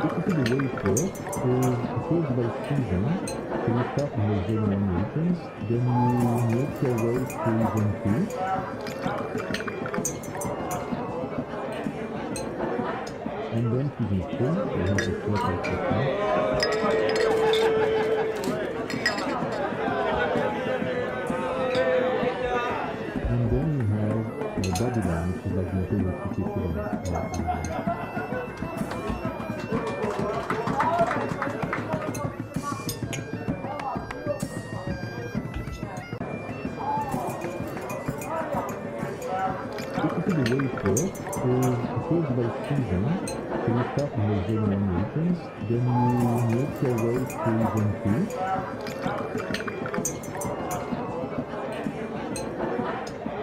Basically, the way it works is it goes by season. So you start in the Zone 1 regions, then you make your way through Zone 2. And then to the 3, you have the slot of the and then you have Babylon, which is like the imperial city today. Basically, the way it works is it goes by season. So you start in the Zone 1 regions, then you make your way through Zone 2.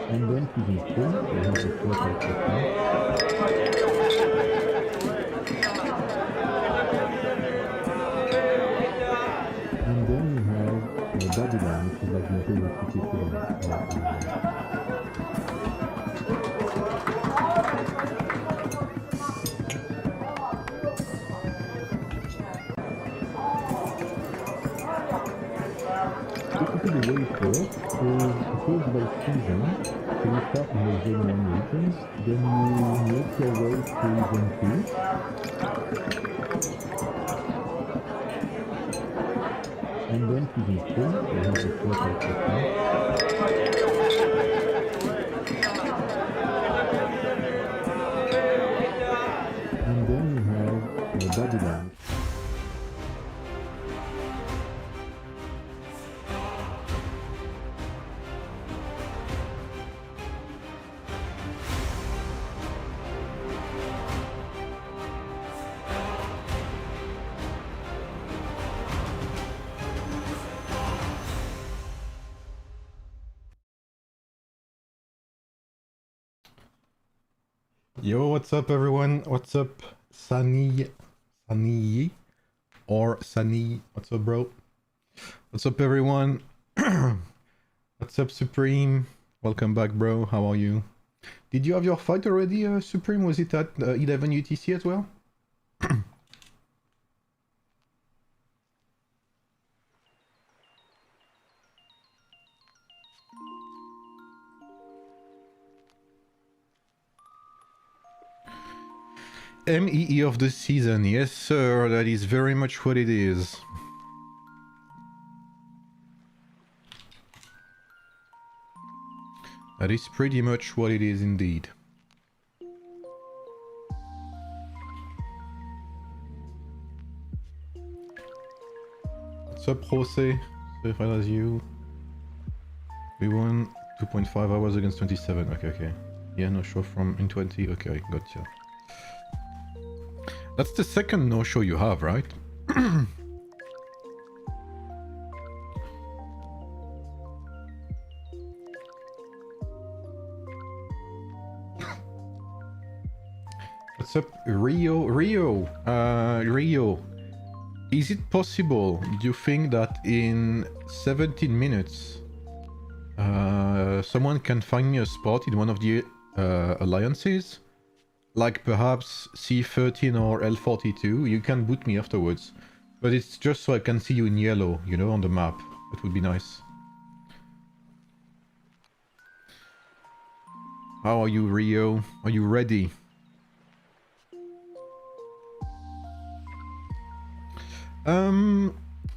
And then to the 3, you have the slot of the and then you have Babylon, which is like the imperial city today. Basically, the way it works is it goes by season. So you start in the Zone 1 regions, then you make your way through Zone 2. And then to the 3, you have the slot of the and then you have Babylon. Yo, what's up everyone? What's up Sunny or Sunny? What's up bro? What's up everyone? What's up Supreme? Welcome back bro, how are you? Did you have your fight already Supreme? Was it at 11 UTC as well? MEE of the season, yes sir, that is very much what it is. That is pretty much what it is indeed. What's up Jose? So if I was you. We won 2.5 hours against 27, okay. Yeah, no show from in 20, okay, gotcha. That's the second no-show you have, right? What's up, Rio? Rio, is it possible, do you think that in 17 minutes someone can find me a spot in one of the alliances? Like perhaps C13 or L42, you can boot me afterwards. But it's just so I can see you in yellow, you know, on the map. That would be nice. How are you, Rio? Are you ready?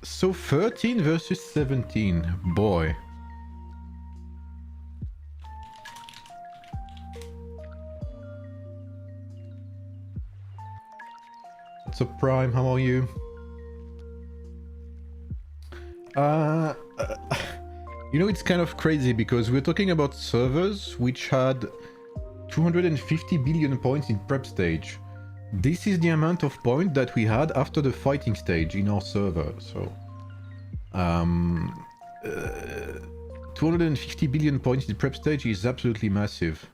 So 13 versus 17, boy. What's up, Prime? How are you? You know, it's kind of crazy because we're talking about servers which had 250 billion points in prep stage. This is the amount of points that we had after the fighting stage in our server, so... 250 billion points in prep stage is absolutely massive.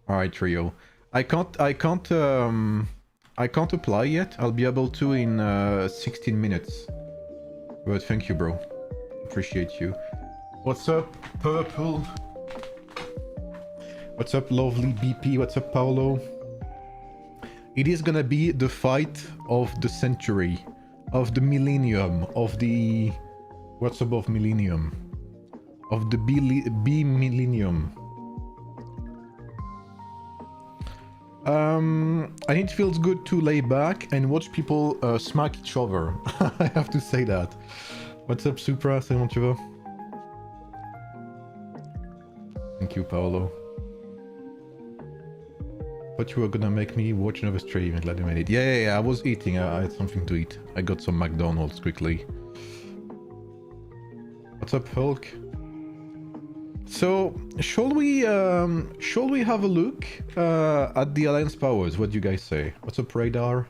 Alright, Trio. I can't apply yet. I'll be able to in 16 minutes. But thank you, bro. Appreciate you. What's up, Purple? What's up, lovely BP? What's up, Paolo? it is gonna be the fight of the century, of the millennium, of the... What's above millennium? Of the B millennium. And it feels good to lay back and watch people smack each other. I have to say that. What's up, Supra? Comment tu vas? Thank you, Paolo. But you were gonna make me watch another stream, and glad you made it. Yeah, I was eating. I had something to eat. I got some McDonald's quickly. What's up, Hulk? So, shall we have a look at the Alliance powers? What do you guys say? What's up, Radar?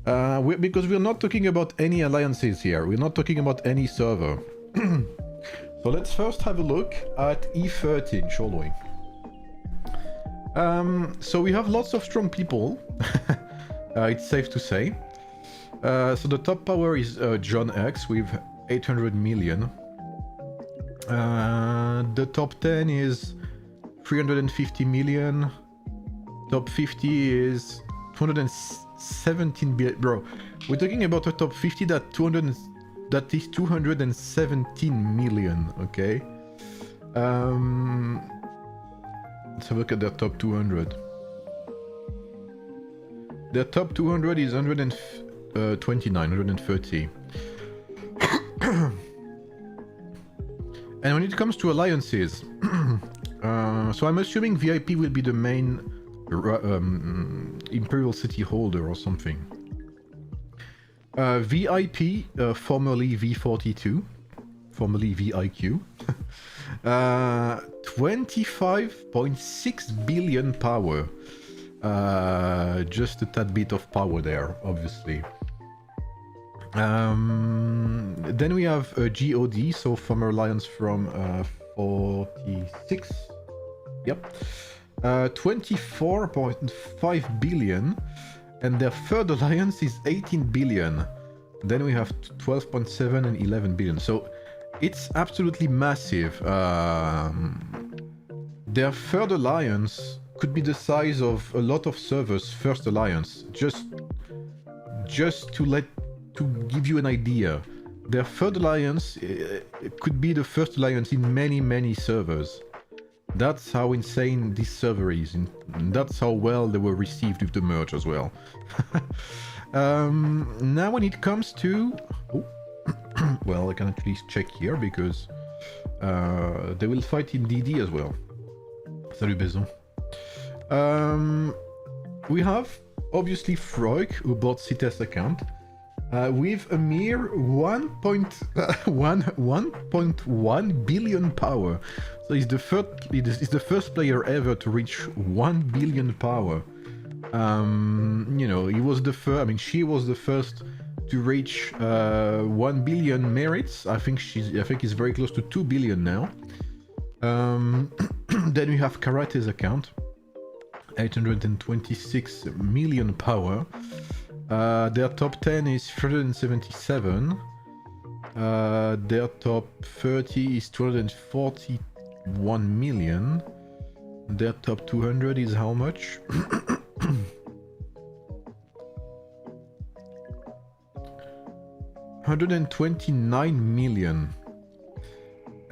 Because we're not talking about any alliances here. We're not talking about any server. So let's first have a look at E13, shall we? So we have lots of strong people. It's safe to say. So the top power is John X with 800 million. The top 10 is 350 million. Top 50 is 217 billion. Bro, we're talking about a top 50 that is 217 million, okay? Let's have a look at their top 200. Their top 200 is 129, 130. And when it comes to alliances, so I'm assuming VIP will be the main Imperial City holder or something. VIP, formerly V42, formerly VIQ, 25.6 billion power. Just a tad bit of power there, obviously. Then we have GOD, so former alliance from 46. Yep. 24.5 billion. And their third alliance is 18 billion. Then we have 12.7 and 11 billion. So it's absolutely massive. Their third alliance could be the size of a lot of servers' first alliance. Just to give you an idea. Their third alliance could be the first alliance in many servers. That's how insane this server is, and that's how well they were received with the merge as well. Now when it comes to... Oh. Well, I can at least check here, because they will fight in DD as well. Salut Bezon. We have, obviously, Freuk, who bought CTS account, with a mere 1.1 billion power. So he's the first player ever to reach 1 billion power. You know, he was the first. I mean, she was the first to reach 1 billion merits. I think he's very close to 2 billion now. Then we have Karate's account, 826 million power. Their top 10 is 377. Their top 30 is 241 million. Their top 200 is how much? 129 million.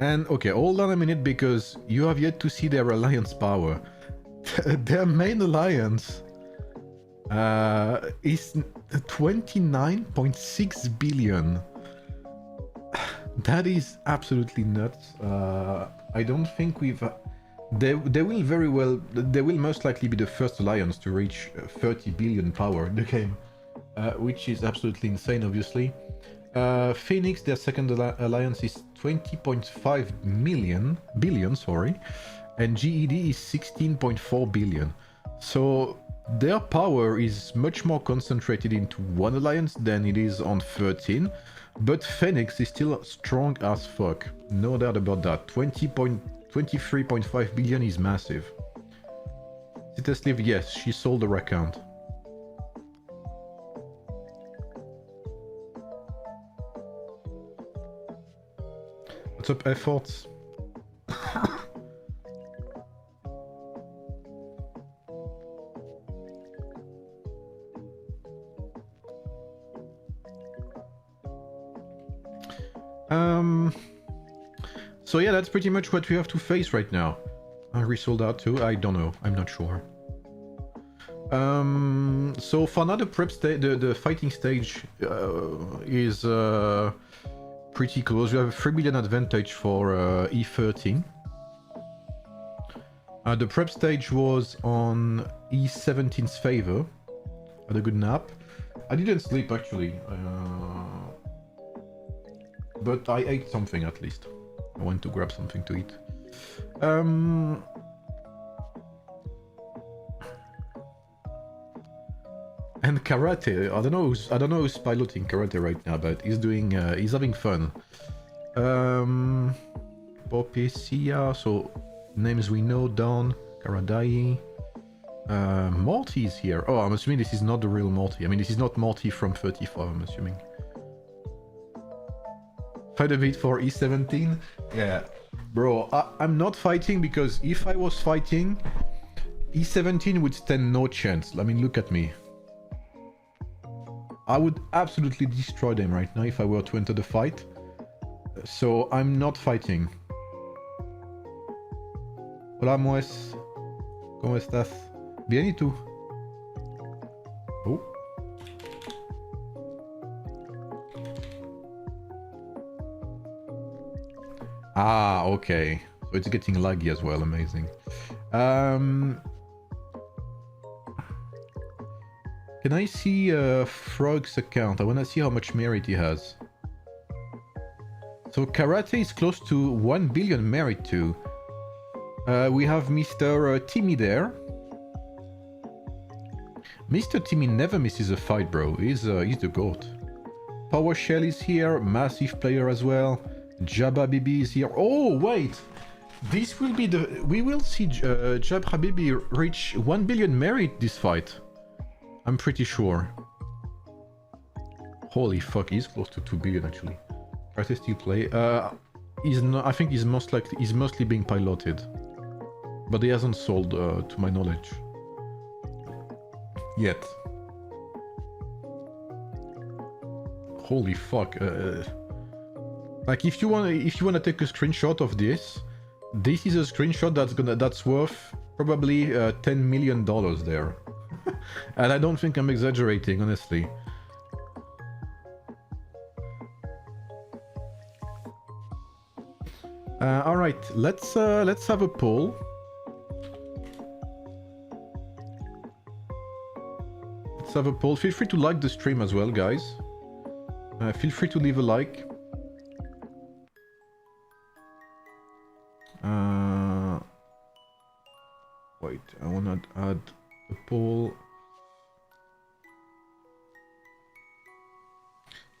And okay, hold on a minute, because you have yet to see their alliance power. Their main alliance is 29.6 billion. That is absolutely nuts. I don't think we've... They will most likely be the first alliance to reach 30 billion power in the game, which is absolutely insane, obviously. Phoenix, their second alliance, is 20.5 billion, sorry, and GED is 16.4 billion. So their power is much more concentrated into one alliance than it is on 13, but Phoenix is still strong as fuck, no doubt about that. 23.5 billion is massive. Citesliv, yes, she sold her account. What's up, efforts? So yeah, that's pretty much what we have to face right now. Are we sold out too? I don't know. I'm not sure. So for now, the prep stage, the fighting stage is pretty close. We have a 3 million advantage for E13. The prep stage was on E17's favor. Had a good nap. I didn't sleep actually, but I ate something at least. I went to grab something to eat. And karate. I don't know who's piloting karate right now, but he's doing. He's having fun. Popecia. So names we know: Don, Karadai. Morty is here. Oh, I'm assuming this is not the real Morty. I mean, this is not Morty from 34. I'm assuming. Fight a bit for E17. Yeah, bro. I'm not fighting because if I was fighting, E17 would stand no chance. I mean, look at me. I would absolutely destroy them right now if I were to enter the fight. So I'm not fighting. Hola, Moes. ¿Cómo estás? Bien, ¿y tú? Oh. Ah, okay. So it's getting laggy as well. Amazing. Can I see Frog's account? I want to see how much merit he has. So karate is close to 1 billion merit too. We have Mr. Timmy there. Mr. Timmy never misses a fight, bro. He's the GOAT. PowerShell is here. Massive player as well. Jabba Bibi is here. Oh, wait! This will be the... We will see Jabba Bibi reach 1 billion merit this fight. I'm pretty sure. Holy fuck, he's close to 2 billion actually. Karate still play. He's not, I think he's mostly being piloted. But he hasn't sold to my knowledge. Yet. Holy fuck. Like if you wanna take a screenshot of this, this is a screenshot that's worth probably $10 million there. And I don't think I'm exaggerating, honestly. All right, let's have a poll. Let's have a poll. Feel free to like the stream as well, guys. Feel free to leave a like. Wait, I wanna add a poll.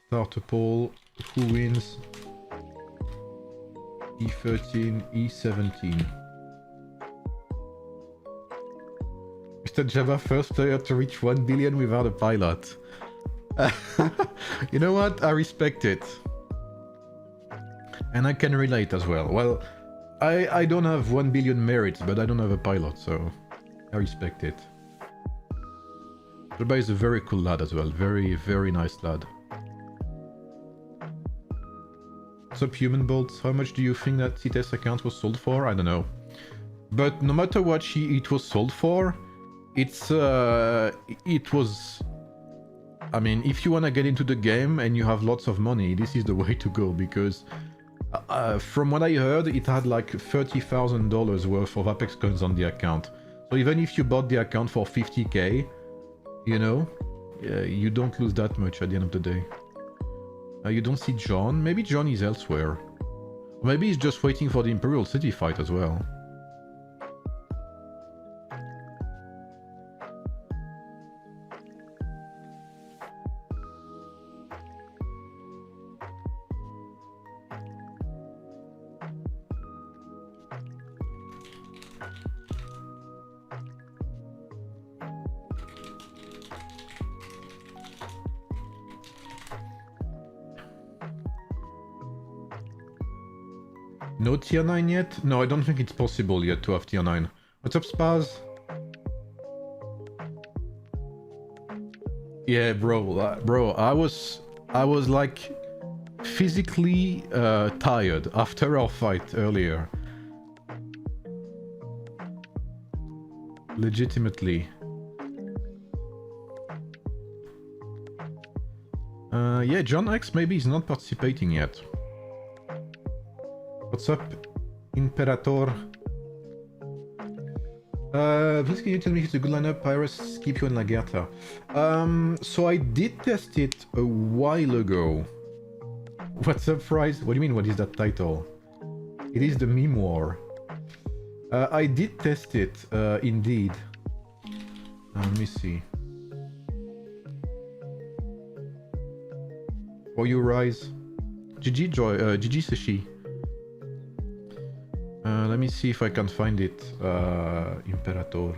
Start a poll. Who wins? E13, E17. Mr. Java, first player to reach 1 billion without a pilot. You know what? I respect it. And I can relate as well. Well, I don't have 1 billion merits, but I don't have a pilot, so I respect it. Jabba is a very cool lad as well. Very, very nice lad. What's up, Human Bolts? How much do you think that CTS account was sold for? I don't know. But no matter what it was sold for, it was... I mean, if you want to get into the game and you have lots of money, this is the way to go, because from what I heard, it had like $30,000 worth of Apex coins on the account. So even if you bought the account for 50k, you know, you don't lose that much at the end of the day. You don't see John? Maybe John is elsewhere. Or maybe he's just waiting for the Imperial City fight as well. No tier 9 yet? No, I don't think it's possible yet to have tier 9. What's up, Spaz? Yeah, bro, I was like physically tired after our fight earlier. Legitimately. Yeah, John X maybe is not participating yet. What's up, Imperator? Please can you tell me if it's a good lineup, Pyrus, Scipio and Lagerta? So I did test it a while ago. What's up, Fries? What do you mean, what is that title? It is the MEME War. I did test it, indeed. Let me see. For you, Rise. GG Joy, GG Sushi. Let me see if I can find it, Imperator.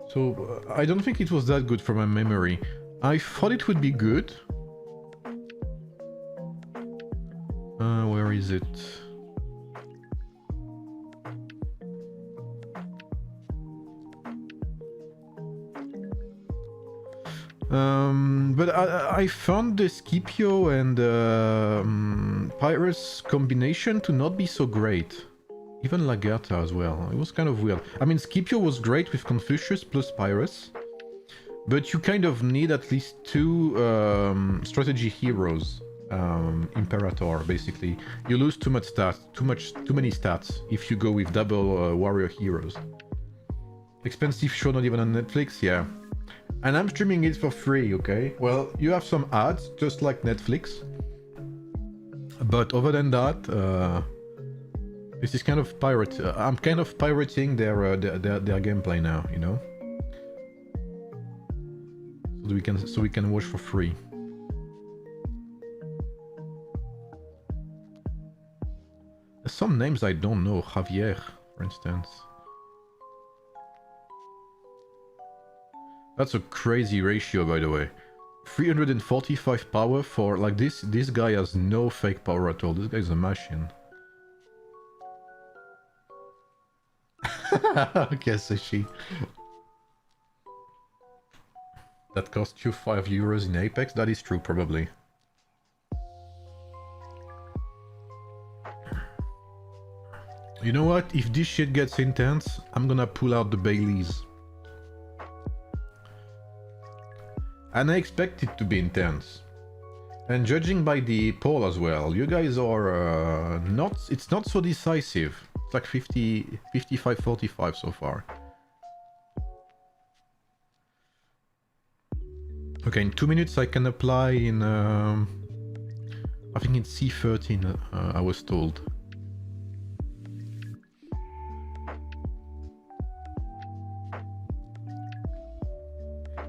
So, I don't think it was that good from my memory. I thought it would be good. Where is it? But I found the Scipio and Pyrus combination to not be so great. Even Lagerta as well. It was kind of weird. I mean, Scipio was great with Confucius plus Pyrus. But you kind of need at least two strategy heroes. Imperator, basically. You lose too much stats, too many stats if you go with double warrior heroes. Expensive show, not even on Netflix, yeah. And I'm streaming it for free, okay? Well, you have some ads, just like Netflix. But other than that, this is kind of pirate. I'm kind of pirating their gameplay now, you know. So we can watch for free. There's some names I don't know. Javier, for instance. That's a crazy ratio, by the way. 345 power for like this. This guy has no fake power at all. This guy's a machine. Okay, Sushi. That cost you €5 in Apex? That is true, probably. You know what? If this shit gets intense, I'm gonna pull out the Baileys. And I expect it to be intense. And judging by the poll as well, you guys are it's not so decisive. It's like 55-45 so far. Okay, in 2 minutes I can apply in, I think it's C13, I was told.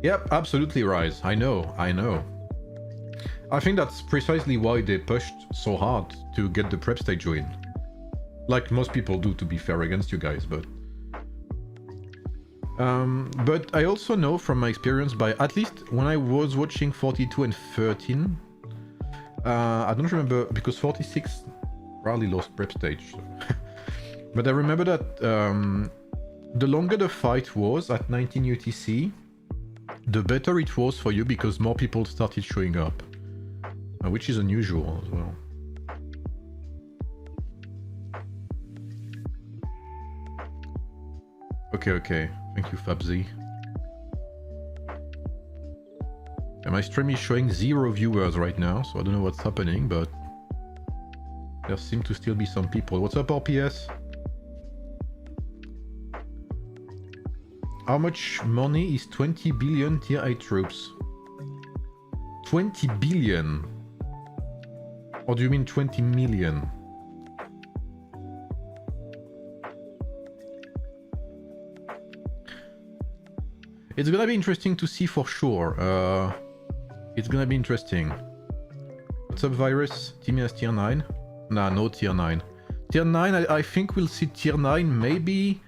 Yep, absolutely, Rise. I know. I think that's precisely why they pushed so hard to get the prep stage win. Like most people do, to be fair, against you guys, but... But I also know from my experience, by at least when I was watching 42 and 13, I don't remember, because 46 rarely lost prep stage. So. But I remember that the longer the fight was at 19 UTC, the better it was for you because more people started showing up. Which is unusual as well. Okay. Thank you, Fabzy. And my stream is showing 0 viewers right now, so I don't know what's happening, but... there seem to still be some people. What's up, RPS? How much money is 20 billion tier 8 troops? 20 billion? Or do you mean 20 million? It's gonna be interesting to see for sure. It's gonna be interesting. What's up, Virus? Team has tier 9? Nah, no tier 9. Tier 9, I think we'll see tier 9 maybe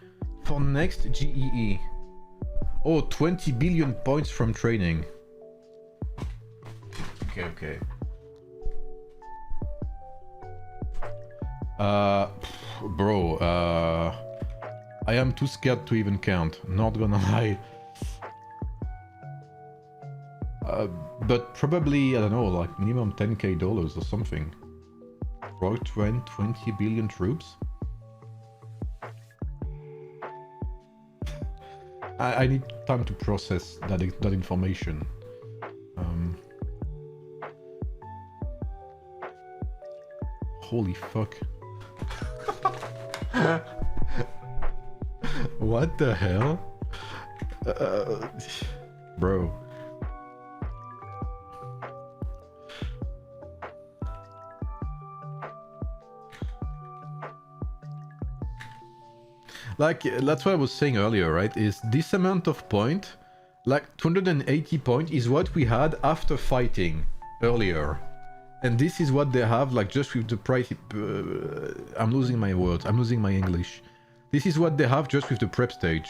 for next GEE. Oh, 20 billion points from training. Okay. Bro, I am too scared to even count, not gonna lie. But probably, I don't know, like minimum $10k or something. Rogue Trend, 20 billion troops. I need time to process that information. Holy fuck. What the hell? Bro. Like, that's what I was saying earlier, right? Is this amount of point, like 280 point is what we had after fighting earlier. And this is what they have, like, just with the price... I'm losing my words, I'm losing my English. This is what they have just with the prep stage.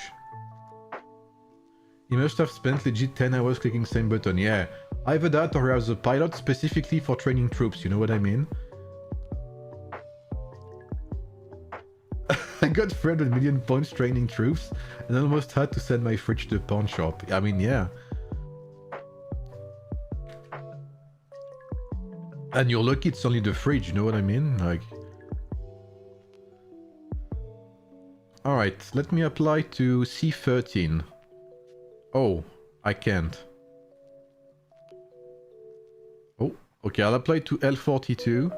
He must have spent legit 10 hours clicking same button, yeah. Either that or as a pilot specifically for training troops, you know what I mean? I got 300 million points training troops and almost had to send my fridge to the pawn shop. I mean, yeah. And you're lucky it's only the fridge, you know what I mean? Like... Alright, let me apply to C13. Oh, I can't. Oh, okay, I'll apply to L42.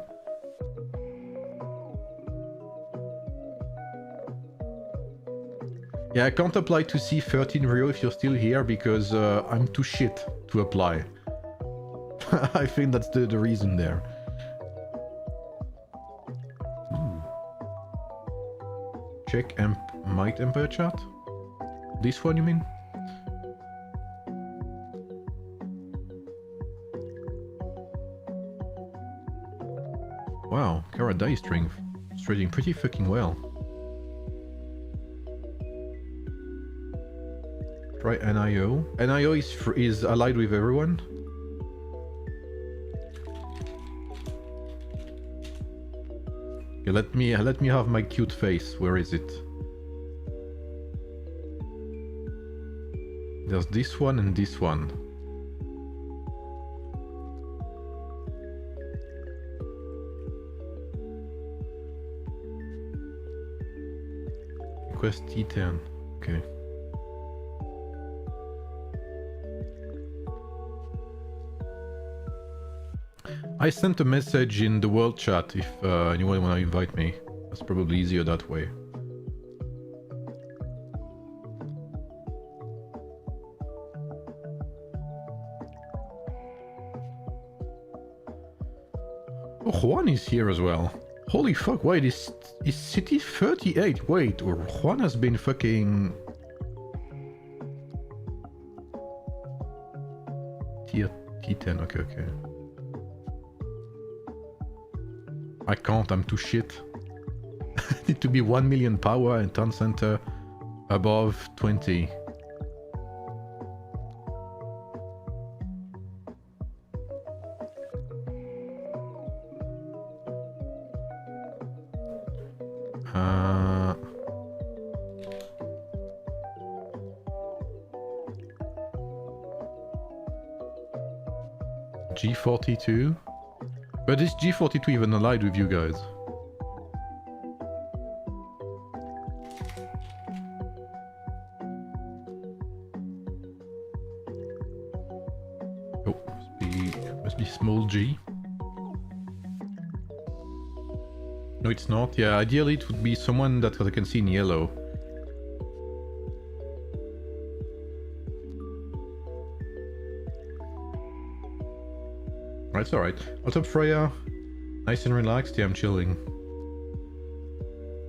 Yeah, I can't apply to C13 Rio if you're still here because I'm too shit to apply. I think that's the reason there. Ooh. Check Might Empire chat? This one you mean? Wow, Kara Die String is trading pretty fucking well. Try NIO. NIO is allied with everyone. Okay, let me have my cute face. Where is it? There's this one and this one. Request T10. Okay. I sent a message in the world chat if anyone wanna invite me. That's probably easier that way. Oh, Juan is here as well. Holy fuck, wait, is city 38? Wait, or Juan has been fucking... Tier T10, okay. I can't, I'm too shit. I need to be 1 million power and town center above 20. G42? But is G42 even allied with you guys? Oh, must be small G. No, it's not. Yeah, ideally it would be someone that I can see in yellow. It's alright. What's up, Freya? Nice and relaxed? Yeah, I'm chilling.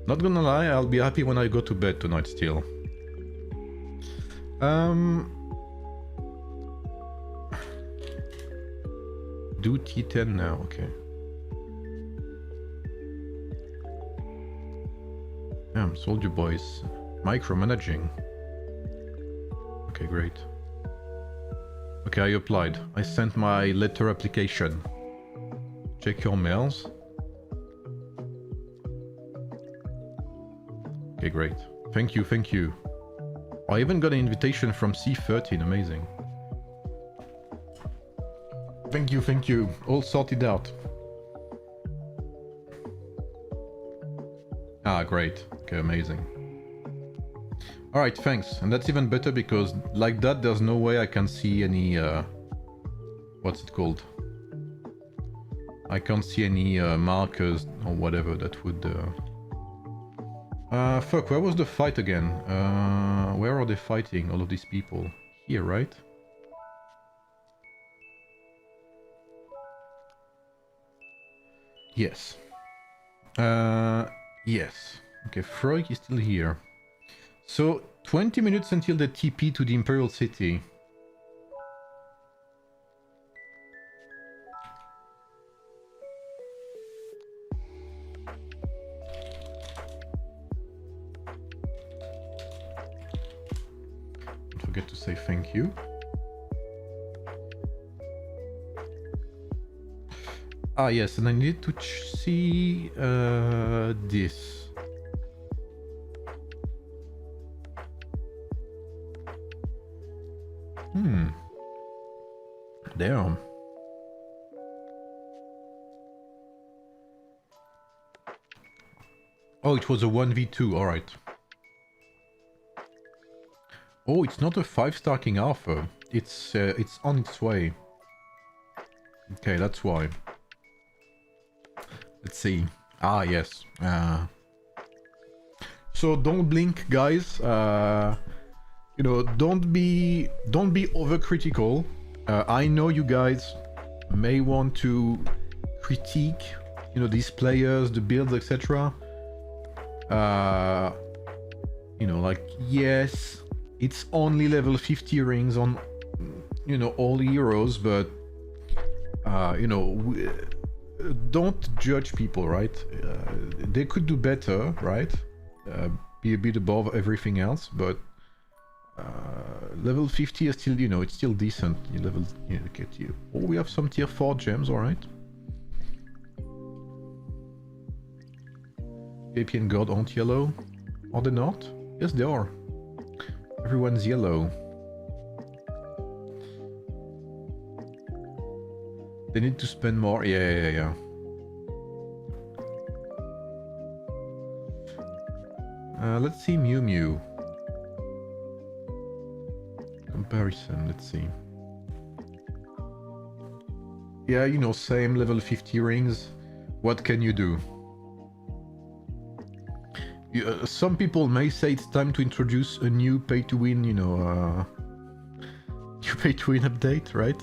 Not gonna lie, I'll be happy when I go to bed tonight still. Do T10 now, okay. Damn, Soldier Boys. Micromanaging. Okay, great. Okay, I applied. I sent my letter application. Check your mails. Okay, great. Thank you, thank you. I even got an invitation from C13, amazing. Thank you, thank you. All sorted out. Ah, great. Okay, amazing. Alright, thanks. And that's even better because like that, there's no way I can see any... what's it called? I can't see any markers or whatever that would... fuck, where was the fight again? Where are they fighting, all of these people? Here, right? Yes. Yes. Okay, Freud is still here. So, 20 minutes until the TP to the Imperial City. Don't forget to say thank you. Ah, yes, and I need to see this. Damn. Oh, it was a 1v2, alright. Oh, it's not a 5-star King Arthur. It's on its way. Okay, that's why. Let's see. Ah, yes. So don't blink, guys. You know, don't be overcritical. I know you guys may want to critique, you know, these players, the builds, etc. You know, like, yes, it's only level 50 rings on, you know, all heroes, but you know, don't judge people, right? They could do better, right? Be a bit above everything else, but level 50 is still, you know, it's still decent. You level, you know, get you. Oh, we have some tier 4 gems, alright. European God aren't yellow. Are they not? Yes, they are. Everyone's yellow. They need to spend more. Yeah. Let's see Mew Mew. Comparison, let's see. Yeah, you know, same level 50 rings. What can you do? Some people may say it's time to introduce a new pay-to-win, you know, new pay-to-win update, right?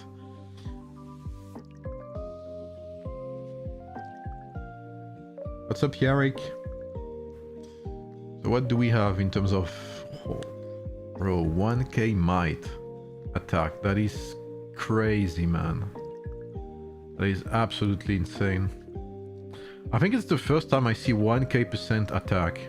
What's up, Yarrick? So what do we have in terms of... Oh, bro, 1k might attack. That is crazy, man. That is absolutely insane. I think it's the first time I see 1k% attack.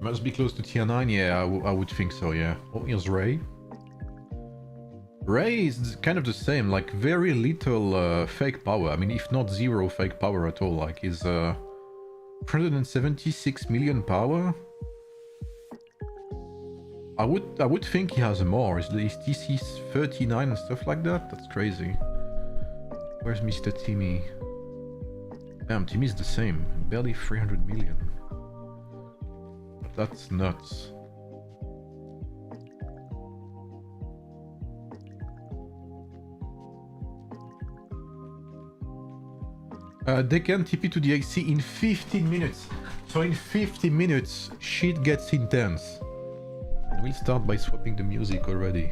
Must be close to tier 9? Yeah, I would think so, yeah. Oh, here's Ray. Ray is kind of the same, like very little fake power. I mean, if not zero fake power at all. Like, he's 176 million power. I would think he has more. His TC 39 and stuff like that. That's crazy. Where's Mr. Timmy? Damn, Timmy's the same. Barely 300 million. That's nuts. They can TP to the AC in 15 minutes. So in 15 minutes, shit gets intense. And we'll start by swapping the music already.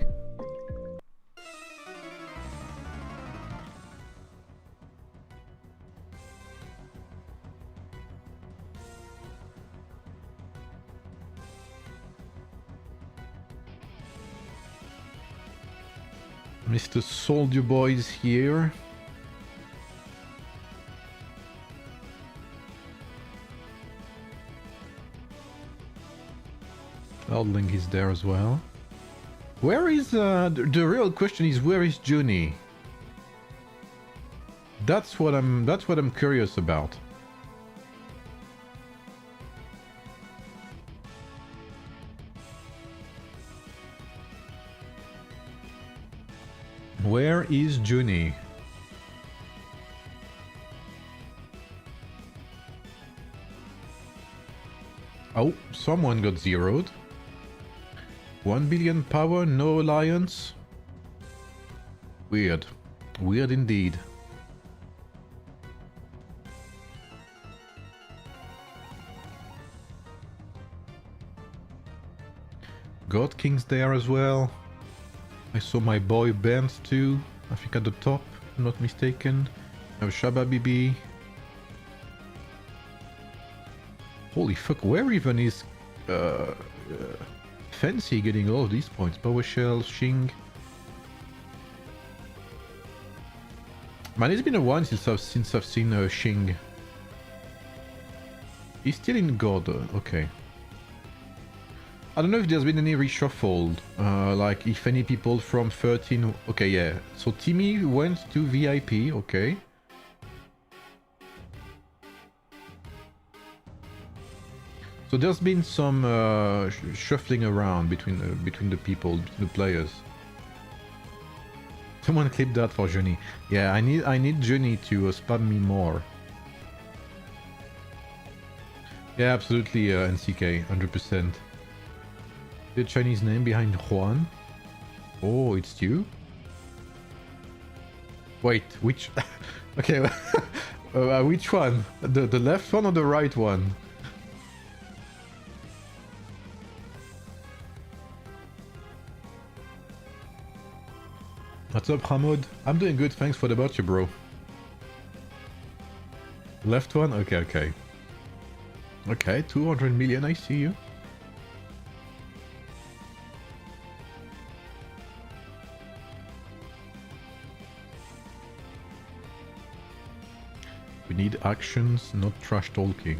Mr. Soldier Boy is here. Eldling is there as well. Where is the real question is, where is Junie? That's what I'm curious about. Where is Junie? Oh, someone got zeroed. 1 billion power, no alliance. Weird. Weird indeed. God King's there as well. I saw my boy Bernd too, I think at the top, if I'm not mistaken. I have Shaba Bibi. Holy fuck, where even is Fancy getting all of these points? PowerShell, Xing. Man, it's been a while since I've seen Xing. He's still in God, okay. I don't know if there's been any reshuffle, like if any people from 13... Okay, yeah. So Timmy went to VIP, okay. So there's been some shuffling around between the people, between the players. Someone clip that for Johnny. Yeah, I need Johnny to spam me more. Yeah, absolutely, NCK, 100%. The Chinese name behind Juan. Oh, it's you? Wait, which... Okay, which one? The left one or the right one? What's up, Hamud? I'm doing good, thanks. What about you, bro? Left one? Okay, okay. Okay, 200 million, I see you. We need actions, not trash talking.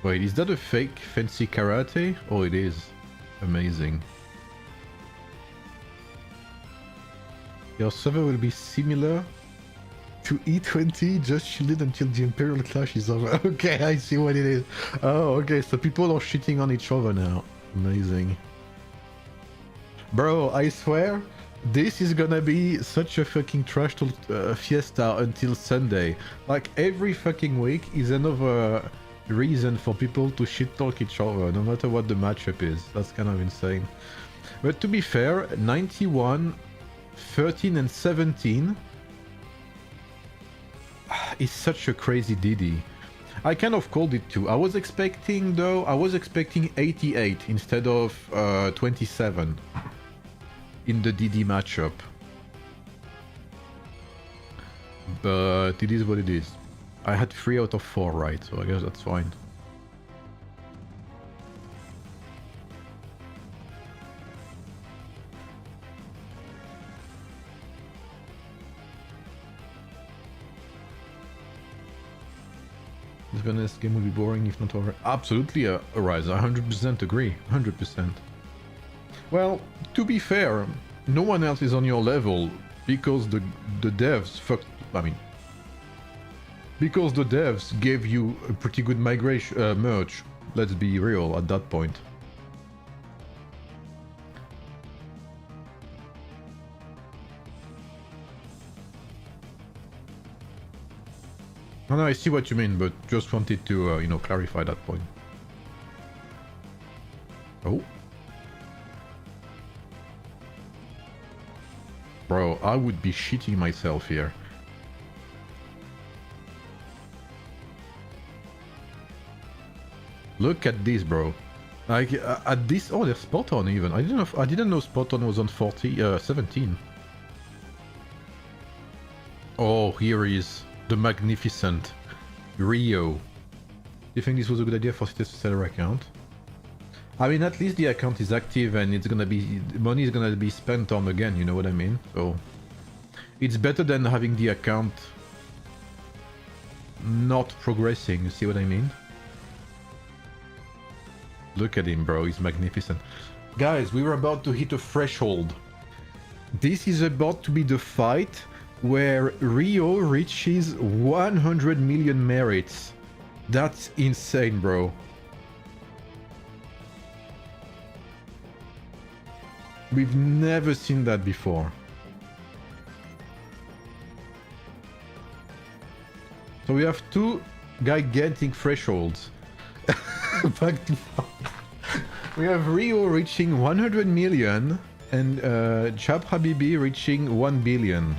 Wait, is that a fake fancy karate? Oh, it is. Amazing. Your server will be similar to E20, just shielded until the Imperial Clash is over. Okay, I see what it is. Oh, okay, so people are shitting on each other now. Amazing. Bro, I swear, this is gonna be such a fucking trash fiesta until Sunday. Like, every fucking week is another reason for people to shit talk each other, no matter what the matchup is. That's kind of insane. But to be fair, 91, 13 and 17 is such a crazy DD. I kind of called it too. I was expecting 88 instead of 27 in the DD matchup. But it is what it is. I had 3 out of 4 right, so I guess that's fine. This game will be boring if not over. Absolutely, Arise. I 100% agree. 100%. Well, to be fair, no one else is on your level because the devs fucked. I mean, because the devs gave you a pretty good migration merge. Let's be real at that point. No, I see what you mean, but just wanted to, you know, clarify that point. Oh. Bro, I would be shitting myself here. Look at this, bro. Like, at this... Oh, they're spot on even. I didn't know spot on was on 17. Oh, here he is. The magnificent Rio. Do you think this was a good idea for Cities to sell her account? I mean, at least the account is active and it's gonna be... money is gonna be spent on again, you know what I mean? So... it's better than having the account not progressing, you see what I mean? Look at him, bro, he's magnificent. Guys, we were about to hit a threshold. This is about to be the fight where Rio reaches 100 million merits. That's insane, bro. We've never seen that before. So we have two gigantic thresholds. Back to we have Rio reaching 100 million and Chab Habibi reaching 1 billion.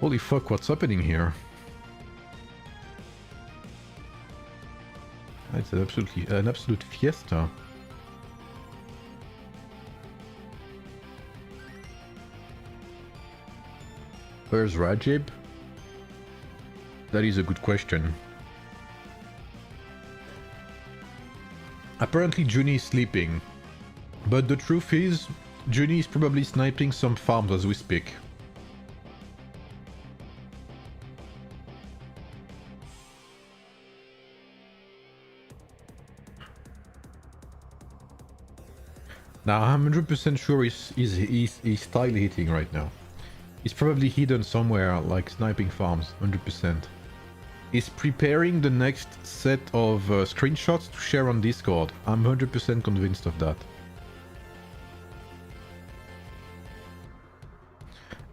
Holy fuck, what's happening here? It's an absolute fiesta. Where's Rajib? That is a good question. Apparently Juni is sleeping. But the truth is, Juni is probably sniping some farms as we speak. Now I'm 100% sure he's style hitting right now. He's probably hidden somewhere, like sniping farms, 100%. He's preparing the next set of screenshots to share on Discord. I'm 100% convinced of that.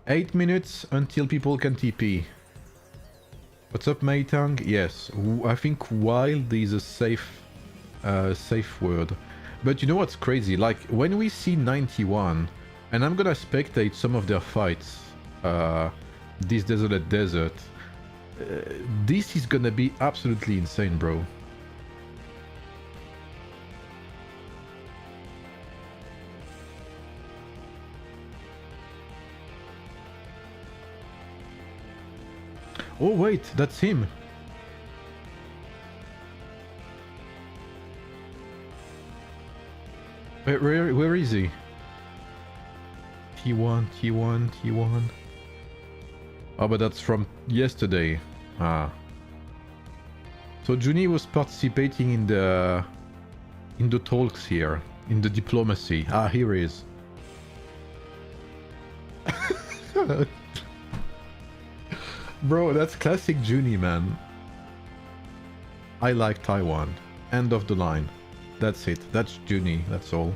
8 minutes until people can TP. What's up, Meitang? Yes, I think wild is a safe word. But you know what's crazy? Like, when we see 91, and I'm gonna spectate some of their fights, this desolate desert, this is gonna be absolutely insane, bro. Oh wait, that's him. Where is he? T1. Oh, but that's from yesterday. Ah. So Juni was participating in the talks here, in the diplomacy. Ah, here he is. Bro, that's classic Juni, man. I like Taiwan. End of the line. That's it. That's Juni. That's all.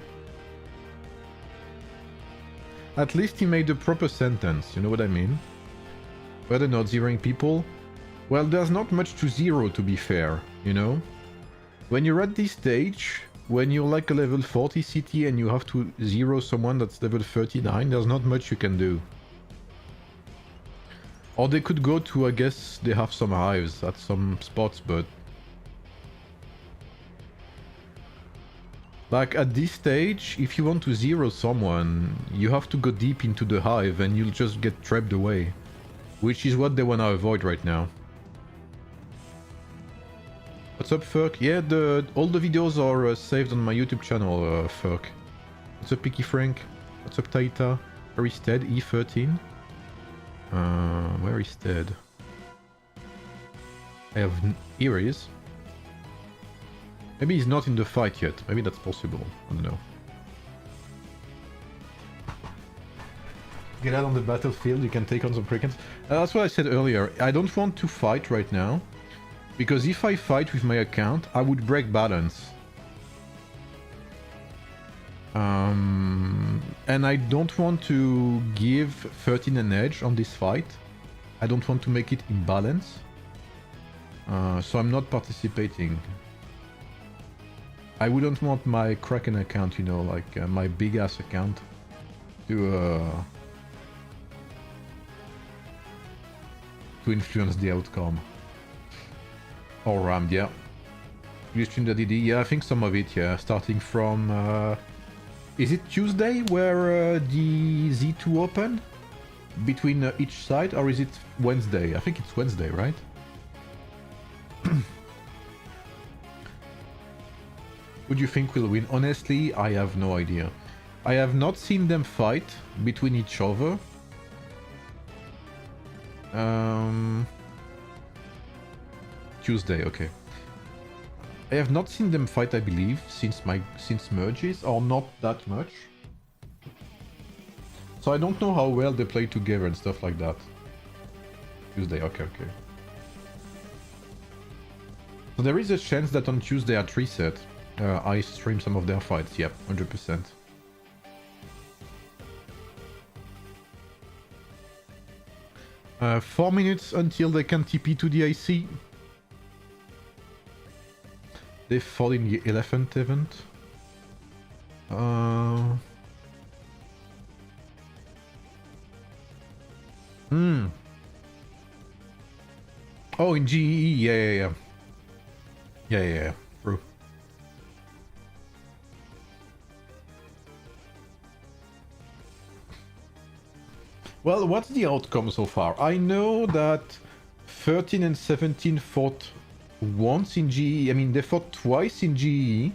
At least he made a proper sentence. You know what I mean? Whether not zeroing people? Well, there's not much to zero, to be fair. You know? When you're at this stage, when you're like a level 40 city and you have to zero someone that's level 39, there's not much you can do. Or they could go to, I guess, they have some hives at some spots, but... Like, at this stage, if you want to zero someone, you have to go deep into the hive and you'll just get trapped away. Which is what they want to avoid right now. What's up, Ferk? Yeah, all the videos are saved on my YouTube channel, Ferk. What's up, Picky Frank? What's up, Taita? Where is Ted? E13? Where is Ted? Here he is. Maybe he's not in the fight yet. Maybe that's possible. I don't know. Get out on the battlefield, you can take on some Precons. That's what I said earlier. I don't want to fight right now. Because if I fight with my account, I would break balance. And I don't want to give 13 an edge on this fight. I don't want to make it imbalance. So I'm not participating. I wouldn't want my Kraken account, you know, like my big ass account, to influence the outcome. Or rammed, yeah. You streamed the DD? Yeah, I think some of it, yeah. Starting from... is it Tuesday where the Z2 open? Between each side? Or is it Wednesday? I think it's Wednesday, right? Who do you think will win? Honestly, I have no idea. I have not seen them fight between each other. Tuesday, okay. I have not seen them fight, I believe, since merges, or not that much. So I don't know how well they play together and stuff like that. Tuesday, okay. So there is a chance that on Tuesday at reset, I stream some of their fights. Yep, 100%. Uh, 4 minutes until they can TP to the IC. They fought in the elephant event. Oh, in GEE, yeah. Yeah, true. Well, what's the outcome so far? I know that 13 and 17 fought once in GE. I mean, they fought twice in GE.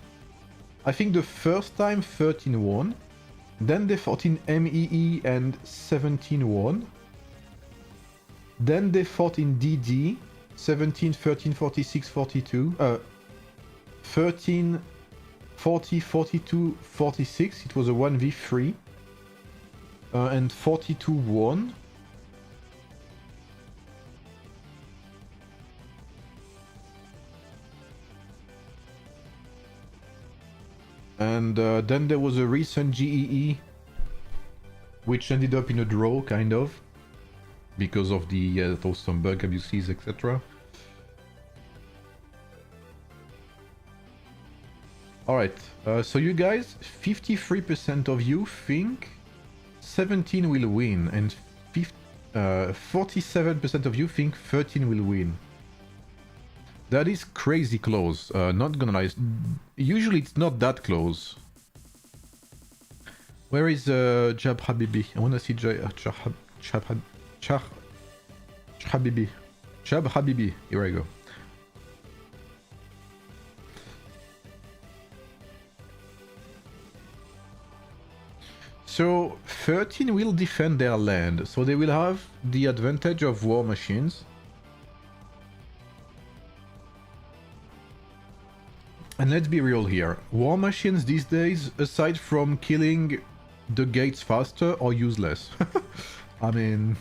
I think the first time 13 won. Then they fought in MEE and 17 won. Then they fought in DD. 17, 13, 46, 42. 13, 40, 42, 46. It was a 1v3. And 42 won. And then there was a recent GEE, which ended up in a draw, kind of, because of the some bug abuses, etc. Alright, so you guys, 53% of you think 17 will win, and 47% of you think 13 will win. That is crazy close, not gonna lie. Usually it's not that close. Where is Jab Habibi? I wanna see Jab Habibi. Jab Habibi, here I go. So 13 will defend their land, so they will have the advantage of war machines. And let's be real here, war machines these days, aside from killing the gates faster, are useless. I mean,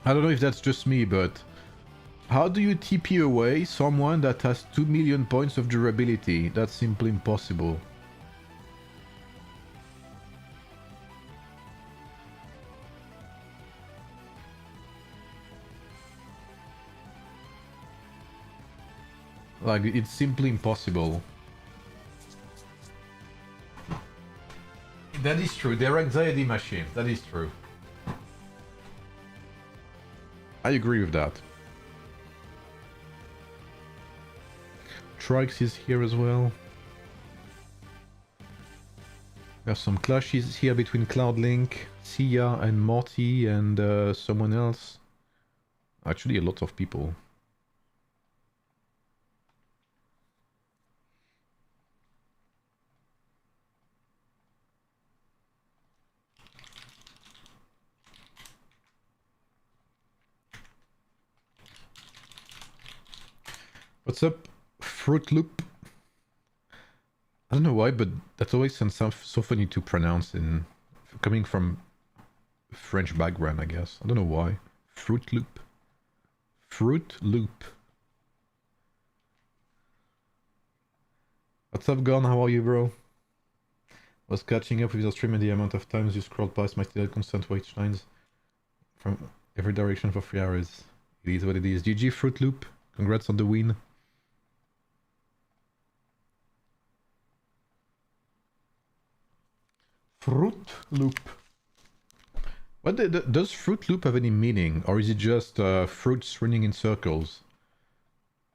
I don't know if that's just me, but how do you TP away someone that has 2 million points of durability? That's simply impossible. Like, it's simply impossible. That is true, they're anxiety machines, that is true. I agree with that. Trikes is here as well. There's some clashes here between Cloudlink, Sia and Morty and someone else. Actually a lot of people. What's up, Fruit Loop? I don't know why, but that always sounds so funny to pronounce in coming from French background, I guess. I don't know why. Fruit Loop. Fruit Loop. What's up, Gon? How are you, bro? Was catching up with your stream and the amount of times you scrolled past my still constant white lines from every direction for 3 hours. It is what it is. GG, Fruit Loop. Congrats on the win. Fruit Loop. What does Fruit Loop have any meaning, or is it just fruits running in circles?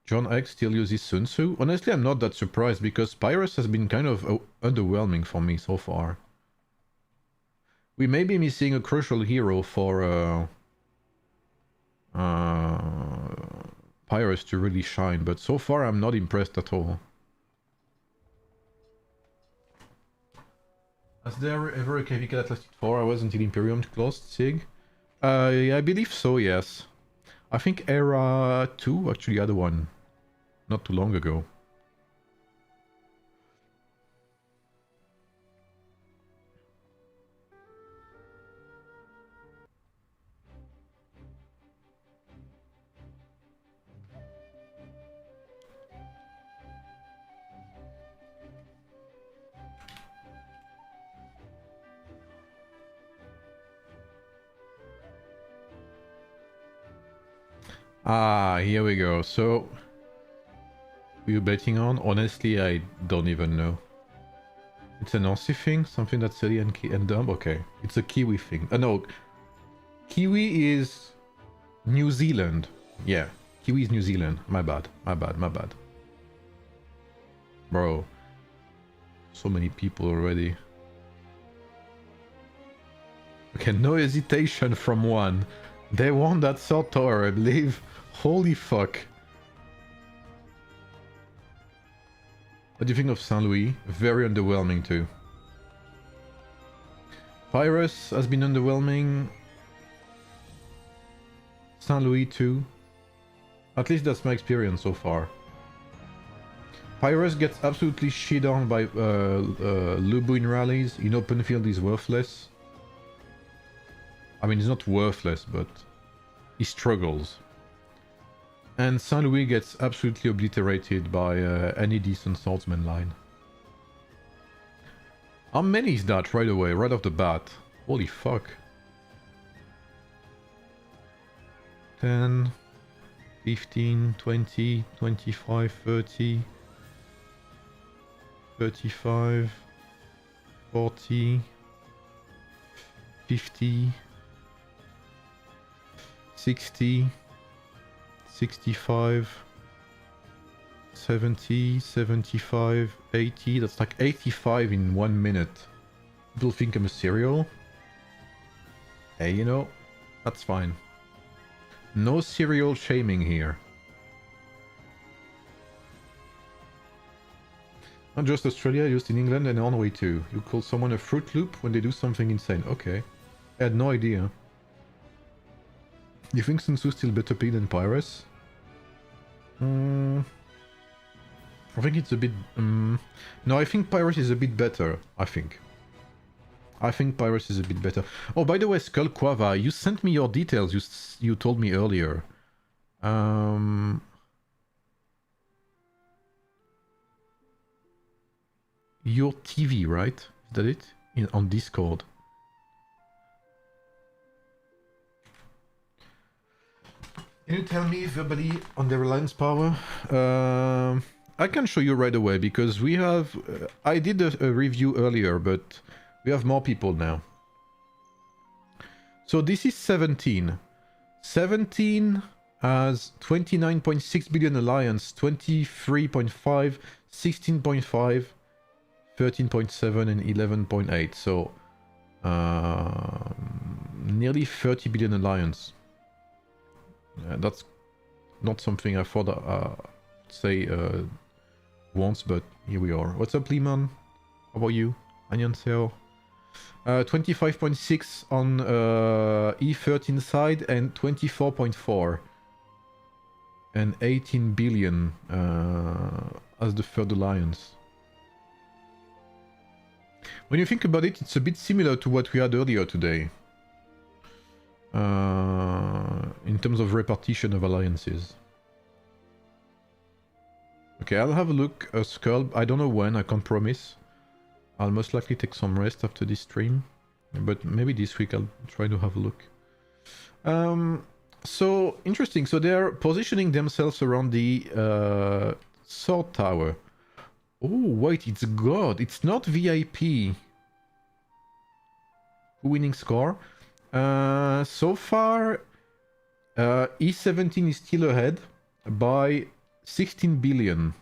John X still uses Sun Tzu? Honestly, I'm not that surprised because Pyrus has been kind of underwhelming for me so far. We may be missing a crucial hero for Pyrus to really shine, but so far I'm not impressed at all. Has there ever a KVK that lasted 4 hours until Imperium closed, Sig? I believe so, yes. I think Era 2 actually had one not too long ago. Ah, here we go. So, who are you betting on? Honestly, I don't even know. It's an Aussie thing? Something that's silly and dumb? Okay. It's a Kiwi thing. No. Kiwi is New Zealand. Yeah. Kiwi is New Zealand. My bad. My bad. My bad. Bro. So many people already. Okay, no hesitation from one. They won that South Tower, I believe. Holy fuck. What do you think of Saint Louis? Very underwhelming too. Pyrrhus has been underwhelming. Saint Louis too. At least that's my experience so far. Pyrrhus gets absolutely shit on by Lubu in rallies. In open field he's worthless. I mean, he's not worthless, but he struggles. And Saint Louis gets absolutely obliterated by any decent swordsman line. How many is that right away, right off the bat? Holy fuck. 10, 15, 20, 25, 30, 35, 40, 50, 60, 65, 70, 75, 80. That's like 85 in 1 minute. People think I'm a serial. Hey, you know, that's fine. No serial shaming here. Not just Australia, used in England and Norway too. You call someone a Fruit Loop when they do something insane. Okay. I had no idea. You think Sun Tzu's still better pick than Pyrrhus? I think it's a bit... No, I think Pyrrhus is a bit better, I think. I think Pyrrhus is a bit better. Oh, by the way, Skull Quava, you sent me your details you told me earlier. Your TV, right? Is that it? On Discord. Can you tell me verbally on the reliance power? I can show you right away because we have... I did a review earlier, but we have more people now. So this is 17. 17 has 29.6 billion alliance, 23.5, 16.5, 13.7 and 11.8. So nearly 30 billion alliance. That's not something I thought I'd say once, but here we are. What's up, Lehman? How about you? Annyeonghaseyo. 25.6 on E13 side and 24.4. And 18 billion as the third alliance. When you think about it, it's a bit similar to what we had earlier today. In terms of repartition of alliances. Okay, I'll have a look. Skull, I don't know when, I can't promise. I'll most likely take some rest after this stream. But maybe this week I'll try to have a look. So, interesting. So they're positioning themselves around the sword tower. Oh, wait, it's God. It's not VIP. Winning score. So far, E17 is still ahead by 16 billion.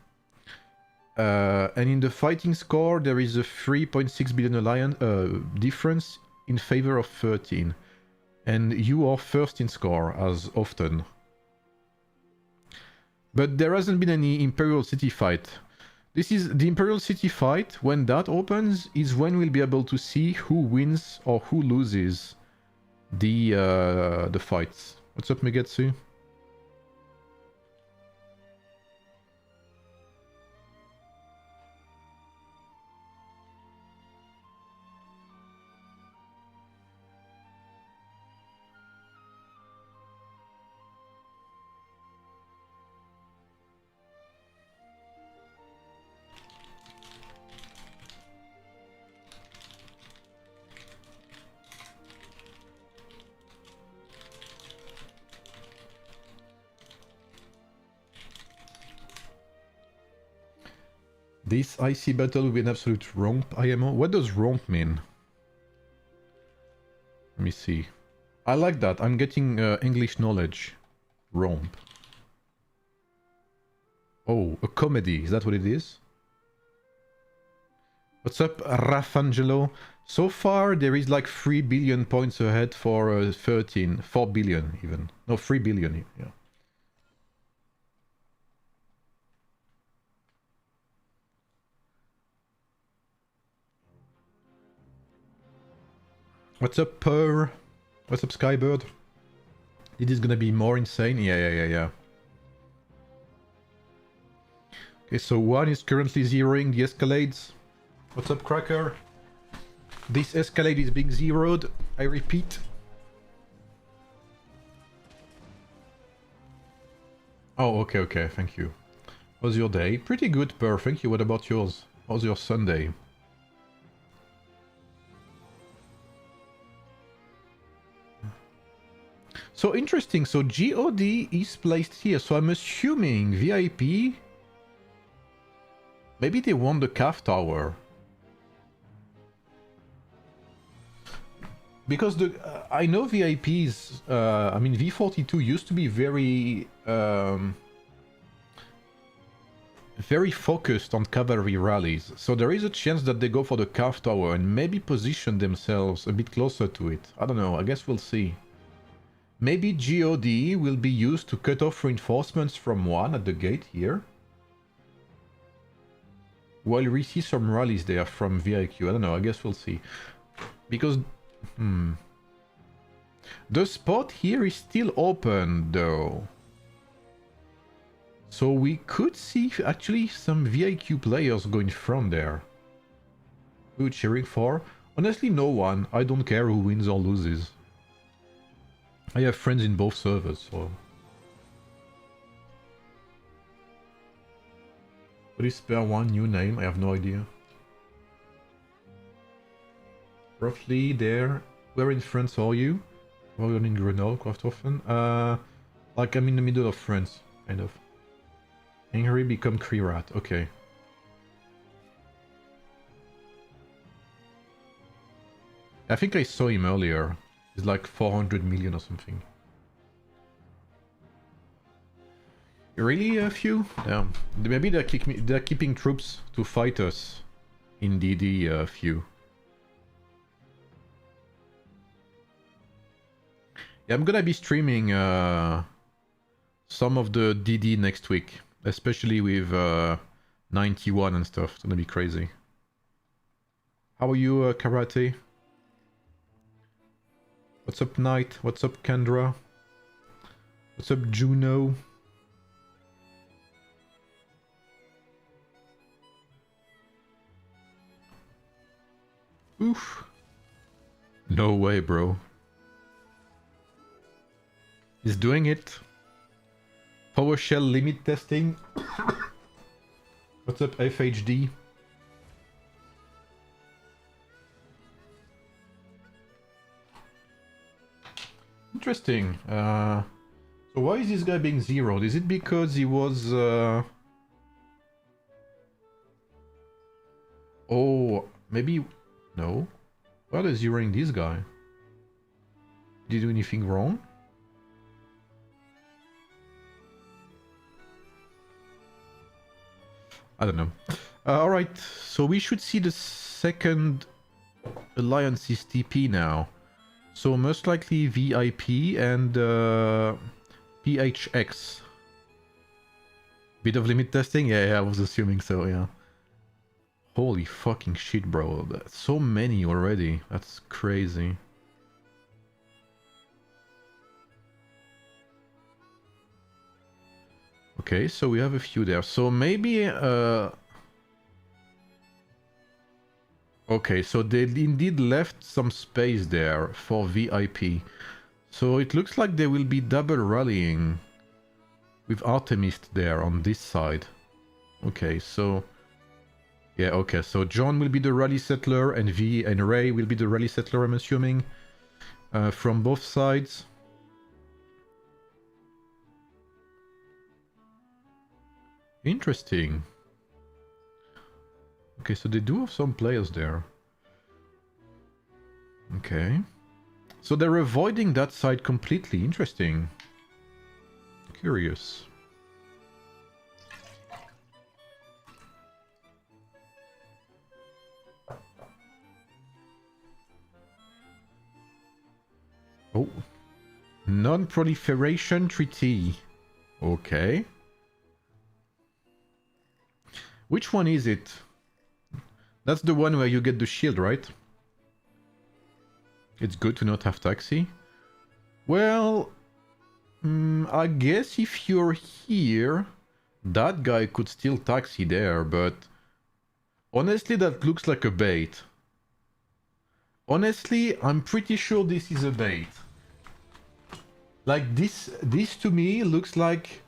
And in the fighting score, there is a 3.6 billion alliance difference in favor of 13. And you are first in score, as often. But there hasn't been any Imperial City fight. This is the Imperial City fight. When that opens is when we'll be able to see who wins or who loses the fights. What's up, Megetsu? This icy battle will be an absolute romp, IMO. What does romp mean? Let me see. I like that. I'm getting English knowledge. Romp. Oh, a comedy. Is that what it is? What's up, Raffangelo? So far, there is like 3 billion points ahead for 13. 4 billion even. No, 3 billion. Yeah. What's up, Purr? What's up, Skybird? It is gonna be more insane? Yeah. Okay, so one is currently zeroing the escalades. What's up, Cracker? This escalade is being zeroed. I repeat. Oh, okay, thank you. How was your day? Pretty good, Purr, thank you. What about yours? How's your Sunday? So interesting, so God is placed here, so I'm assuming VIP... Maybe they won the CAF tower. Because the I know VIPs, I mean V42 used to be very... very focused on cavalry rallies, so there is a chance that they go for the CAF tower and maybe position themselves a bit closer to it. I don't know, I guess we'll see. Maybe God will be used to cut off reinforcements from one at the gate here. While we see some rallies there from VIQ. I don't know, I guess we'll see. Because... The spot here is still open though. So we could see actually some VIQ players going from there. Who cheering for? Honestly, no one. I don't care who wins or loses. I have friends in both servers, so... What is Spare One new name? I have no idea. Roughly there. Where in France are you? Well, you're in Grenoble quite often. Like I'm in the middle of France, kind of. Angry become Krirat, okay. I think I saw him earlier. He's like 400 million or something. Really a few? Yeah. Maybe they're keeping troops to fight us in DD few. Yeah, I'm gonna be streaming some of the DD next week, especially with 91 and stuff. It's gonna be crazy. How are you, Karate? What's up, Knight? What's up, Kendra? What's up, Juno? Oof. No way, bro. He's doing it. PowerShell limit testing. What's up, FHD? Interesting. So why is this guy being zeroed? Is it because he was... Oh, maybe... No. Why are they zeroing this guy? Did he do anything wrong? I don't know. Alright, so we should see the second alliance's TP now. So most likely VIP and PHX. Bit of limit testing? Yeah, I was assuming so, yeah. Holy fucking shit, bro. That's so many already. That's crazy. Okay, so we have a few there. So maybe... Okay, so they indeed left some space there for VIP. So it looks like they will be double rallying with Artemis there on this side. Okay, so... Yeah, okay, so John will be the rally settler and V and Ray will be the rally settler, I'm assuming. From both sides. Interesting. Okay, so they do have some players there. Okay. So they're avoiding that side completely. Interesting. Curious. Oh. Non-proliferation treaty. Okay. Which one is it? That's the one where you get the shield, right? It's good to not have taxi. Well, I guess if you're here, that guy could still taxi there, but honestly, that looks like a bait. Honestly, I'm pretty sure this is a bait. Like this to me looks like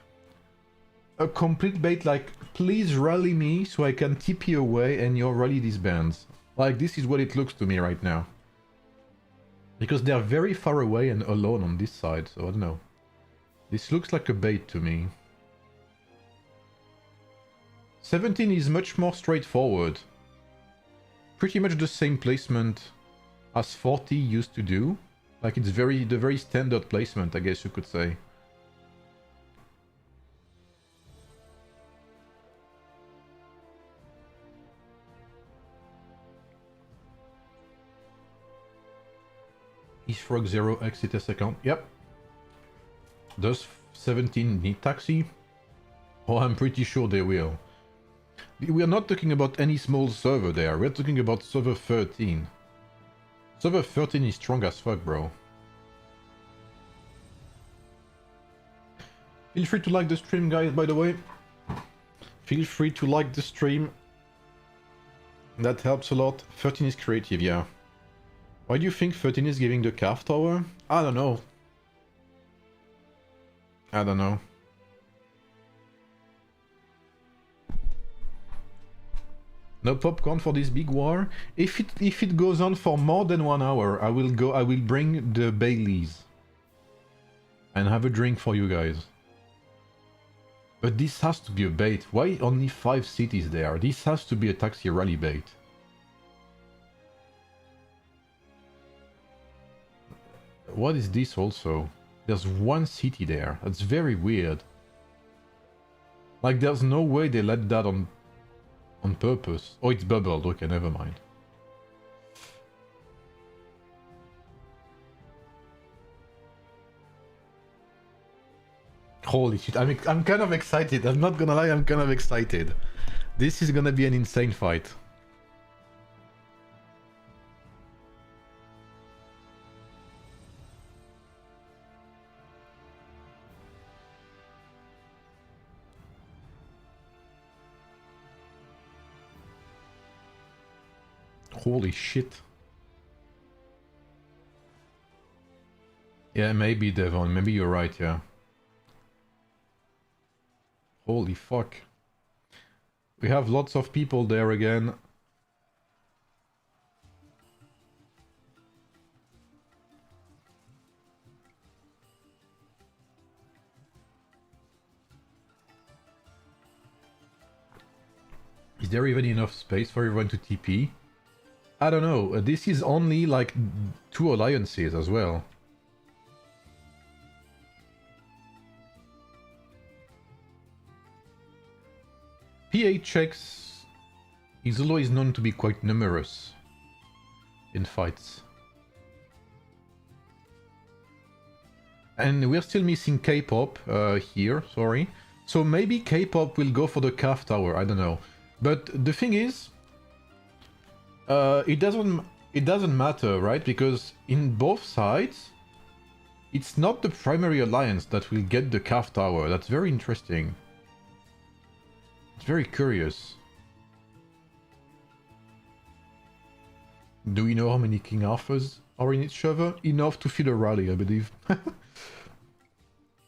a complete bait, like, please rally me so I can TP away and you'll rally these bands. Like, this is what it looks to me right now. Because they're very far away and alone on this side, so I don't know. This looks like a bait to me. 17 is much more straightforward. Pretty much the same placement as 40 used to do. Like, it's the very standard placement, I guess you could say. Is Frog 0 exit S account? Yep. Does 17 need taxi? Oh, I'm pretty sure they will. We are not talking about any small server there. We're talking about server 13. Server 13 is strong as fuck, bro. Feel free to like the stream, guys, by the way. Feel free to like the stream. That helps a lot. 13 is creative, yeah. Why do you think 13 is giving the calf tower? I don't know. I don't know. No popcorn for this big war. If it goes on for more than 1 hour, I will bring the Baileys and have a drink for you guys. But this has to be a bait. Why only 5 cities there? This has to be a taxi rally bait. What is this also? There's 1 city there. That's very weird. Like, there's no way they let that on purpose. Oh, it's bubbled. Okay, never mind. Holy shit, I'm kind of excited. I'm not gonna lie, I'm kind of excited. This is gonna be an insane fight. Holy shit. Yeah, maybe, Devon. Maybe you're right, yeah. Holy fuck. We have lots of people there again. Is there even enough space for everyone to TP? I don't know. This is only like 2 alliances as well. PHX is always known to be quite numerous in fights. And we're still missing K-pop here, sorry. So maybe K-pop will go for the calf tower, I don't know. But the thing is, It doesn't matter, right? Because in both sides, it's not the primary alliance that will get the calf tower. That's very interesting. It's very curious. Do we know how many King Arthurs are in each server? Enough to fill a rally, I believe.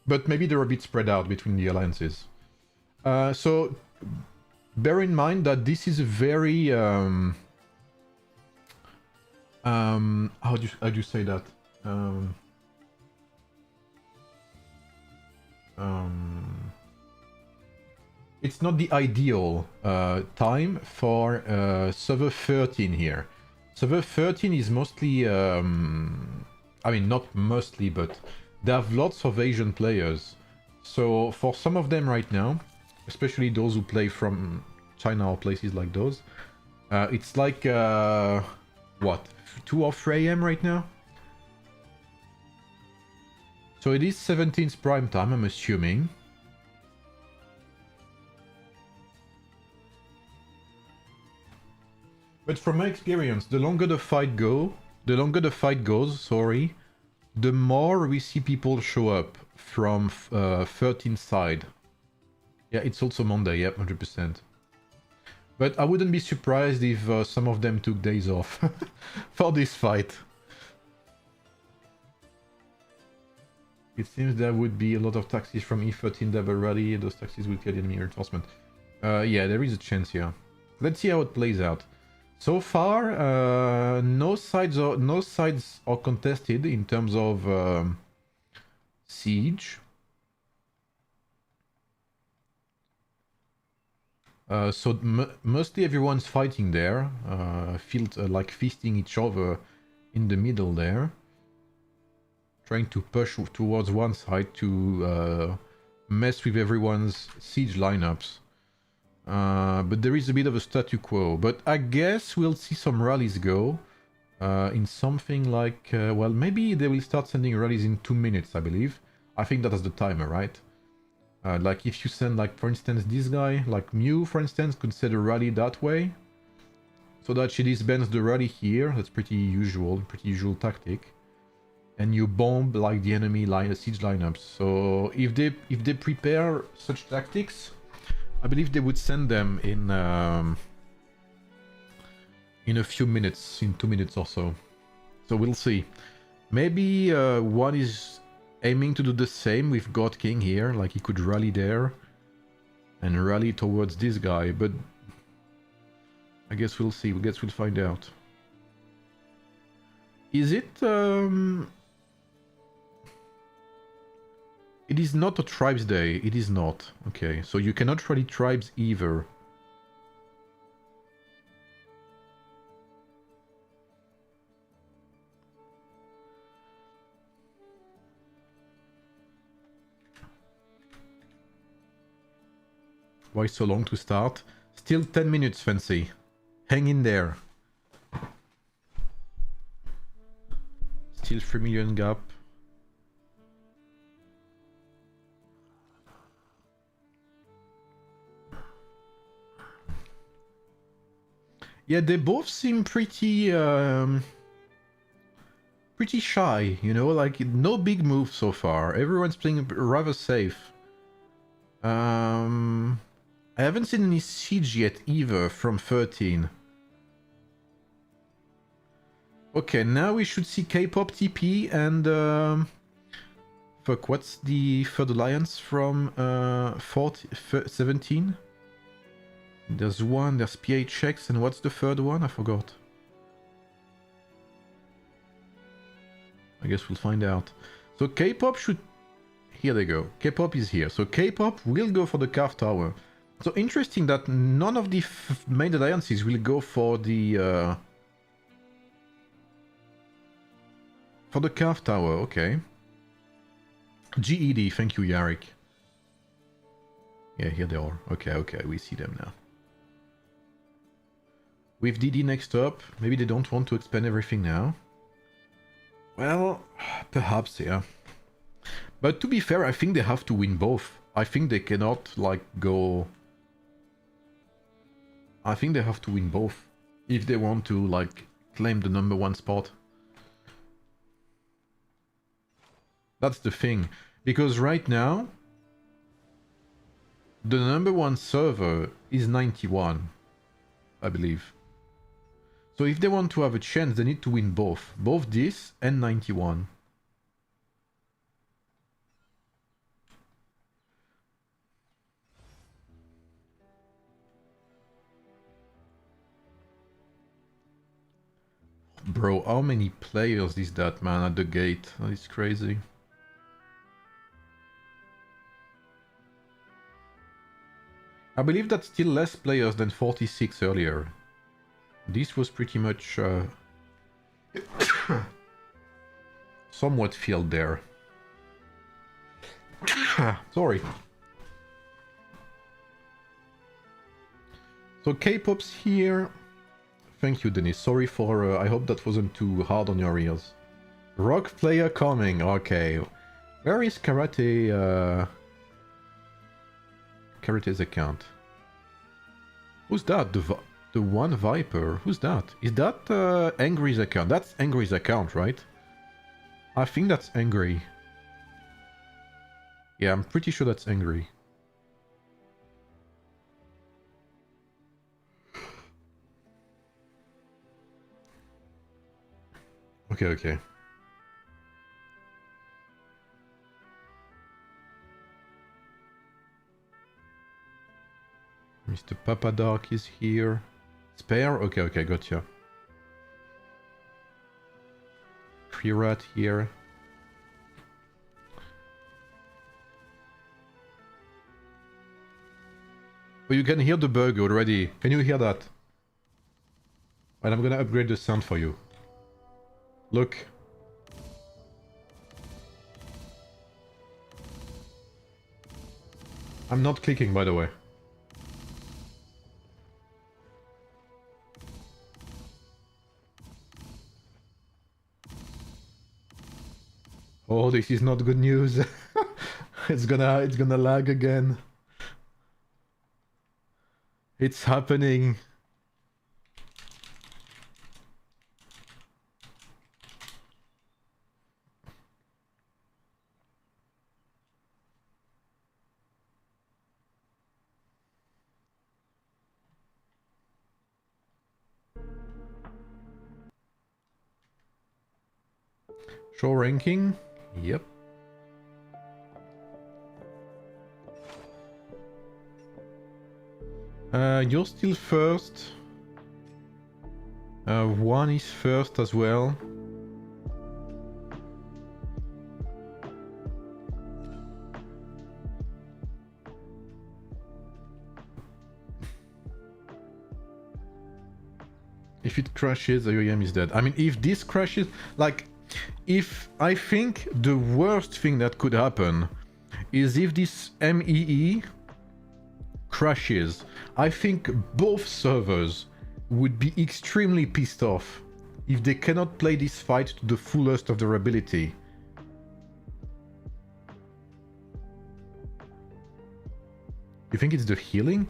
But maybe they're a bit spread out between the alliances. So bear in mind that this is a very how do you say that? It's not the ideal time for server 13 here. Server 13 is mostly, I mean, not mostly, but they have lots of Asian players. So for some of them right now, especially those who play from China or places like those, it's like, what, 2 or 3 AM right now? So it is 17th prime time, I'm assuming. But from my experience, the longer the fight goes, sorry, the more we see people show up from 13th side. Yeah, it's also Monday, yep, 100%. But I wouldn't be surprised if some of them took days off for this fight. It seems there would be a lot of taxis from E13 Devil Rally. Those taxis will kill enemy reinforcement. Yeah, there is a chance here. Let's see how it plays out. So far, no sides are contested in terms of siege. So mostly everyone's fighting there, like feasting each other in the middle there, trying to push towards one side to mess with everyone's siege lineups. But there is a bit of a statu quo. But I guess we'll see some rallies go in something like... well, maybe they will start sending rallies in 2 minutes, I believe. I think that is the timer, right? Like if you send, like, for instance, this guy, like Mew, for instance, could set a rally that way. So that she disbands the rally here. That's pretty usual tactic. And you bomb, like, the enemy siege lineups. So if they prepare such tactics... I believe they would send them in a few minutes, in 2 minutes or so. So we'll see. Maybe one is aiming to do the same with God King here, like he could rally there and rally towards this guy, but I guess we'll see. I guess we'll find out. Is it... It is not a tribes day, it is not. Okay, so you cannot rally tribes either. Why so long to start? Still 10 minutes, Fancy. Hang in there. Still 3 million gap. Yeah, they both seem pretty pretty shy, you know, like no big moves so far. Everyone's playing rather safe. I haven't seen any siege yet either from 13. Okay, now we should see K-pop TP and fuck, what's the third alliance from 17? There's one, there's PHX, and what's the third one? I forgot. I guess we'll find out. So K-pop should... Here they go. K-pop is here. So K-pop will go for the calf tower. So interesting that none of the main alliances will go for the calf tower. Okay. GED, thank you, Yarrick. Yeah, here they are. Okay, okay, we see them now. With DD next up, maybe they don't want to expand everything now. Well, perhaps, yeah. But to be fair, I think they have to win both. I think they cannot, like, go... I think they have to win both. if they want to like claim the #1 spot. That's the thing, because right now the #1 server is 91, I believe. So if they want to have a chance, they need to win both this and 91. Bro, how many players is that, man, at the gate? That is crazy. I believe that's still less players than 46 earlier. This was pretty much somewhat filled there. Sorry. So K-pop's here. Thank you, Denis. Sorry for... I hope that wasn't too hard on your ears. Rock player coming. Okay. Where is Karate... Karate's account? Who's that? The one Viper. Who's that? Is that Angry's account? That's Angry's account, right? I think that's Angry. Yeah, I'm pretty sure that's Angry. Okay, okay. Mr. Papadark is here. Spare? Okay, okay, gotcha. Pirat here. Oh, you can hear the bug already. Can you hear that? And I'm gonna upgrade the sound for you. Look. I'm not clicking, by the way. Oh, this is not good news. It's gonna lag again. It's happening. Show ranking. Yep. You're still first. One is first as well. If it crashes, AoEM is dead. I mean, if this crashes, like, if I think the worst thing that could happen is if this MEE crashes, I think both servers would be extremely pissed off if they cannot play this fight to the fullest of their ability. You think it's the healing?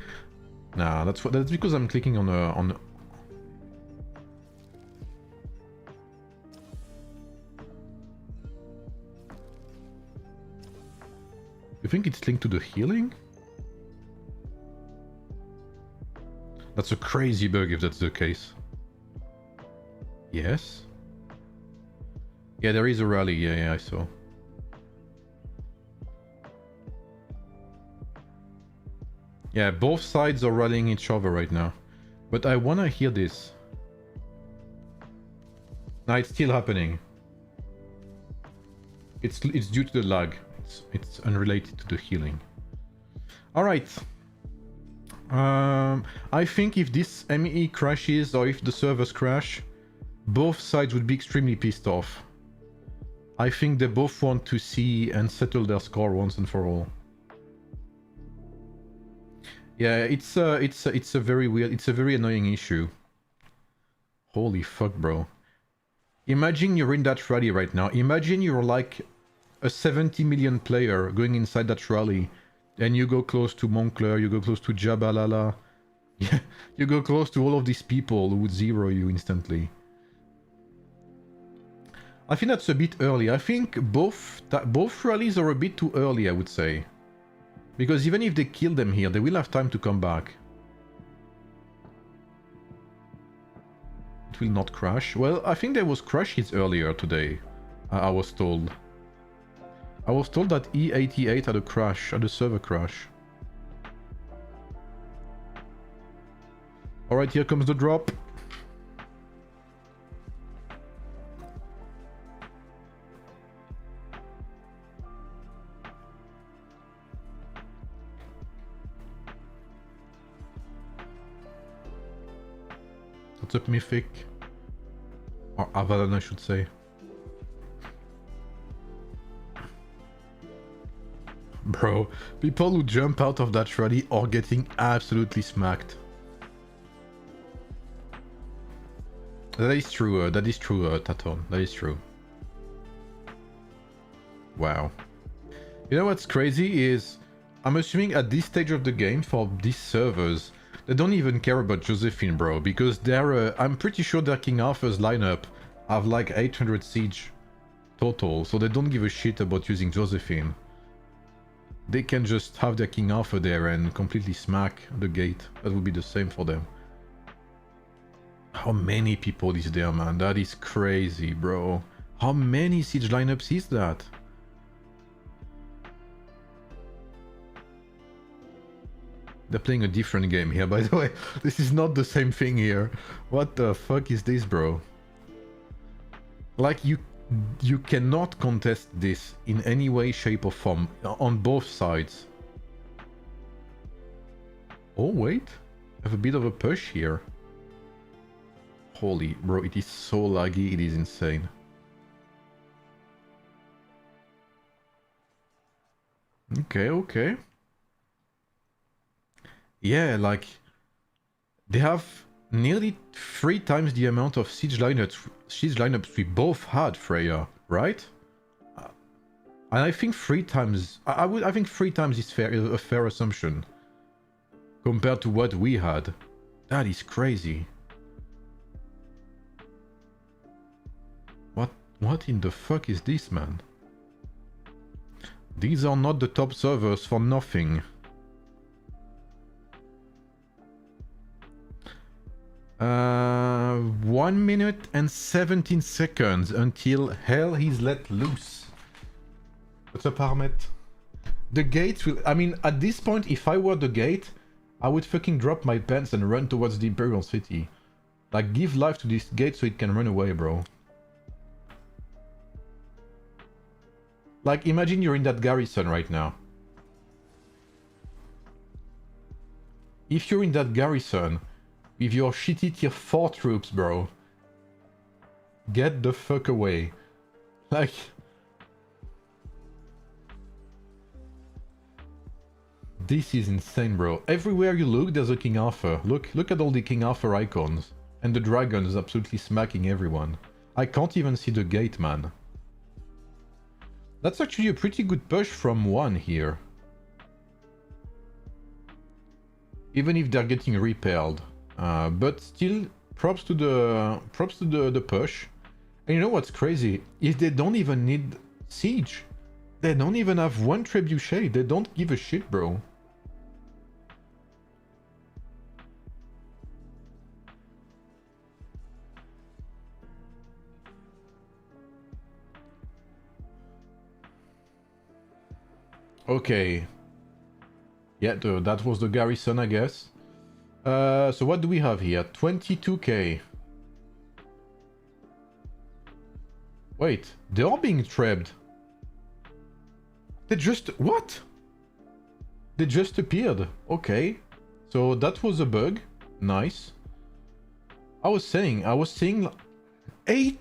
Nah, that's because I'm clicking on You think it's linked to the healing? That's a crazy bug if that's the case. Yes? Yeah, there is a rally. Yeah, I saw. Yeah, both sides are rallying each other right now. But I wanna hear this. Nah, it's still happening. It's due to the lag. It's unrelated to the healing. Alright. I think if this ME crashes or if the servers crash, both sides would be extremely pissed off. I think they both want to see and settle their score once and for all. Yeah, it's a very weird, it's a very annoying issue. Holy fuck, bro. Imagine you're in that rally right now. Imagine you're like a 70 million player going inside that rally, and you go close to Moncler, you go close to Jabalala, Yeah, you go close to all of these people who would zero you instantly. I think that's a bit early. I think both rallies are a bit too early, I would say. Because even if they kill them here, they will have time to come back. It will not crash. Well, I think there was crash hits earlier today, I was told. I was told that E88 had a crash, had a server crash. Alright, here comes the drop. What's up, Mythic? Or Avalon, I should say. Bro, people who jump out of that rally are getting absolutely smacked. That is true, Taton. That is true. Wow. You know what's crazy is, I'm assuming at this stage of the game, for these servers, they don't even care about Josephine, bro, because they're, I'm pretty sure their King Arthur's lineup have like 800 siege total, so they don't give a shit about using Josephine. They can just have their King Arthur there and completely smack the gate. That would be the same for them. How many people is there, man? That is crazy, bro. How many siege lineups is that? They're playing a different game here, by the way. This is not the same thing here. What the fuck is this, bro? Like, you cannot contest this in any way, shape or form on both sides. Oh, wait. I have a bit of a push here. Holy, bro, it is so laggy, it is insane. Okay, okay. Yeah, like, they have nearly 3 times the amount of siege lineups we both had, Freya, right? And I think 3 times, I think 3 times is a fair assumption compared to what we had. That is crazy. What in the fuck is this, man? These are not the top servers for nothing. 1 minute and 17 seconds until hell is let loose. What's up, Harmet? The gate will... I mean, at this point, if I were the gate, I would fucking drop my pants and run towards the Imperial City. Like, give life to this gate so it can run away, bro. Like, imagine you're in that garrison right now. If you're in that garrison with your shitty tier 4 troops, bro, get the fuck away. Like... This is insane, bro. Everywhere you look, there's a King Arthur. Look at all the King Arthur icons. And the dragon is absolutely smacking everyone. I can't even see the gate, man. That's actually a pretty good push from 1 here. Even if they're getting repelled. But still, props to the push. And you know what's crazy? Is they don't even need siege. They don't even have 1 trebuchet. They don't give a shit, bro. Okay. Yeah, that was the garrison, I guess. So what do we have here? 22k. Wait, they are being trapped. They just... What? They just appeared. Okay. So that was a bug. Nice. I was saying 8...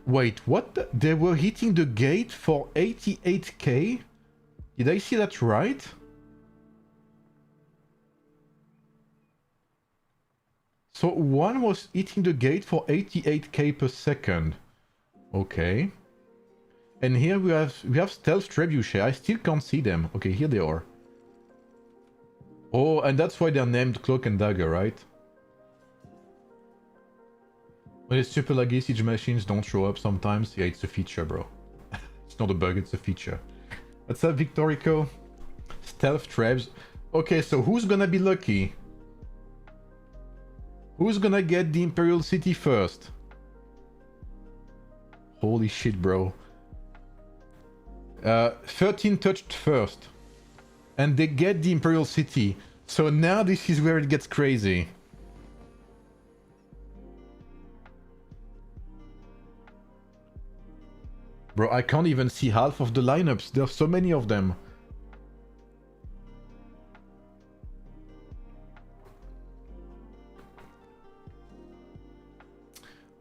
Wait, what? They were hitting the gate for 88k? Did I see that right? So 1 was hitting the gate for 88k per second. Okay. And here we have stealth trebuchet. I still can't see them. Okay, here they are. Oh, and that's why they're named Cloak and Dagger, right? When it's super laggy, siege machines don't show up sometimes. Yeah, it's a feature, bro. It's not a bug, it's a feature. What's up, Victorico? Stealth traps. Okay, so who's gonna be lucky? Who's gonna get the Imperial City first? Holy shit, bro. 13 touched first. And they get the Imperial City. So now this is where it gets crazy. Bro, I can't even see half of the lineups. There's so many of them.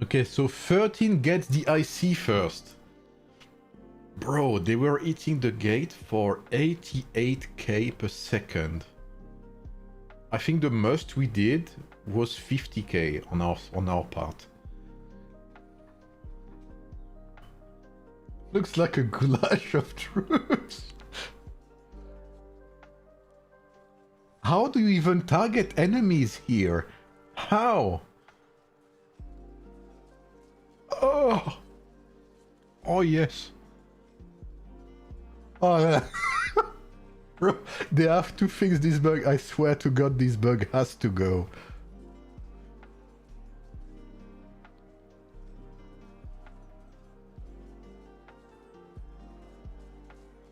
Okay, so 13 gets the IC first. Bro, they were hitting the gate for 88k per second. I think the most we did was 50k on our part. Looks like a goulash of troops. How do you even target enemies here? How? Oh! Oh yes. Oh yeah. Bro, they have to fix this bug. I swear to God, this bug has to go.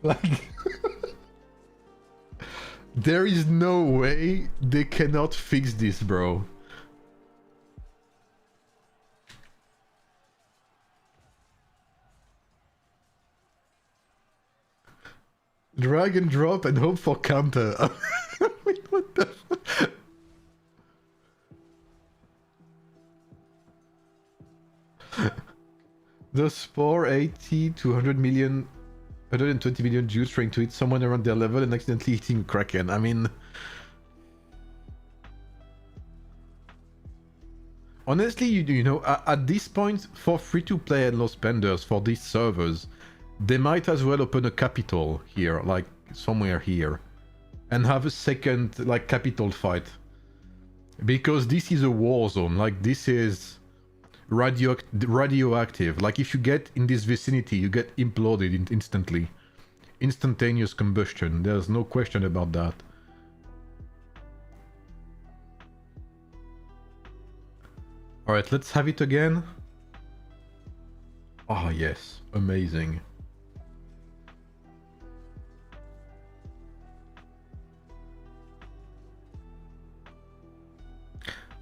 Like... There is no way they cannot fix this, bro. Drag and drop and hope for counter. Wait, what the fuck? The Spore 80 to 100 million, 120 million Jews trying to hit someone around their level and accidentally hitting Kraken. I mean... Honestly, you know, at this point, for free-to-play and low spenders for these servers, they might as well open a capital here, like somewhere here, and have a second, like, capital fight. Because this is a war zone, like, this is radioactive. Like, if you get in this vicinity, you get imploded instantly. Instantaneous combustion, there's no question about that. Alright, let's have it again. Oh yes, amazing.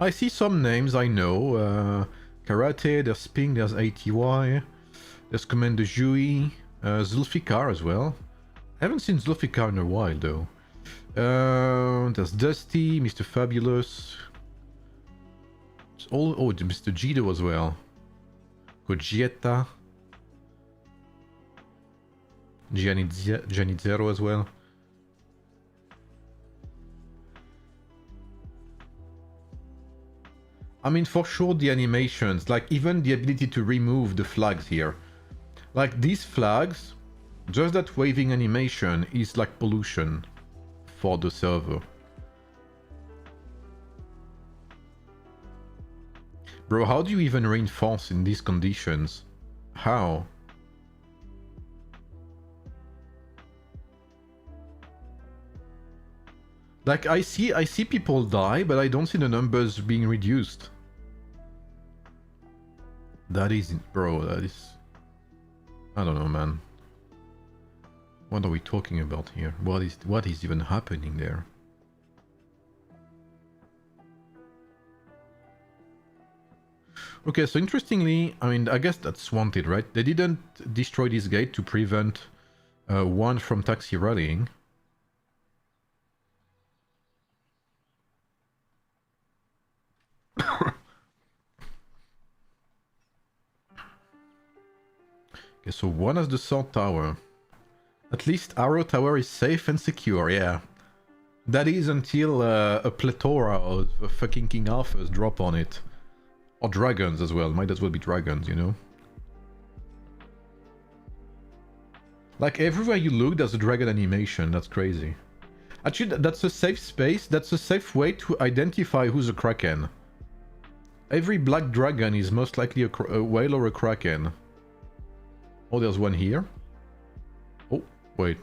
I see some names I know. Karate, there's Ping, there's ATY, there's Commander Jui, Zulfikar as well. I haven't seen Zulfikar in a while though. There's Dusty, Mr. Fabulous. It's all, oh, Mr. Jido as well. Gojieta. Giannizzero as well. I mean, for sure the animations, like even the ability to remove the flags here. Like these flags, just that waving animation is like pollution for the server. Bro, how do you even reinforce in these conditions? How? Like I see people die, but I don't see the numbers being reduced. That is, bro, that is... I don't know, man. What are we talking about here? What is even happening there? Okay, so interestingly, I mean, I guess that's wanted, right? They didn't destroy this gate to prevent one from taxi rallying. Okay, so one has the sword tower. At least Arrow Tower is safe and secure, yeah. That is until a plethora of fucking King Arthurs drop on it. Or dragons as well, might as well be dragons, you know? Like everywhere you look, there's a dragon animation, that's crazy. Actually, that's a safe space. That's a safe way to identify who's a Kraken. Every black dragon is most likely a whale or a Kraken. Oh, there's one here. Oh, wait.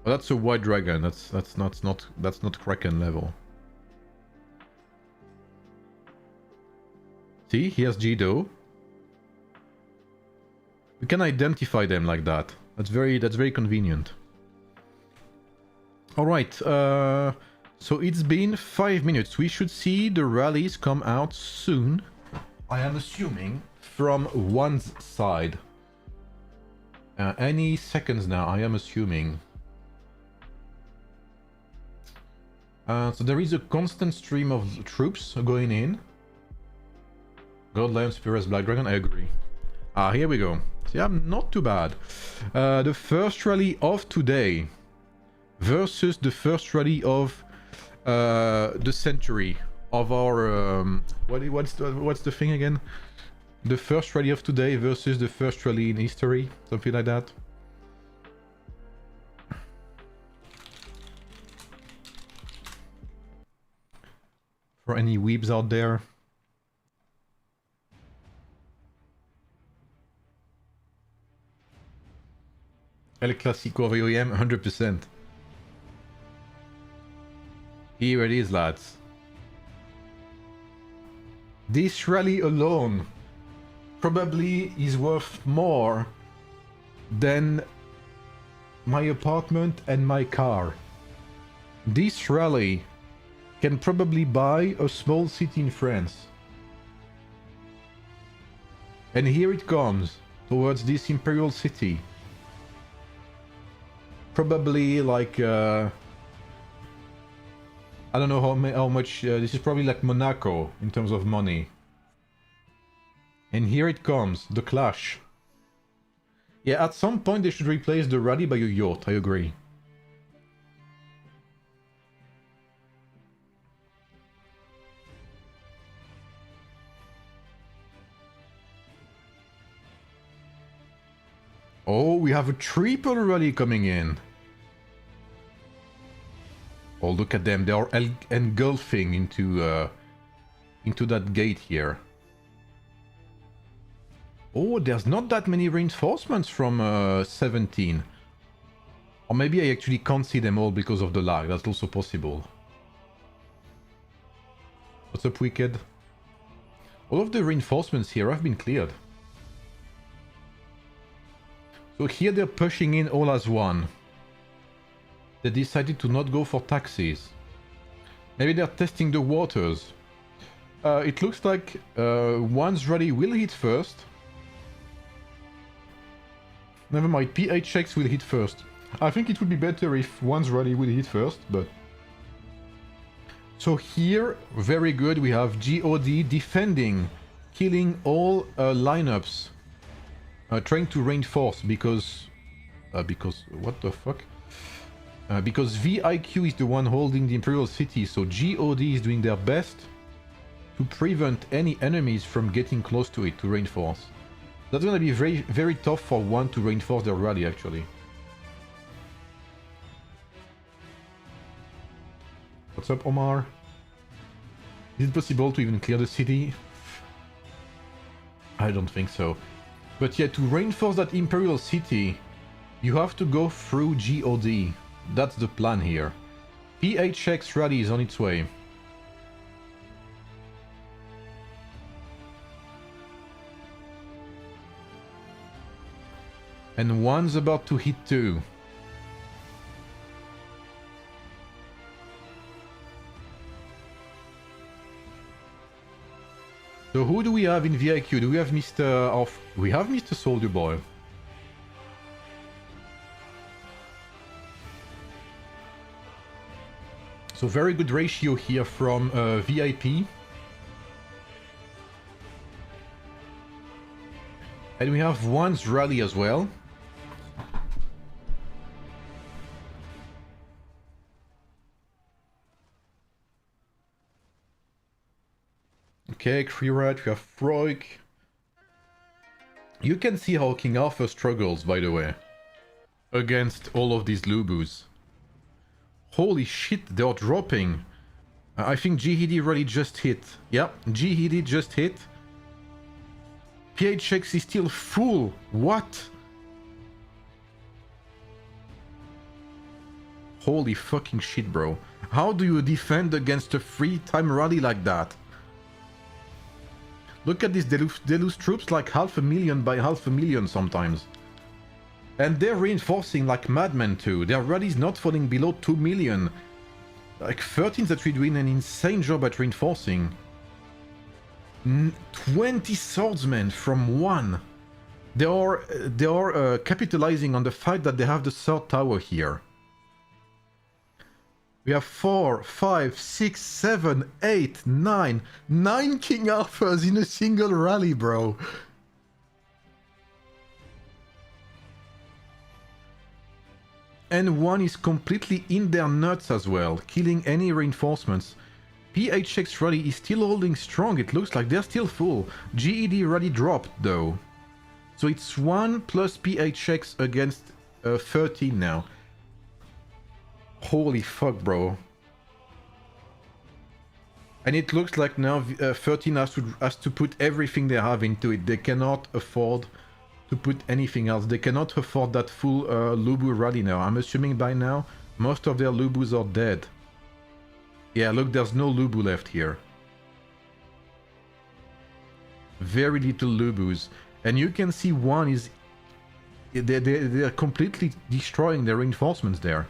Oh, that's a white dragon. That's not Kraken level. See, here's Jido. We can identify them like that. That's very convenient. All right. So it's been 5 minutes. We should see the rallies come out soon. I am assuming from one's side. Any seconds now, I am assuming. So there is a constant stream of troops going in. God, Lion, Spears, Black Dragon, I agree. Ah, here we go. Yeah, not too bad. The first rally of today versus the first rally of the century of our what's the thing again? The first rally of today versus the first rally in history, something like that. For any weebs out there. El Clasico of AoEM, 100%. Here it is, lads. This rally alone probably is worth more than my apartment and my car. This rally can probably buy a small city in France. And here it comes, towards this imperial city. Probably like, I don't know how much, this is probably like Monaco in terms of money. And here it comes, the clash. Yeah, at some point they should replace the rally by a yacht, I agree. Oh, we have a triple rally coming in. Oh, look at them. They are engulfing into that gate here. Oh, there's not that many reinforcements from 17. Or maybe I actually can't see them all because of the lag. That's also possible. What's up, Wicked? All of the reinforcements here have been cleared. So here they're pushing in all as one. They decided to not go for taxis. Maybe they're testing the waters. It looks like one's rally will hit first. Never mind, PHX will hit first. I think it would be better if one's rally will hit first, but... So here, very good, we have GOD defending, killing all lineups. Trying to reinforce because what the fuck? Because VIQ is the one holding the Imperial City, so GOD is doing their best to prevent any enemies from getting close to it to reinforce. That's gonna be very tough for one to reinforce their rally actually. What's up, Omar? Is it possible to even clear the city? I don't think so. But yeah, to reinforce that Imperial City, you have to go through GOD. That's the plan here. PHX rally is on its way. And one's about to hit two. So who do we have in VIQ? Do we have Mr. We have Mr. Soldier Boy. So very good ratio here from VIP. And we have one's rally as well. Okay, Krirat, we have Froik. You can see how King Arthur struggles, by the way, against all of these Lubus. Holy shit, they're dropping. I think GED really just hit. Yep, GED just hit. PHX is still full. What? Holy fucking shit, bro. How do you defend against a 3-time rally like that? Look at this, they lose troops like 500,000 by 500,000 sometimes. And they're reinforcing like madmen too. Their rallies not falling below 2 million. Like 13's actually doing an insane job at reinforcing. 20 swordsmen from 1. They are capitalizing on the fact that they have the third tower here. We have 4, 5, 6, 7, 8, 9. 9 King Arthurs in a single rally, bro. And 1 is completely in their nuts as well, killing any reinforcements. PHX rally is still holding strong, it looks like they're still full. GED rally dropped though. So it's 1 plus PHX against 13 now. Holy fuck, bro. And it looks like now 13 has to put everything they have into it. They cannot afford to put anything else. They cannot afford that full Lubu rally now. I'm assuming by now most of their Lubus are dead. Yeah, look, there's no Lubu left here. Very little Lubus. And you can see 1 is... They're completely destroying their reinforcements there.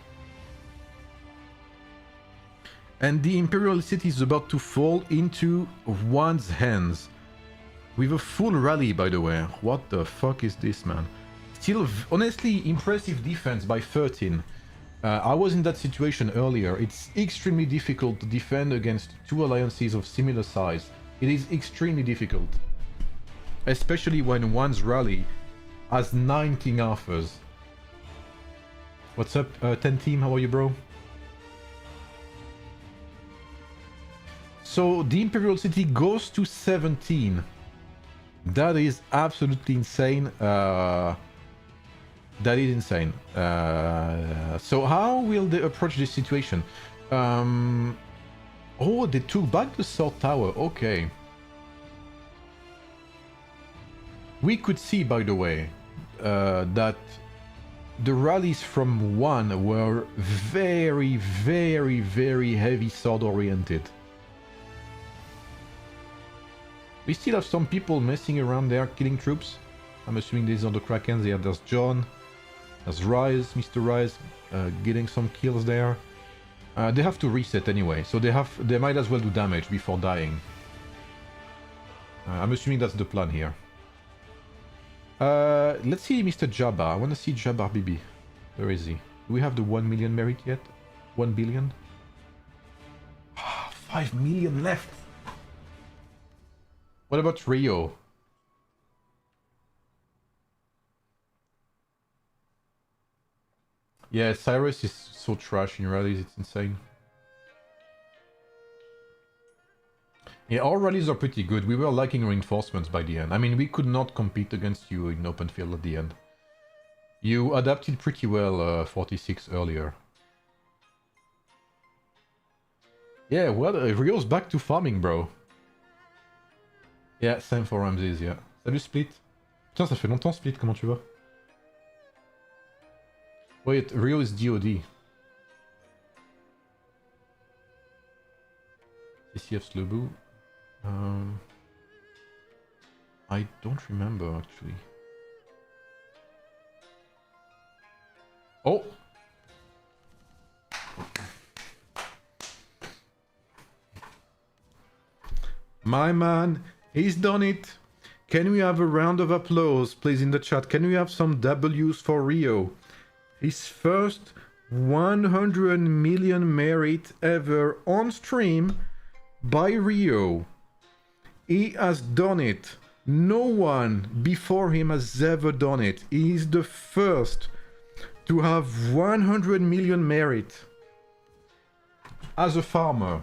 And the Imperial City is about to fall into 1's hands. With a full rally, by the way. What the fuck is this, man? Still, honestly, impressive defense by 13. I was in that situation earlier. It's extremely difficult to defend against 2 alliances of similar size. It is extremely difficult. Especially when 1's rally has 9 King Arthurs. What's up, 10 team? How are you, bro? So the Imperial City goes to 17. That is absolutely insane. That is insane. So how will they approach this situation? Oh, they took back the Sword Tower. Okay. We could see, by the way, that the rallies from 1 were very, very, very heavy sword oriented. We still have some people messing around there, killing troops. I'm assuming these are the Krakens. Yeah, there's John. There's Rise, Mr. Rise, getting some kills there. They have to reset anyway, so they might as well do damage before dying. I'm assuming that's the plan here. Let's see Mr. Jabba. I want to see Jabba Bibi. Where is he? Do we have the 1 million merit yet? 1 billion? 5 million left! What about Rio? Yeah, Cyrus is so trash in rallies, it's insane. Yeah, our rallies are pretty good. We were lacking reinforcements by the end. I mean, we could not compete against you in open field at the end. You adapted pretty well, 46 earlier. Yeah, well, Rio's back to farming, bro. Yeah, same for Ramses, yeah. Salut Split. Putain, ça fait longtemps Split, comment tu vas? Wait, Rio is DOD. CCF Slobu. I don't remember actually. Oh! My man, he's done it! Can we have a round of applause, please, in the chat? Can we have some W's for Rio? His first 100 million merit ever on stream by Rio. He has done it. No one before him has ever done it. He is the first to have 100 million merit as a farmer,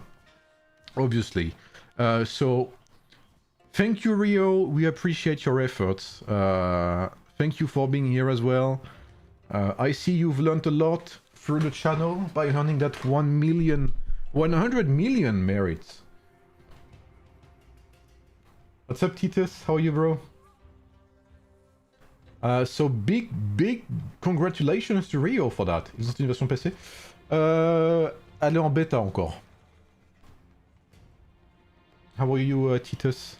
obviously. So, thank you, Rio. We appreciate your efforts. Thank you for being here as well. I see you've learned a lot. through the channel by earning that 100 million merits. What's up, Titus? How are you, bro? So big congratulations to Rio for that. Ils ont une version PC. Elle est en bêta encore. How are you, Titus?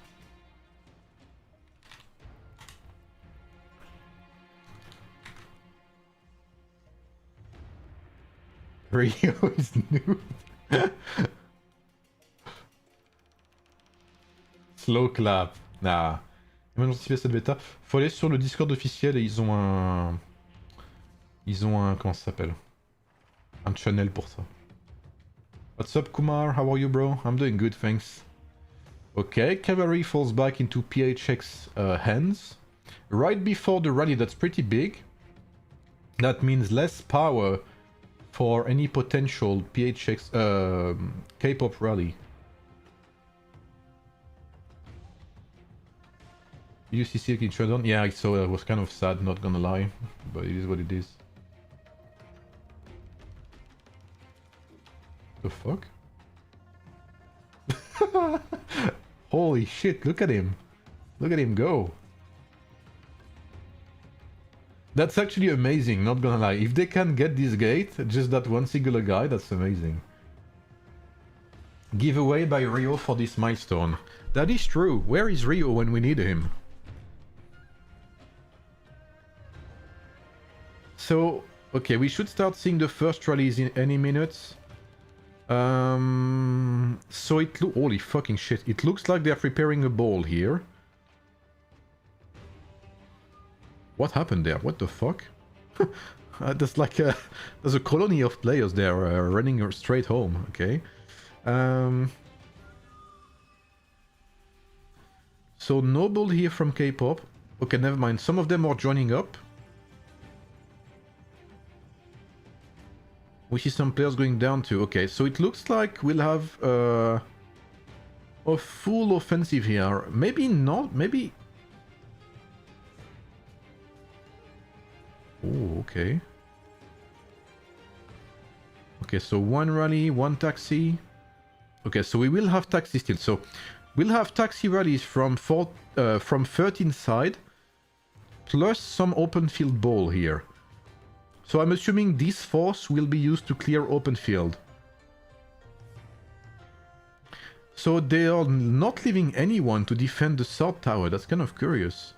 Rio is new. Slow clap. Nah. Maintenant, si cette bêta, faut aller sur le Discord officiel et ils ont un... Comment ça s'appelle? Un channel pour ça. What's up, Kumar? How are you, bro? I'm doing good, thanks. Okay, cavalry falls back into PHX hands. Right before the rally, that's pretty big. That means less power for any potential PHX K-pop rally. Did you see Silk in Showdown? Yeah, I saw it. I was kind of sad, not gonna lie. But it is what it is. The fuck? Holy shit, look at him. Look at him go. That's actually amazing, not gonna lie. If they can get this gate, just that one singular guy, that's amazing. Giveaway by Rio for this milestone. That is true. Where is Rio when we need him? So, okay, we should start seeing the first rallies in any minutes. So it holy fucking shit. It looks like they're preparing a ball here. What happened there? What the fuck? There's like there's a colony of players there running straight home. Okay. So Noble here from K-pop. Okay, never mind. Some of them are joining up. We see some players going down too. Okay, so it looks like we'll have a full offensive here. Maybe not. Maybe. Oh, okay. Okay, so one rally, one taxi. Okay, so we will have taxi still. So we'll have taxi rallies from 13 side, plus some open field ball here. So I'm assuming this force will be used to clear open field. So they are not leaving anyone to defend the south tower. That's kind of curious.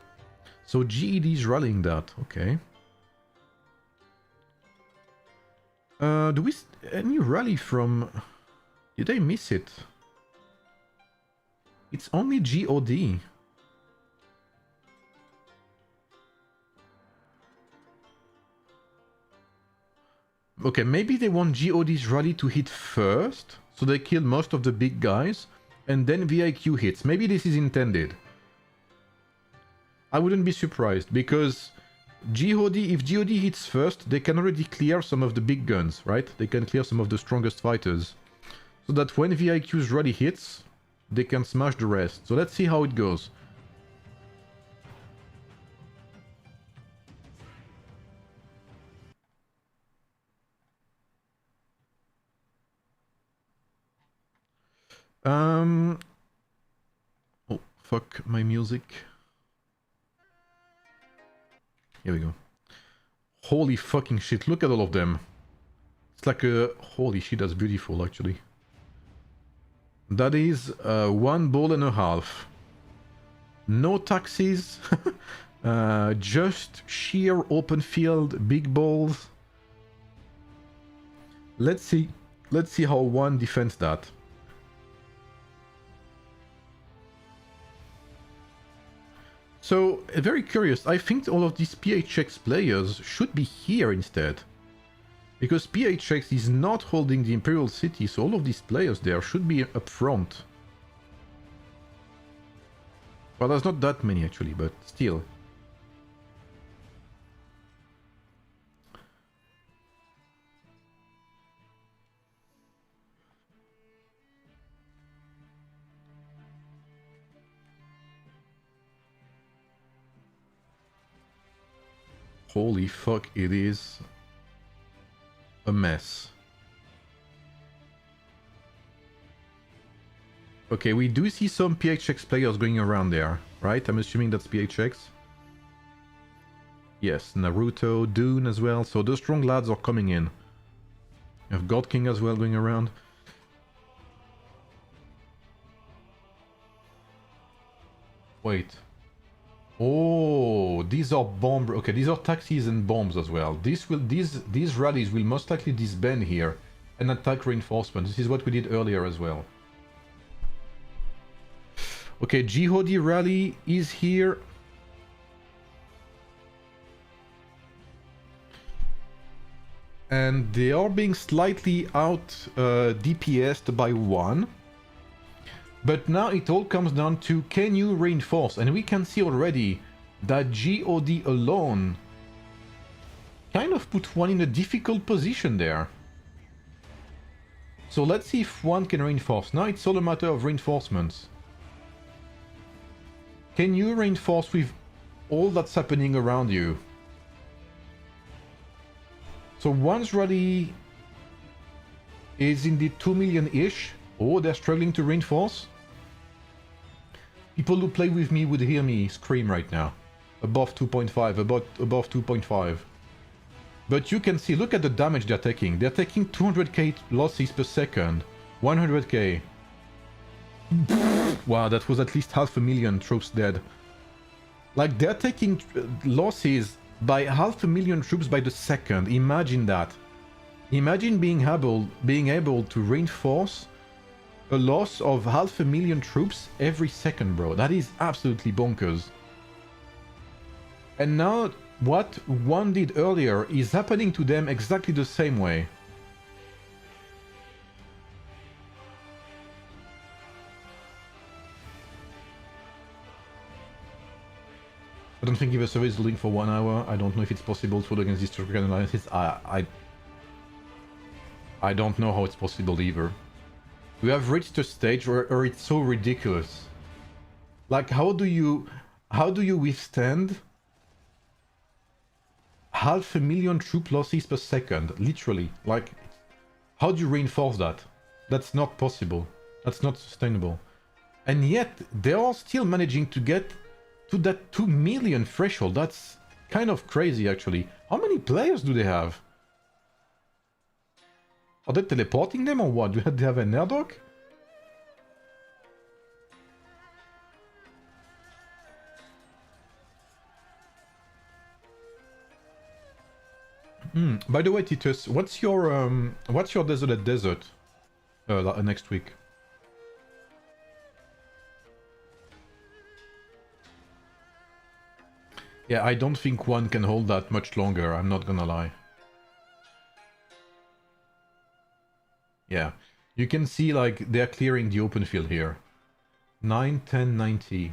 So GED is rallying that. Okay. Do we... any rally from... Did I miss it? It's only GOD. Okay, maybe they want GOD's rally to hit first, so they kill most of the big guys, and then VIQ hits. Maybe this is intended. I wouldn't be surprised, because if GOD hits first, they can already clear some of the big guns, right? They can clear some of the strongest fighters. So that when VIQ's rally hits, they can smash the rest. So let's see how it goes. Oh, fuck my music. Here we go. Holy fucking shit, look at all of them. It's like a... holy shit, that's beautiful, actually. That is one ball and a half. No taxis. Just sheer open field, big balls. Let's see how one defends that. So, very curious, I think all of these PHX players should be here instead. Because PHX is not holding the Imperial City, so all of these players there should be up front. Well, there's not that many actually, but still. Holy fuck, it is. a mess. Okay, we do see some PHX players going around there, right? I'm assuming that's PHX. Yes, Naruto, Dune as well. So those strong lads are coming in. You have God King as well going around. Wait. Oh, these are bomb. Okay, these are taxis and bombs as well. These rallies will most likely disband here and attack reinforcement. This is what we did earlier as well. Okay, Jihadi rally is here. And they are being slightly out DPS'd by 1. But now it all comes down to, can you reinforce? And we can see already that GOD alone kind of put 1 in a difficult position there. So let's see if 1 can reinforce. Now it's all a matter of reinforcements. Can you reinforce with all that's happening around you? So 1's rally is in the 2 million-ish. Oh, they're struggling to reinforce. People who play with me would hear me scream right now. Above 2.5, above 2.5. But you can see, look at the damage they're taking. They're taking 200k losses per second. 100k. Wow, that was at least 500,000 troops dead. Like, they're taking losses by 500,000 troops by the second. Imagine that. Imagine being able to reinforce a loss of 500,000 troops every second, bro. That is absolutely bonkers. And now what 1 did earlier is happening to them exactly the same way. I don't think if a server is loading for 1 hour. I don't know if it's possible to load against this historical analysis. I don't know how it's possible either. We have reached a stage where it's so ridiculous. Like, how do you withstand 500,000 troop losses per second? Literally. Like, how do you reinforce that? That's not possible. That's not sustainable. And yet, they are still managing to get to that 2 million threshold. That's kind of crazy, actually. How many players do they have? Are they teleporting them or what? Do they have an air dock? By the way, Titus, what's your desolate desert next week? Yeah, I don't think 1 can hold that much longer, I'm not gonna lie. Yeah, you can see like they're clearing the open field here. 9, 10, 90.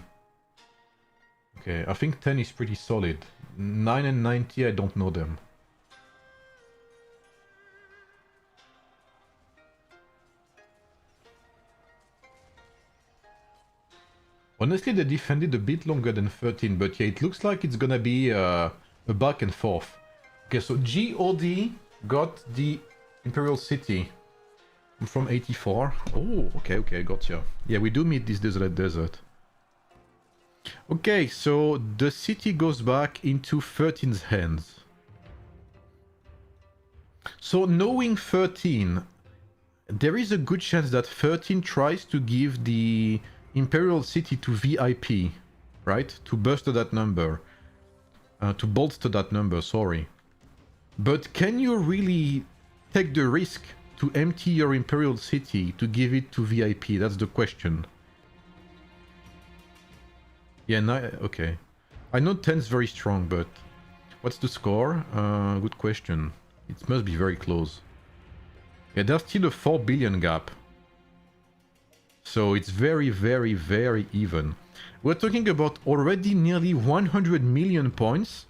Okay, I think 10 is pretty solid. 9 and 90, I don't know them. Honestly, they defended a bit longer than 13, but yeah, it looks like it's gonna be a back and forth. Okay, so GOD got the Imperial City from 84. Oh, okay, gotcha. Yeah, we do meet this desolate desert. Okay, so the city goes back into 13's hands. So knowing 13, there is a good chance that 13 tries to give the Imperial City to VIP, right? To bolster that number. Sorry. But can you really take the risk to empty your Imperial City to give it to VIP? That's the question. Yeah, okay. I know 10 is very strong, but what's the score? Good question. It must be very close. Yeah, there's still a 4 billion gap. So it's very, very, very even. We're talking about already nearly 100 billion points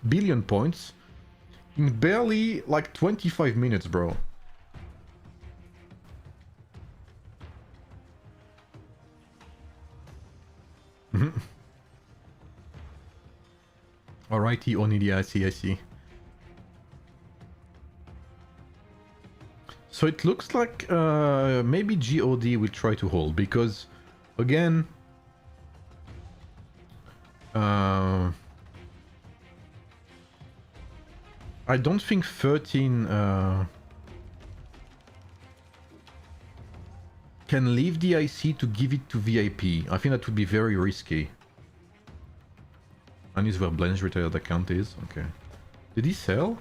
in barely like 25 minutes, bro. Alrighty, Onidia, I see. So it looks like maybe GOD will try to hold, because again I don't think 13 can leave the IC to give it to VIP. I think that would be very risky. And is where Blaine's retired account is. Okay. Did he sell?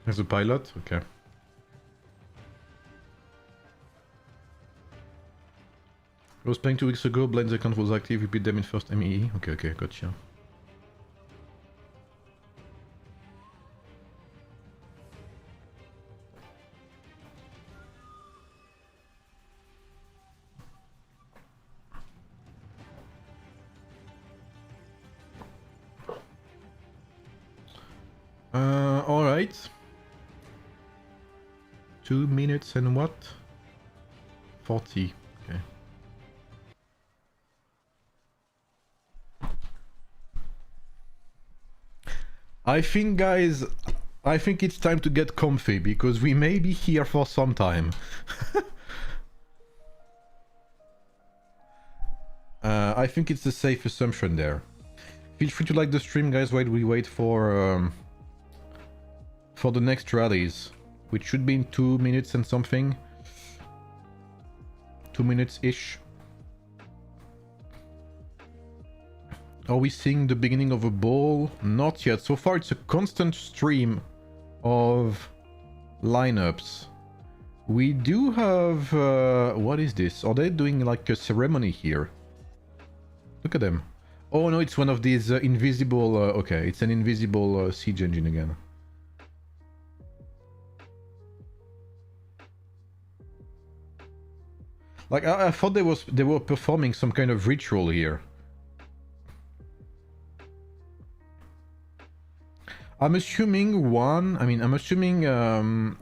As a pilot? Okay. I was playing 2 weeks ago, Blaine's account was active, we beat them in first MEE. Okay, okay, gotcha. Alright. 2 minutes and what? 40. Okay. I think, guys, I think it's time to get comfy, because we may be here for some time. I think it's a safe assumption there. Feel free to like the stream, guys, while we wait for the next rallies, which should be in 2 minutes and something. 2 minutes-ish. Are we seeing the beginning of a ball? Not yet. So far, it's a constant stream of lineups. We do have... what is this? Are they doing like a ceremony here? Look at them. Oh no, it's one of these invisible... okay, it's an invisible siege engine again. Like, I thought they were performing some kind of ritual here. I'm assuming I'm assuming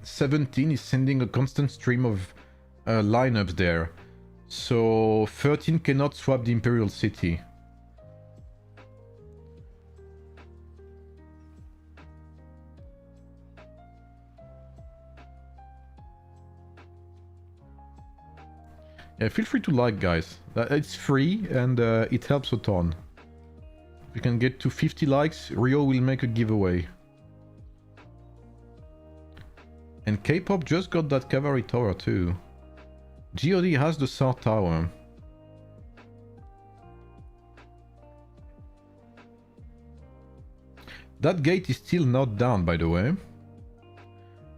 17 is sending a constant stream of lineups there. So 13 cannot swap the Imperial City. Yeah, feel free to like, guys. It's free and it helps a ton. If we can get to 50 likes, Rio will make a giveaway. And K-pop just got that cavalry tower too. God has the South Tower. That gate is still not down, by the way.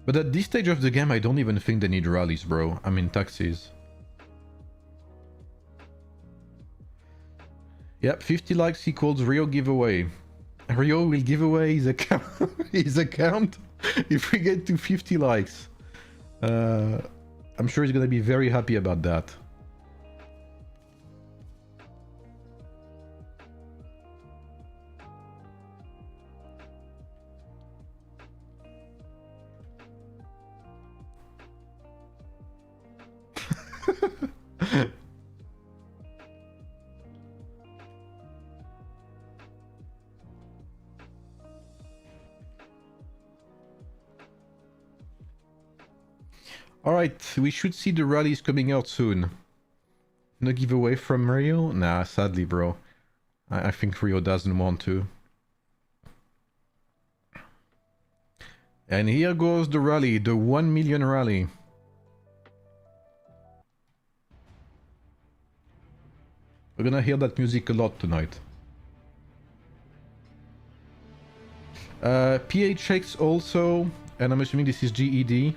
But at this stage of the game, I don't even think they need rallies, bro. I mean taxis. Yep, 50 likes equals Rio giveaway. Rio will give away his account, if we get to 50 likes. I'm sure he's gonna be very happy about that. Alright, we should see the rallies coming out soon. No giveaway from Rio? Nah, sadly, bro. I think Rio doesn't want to. And here goes the rally, the 1 million rally. We're gonna hear that music a lot tonight. PHX also, and I'm assuming this is GED.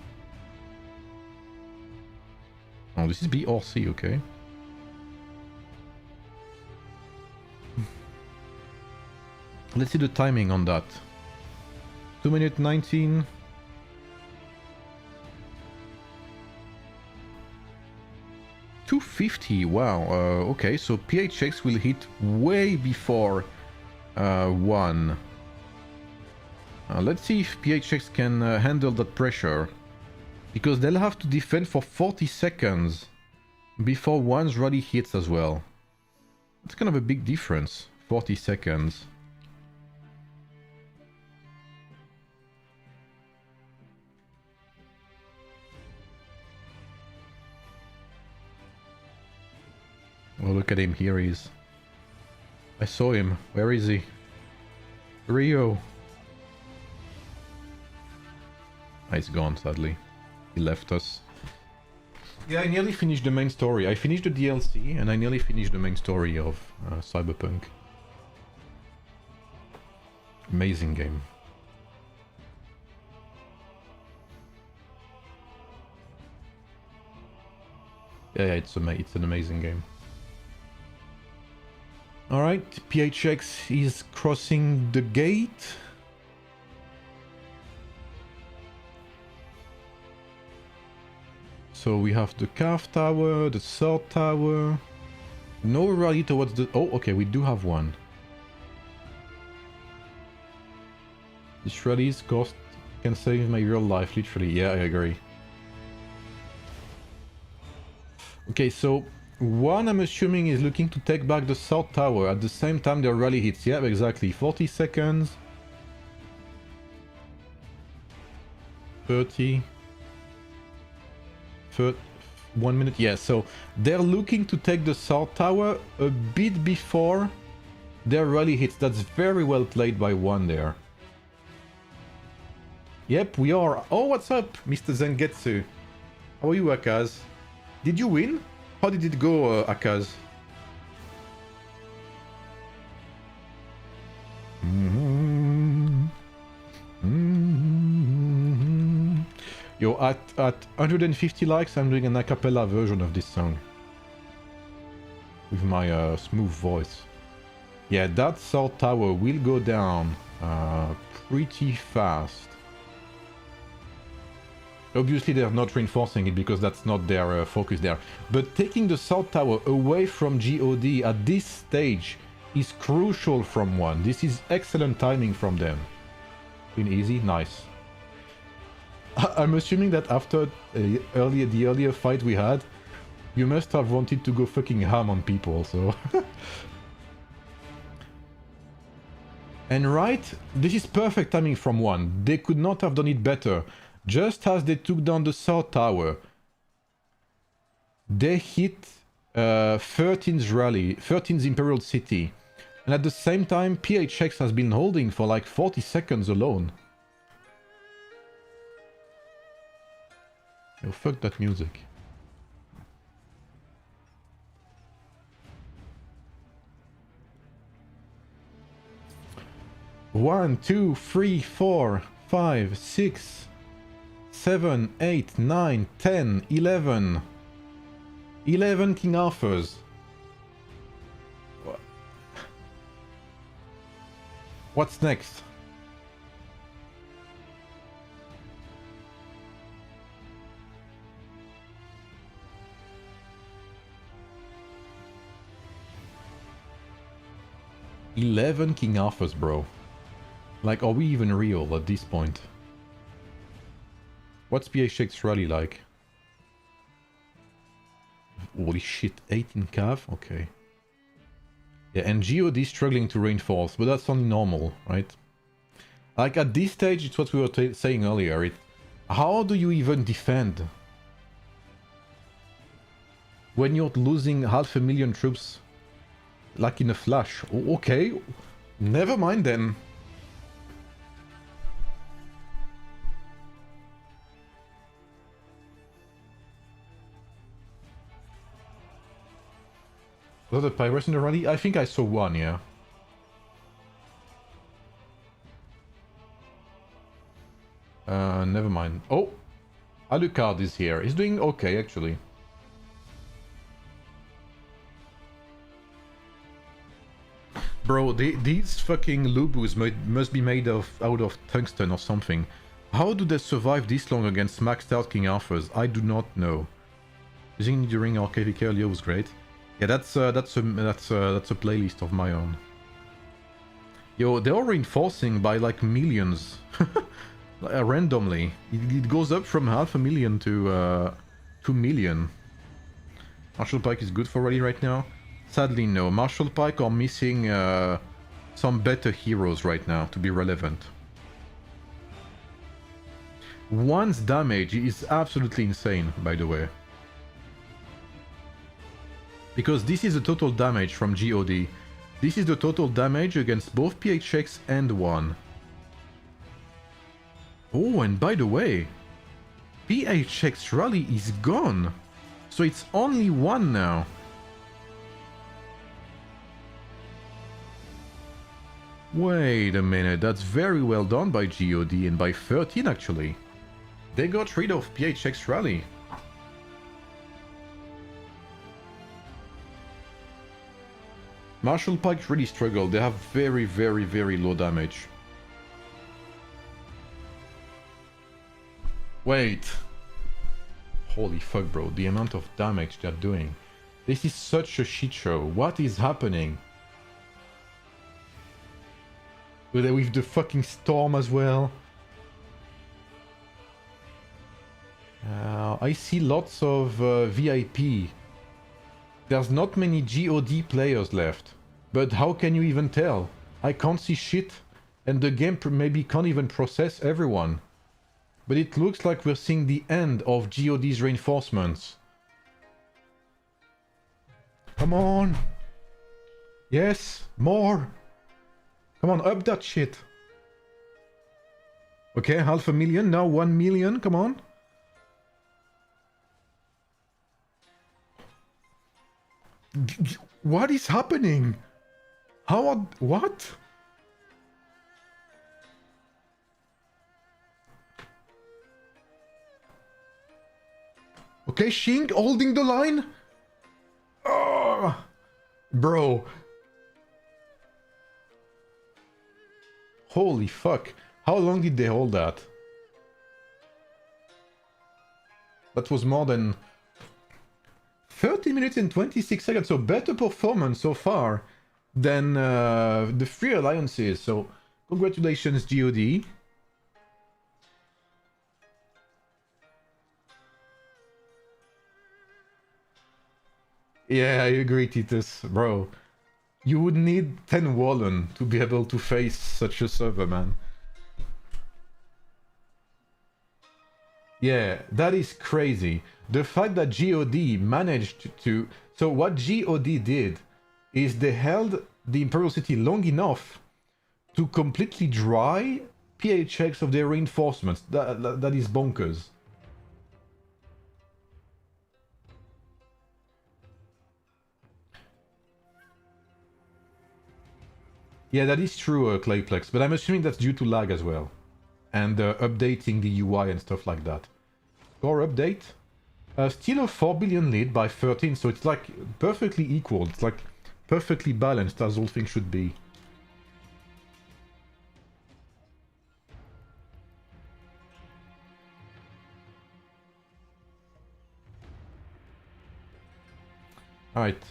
Oh, this is BRC, okay. Let's see the timing on that. 2 minutes 19. $250, wow. Okay, so PHX will hit way before 1. Let's see if PHX can handle that pressure. Because they'll have to defend for 40 seconds before one's rally hits as well. It's kind of a big difference. 40 seconds. Oh, look at him. Here he is. I saw him. Where is he? Rio. Ah, he's gone, sadly. He left us. Yeah, I nearly finished the main story. I finished the DLC and I nearly finished the main story of Cyberpunk. Amazing game. Yeah, it's an amazing game. Alright, PHX is crossing the gate. So we have the calf tower, the sword tower. No rally towards the... Oh, okay, we do have one. This rally's cost can save my real life, literally. Yeah, I agree. Okay, so one, I'm assuming, is looking to take back the south tower at the same time their rally hits. Yeah, exactly. 40 seconds. 30. 1 minute. Yeah, so they're looking to take the south tower a bit before their rally hits. That's very well played by one there. Yep, we are. Oh, what's up, Mr. Zengetsu? How are you, Akaz? Did you win? How did it go, Akaz? Yo, at 150 likes, I'm doing an a cappella version of this song. With my smooth voice. Yeah, that south tower will go down pretty fast. Obviously, they're not reinforcing it because that's not their focus there. But taking the south tower away from GOD at this stage is crucial from one. This is excellent timing from them. Been easy? Nice. I'm assuming that after the earlier fight we had, you must have wanted to go fucking ham on people, so... And right, this is perfect timing from one. They could not have done it better. Just as they took down the south tower, they hit 13's rally, 13's Imperial City. And at the same time, PHX has been holding for like 40 seconds alone. Oh, fuck that music. One, 2, 3, 4, 5, 6, 7, 8, 9, 10, 11. 11 King Arthurs. What's next? "11 King Arthurs, bro. Like, are we even real at this point? What's PHX rally like? Holy shit, 18 cav? Okay. Yeah, and GOD struggling to reinforce, but that's only normal, right? Like, at this stage, it's what we were saying earlier. How do you even defend when you're losing 500,000 troops like in a flash? Okay, never mind then. Was there pirates in the rally? I think I saw one, yeah. Never mind. Oh! Alucard is here. He's doing okay, actually. Bro, these fucking Lubus must be made out of tungsten or something. How do they survive this long against maxed out King Arthurs? I do not know. Using it during our KVK earlier was great. Yeah, that's a playlist of my own. Yo, they're reinforcing by like millions. Randomly. It goes up from 500,000 to 2 million. Marshall Pike is good for rally right now? Sadly no. Marshall Pike are missing some better heroes right now to be relevant. One's damage is absolutely insane, by the way. Because this is the total damage from GOD. This is the total damage against both PHX and 1. Oh, and by the way, PHX rally is gone. So it's only 1 now. Wait a minute, that's very well done by GOD and by 13 actually. They got rid of PHX rally. Marshall Pike really struggled. They have very, very, very low damage. Wait. Holy fuck, bro. The amount of damage they're doing. This is such a shit show. What is happening? With the fucking storm as well. I see lots of VIP. There's not many GOD players left. But how can you even tell? I can't see shit. And the game maybe can't even process everyone. But it looks like we're seeing the end of GOD's reinforcements. Come on! Yes! More! Come on, up that shit! Okay, 500,000, now 1 million, come on! What is happening? How are... what? Okay, Shing holding the line? Oh, bro. Holy fuck. How long did they hold that? That was more than 30 minutes and 26 seconds, so better performance so far than the Free Alliances. So, congratulations, GOD. Yeah, I agree, Titus, bro. You would need 10 Wallen to be able to face such a server, man. Yeah, that is crazy. The fact that GOD managed to... So what GOD did is they held the Imperial City long enough to completely dry PHX of their reinforcements. That is bonkers. Yeah, that is true, Clayplex, but I'm assuming that's due to lag as well. And updating the UI and stuff like that. Core update. Still a 4 billion lead by 13, so it's like perfectly equal. It's like perfectly balanced as all things should be. Alright.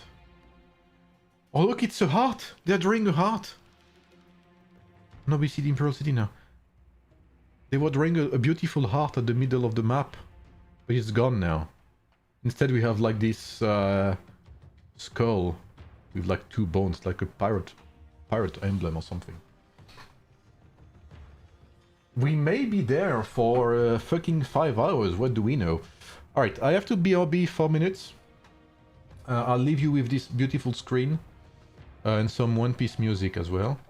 Oh look, it's a heart! They're drawing a heart! No, we see the Imperial City now. They were drawing a beautiful heart at the middle of the map. But it's gone now. Instead we have like this skull with like 2 bones, like a pirate emblem or something. We may be there for fucking 5 hours, what do we know? Alright, I have to BRB 4 minutes. I'll leave you with this beautiful screen. And some One Piece music as well.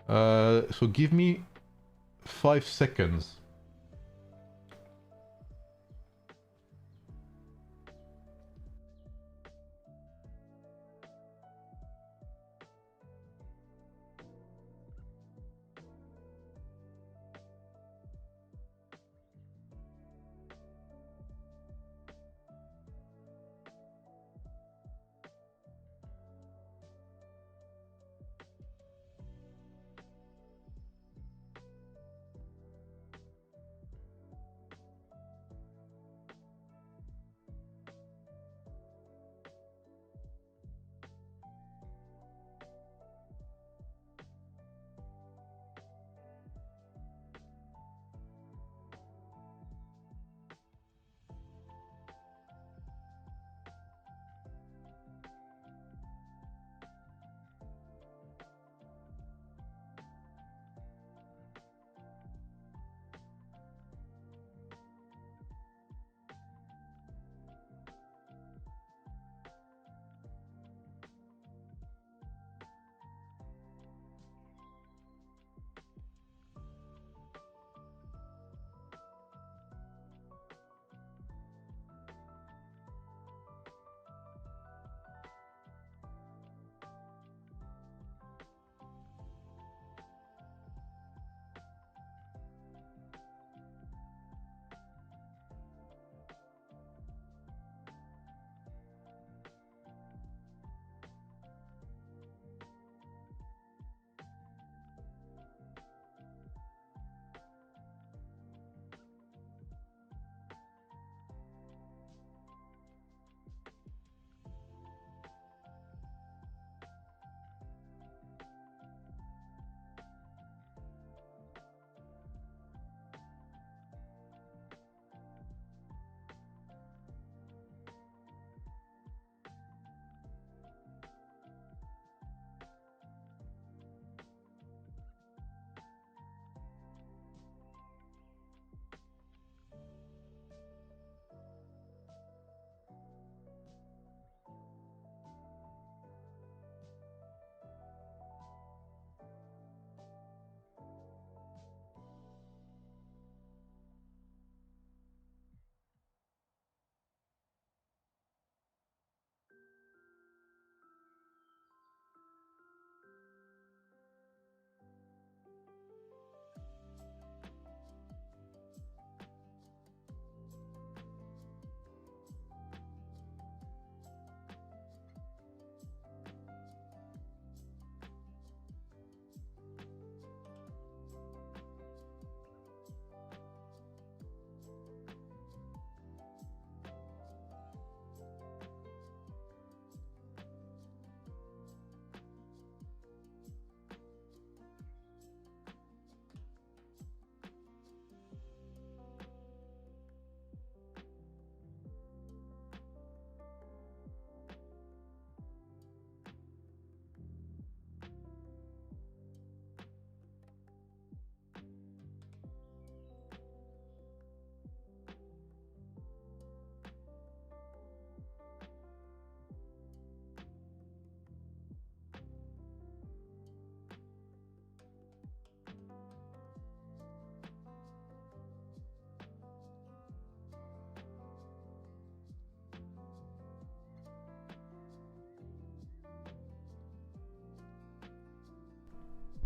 So give me 5 seconds.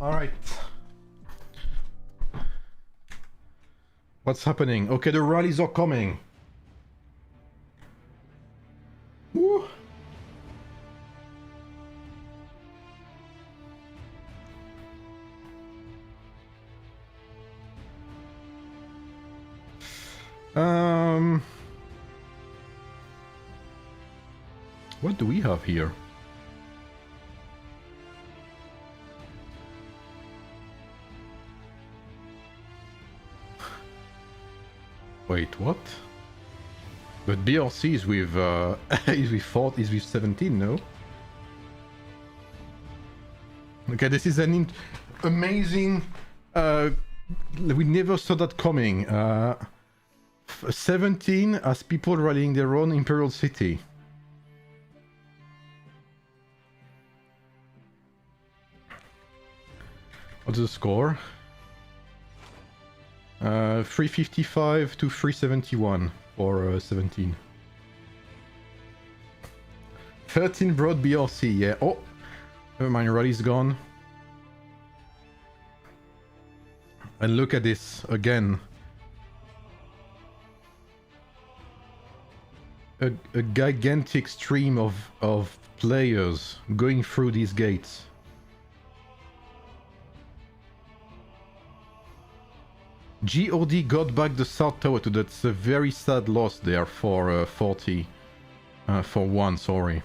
Alright. What's happening? Okay, the rallies are coming. Woo. What do we have here? Wait, what? But BRC is with is with 17, no? Okay, this is an amazing. We never saw that coming. 17 as people rallying their own imperial city. What's the score? 355 to 371 for 17. 13 broad BRC, yeah. Oh, never mind, rally's gone. And look at this again. A gigantic stream of players going through these gates. GOD got back the South Tower too. That's a very sad loss there for 40. For 1, sorry.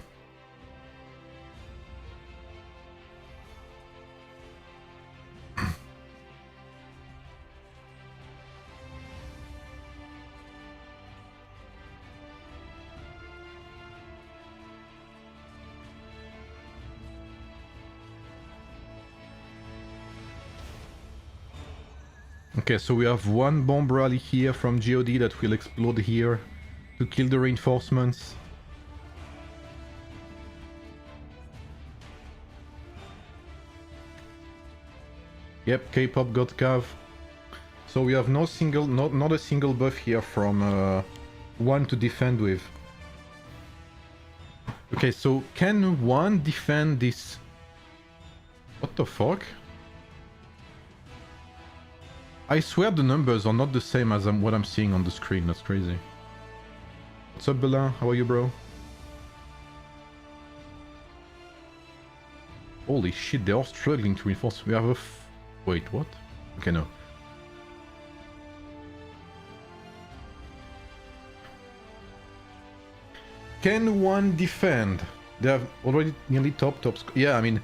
Okay, so we have one bomb rally here from GOD that will explode here to kill the reinforcements. Yep, K-pop got Cav. So we have not a single buff here from one to defend with. Okay, so can one defend this? What the fuck? I swear the numbers are not the same as what I'm seeing on the screen. That's crazy. What's up, Bella? How are you, bro? Holy shit, they are struggling to reinforce. We have a wait, what? Okay, no. Can one defend? They have already nearly top. Yeah, I mean,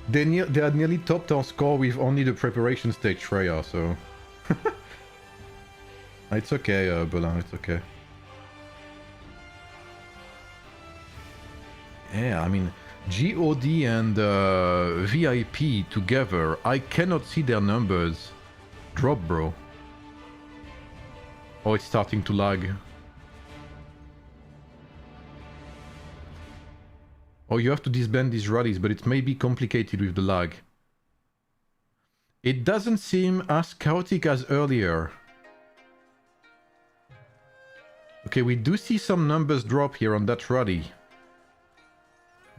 they had nearly topped our score with only the preparation stage Freya, so... It's okay, Bella, it's okay. Yeah, I mean, GOD and VIP together, I cannot see their numbers drop, bro. Oh, it's starting to lag. Oh, you have to disband these rallies, but it may be complicated with the lag. It doesn't seem as chaotic as earlier. Okay, we do see some numbers drop here on that rally.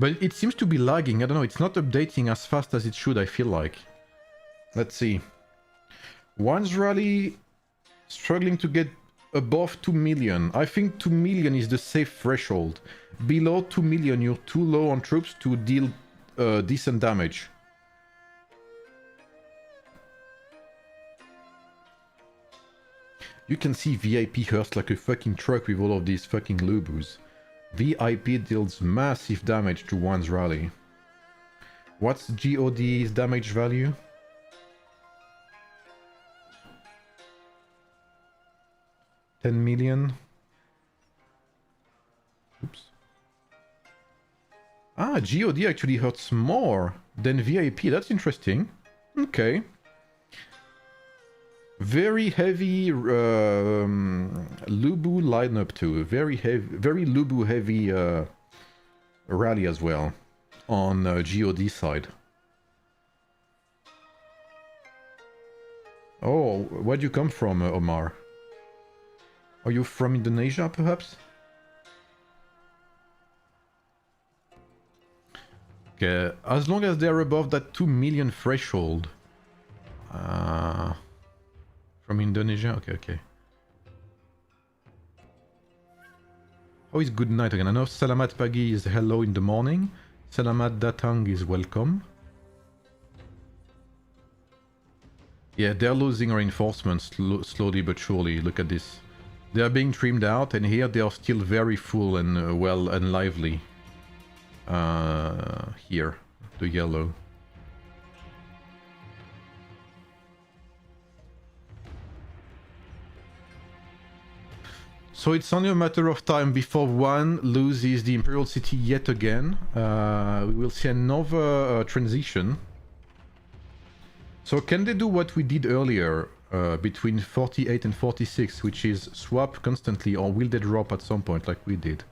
But it seems to be lagging. I don't know, it's not updating as fast as it should, I feel like. Let's see. One's rally struggling to get above 2 million. I think 2 million is the safe threshold. Below 2 million, you're too low on troops to deal decent damage. You can see VIP hurts like a fucking truck with all of these fucking Lubus. VIP deals massive damage to one's rally. What's GOD's damage value? $10 million. Oops. Ah, GOD actually hurts more than VIP. That's interesting. Okay. Very heavy Lubu lineup too. Very heavy, very Lubu heavy rally as well on GOD side. Oh, where'd you come from, Omar? Are you from Indonesia, perhaps? Okay, as long as they're above that 2 million threshold, From Indonesia? Okay, okay. How is good night again? I know Salamat Pagi is hello in the morning. Salamat Datang is welcome. Yeah, they're losing reinforcements slowly but surely. Look at this. They are being trimmed out, and here they are still very full and well and lively. Here, the yellow. So it's only a matter of time before one loses the Imperial City yet again. We will see another transition. So can they do what we did earlier between 48 and 46, which is swap constantly, or will they drop at some point like we did?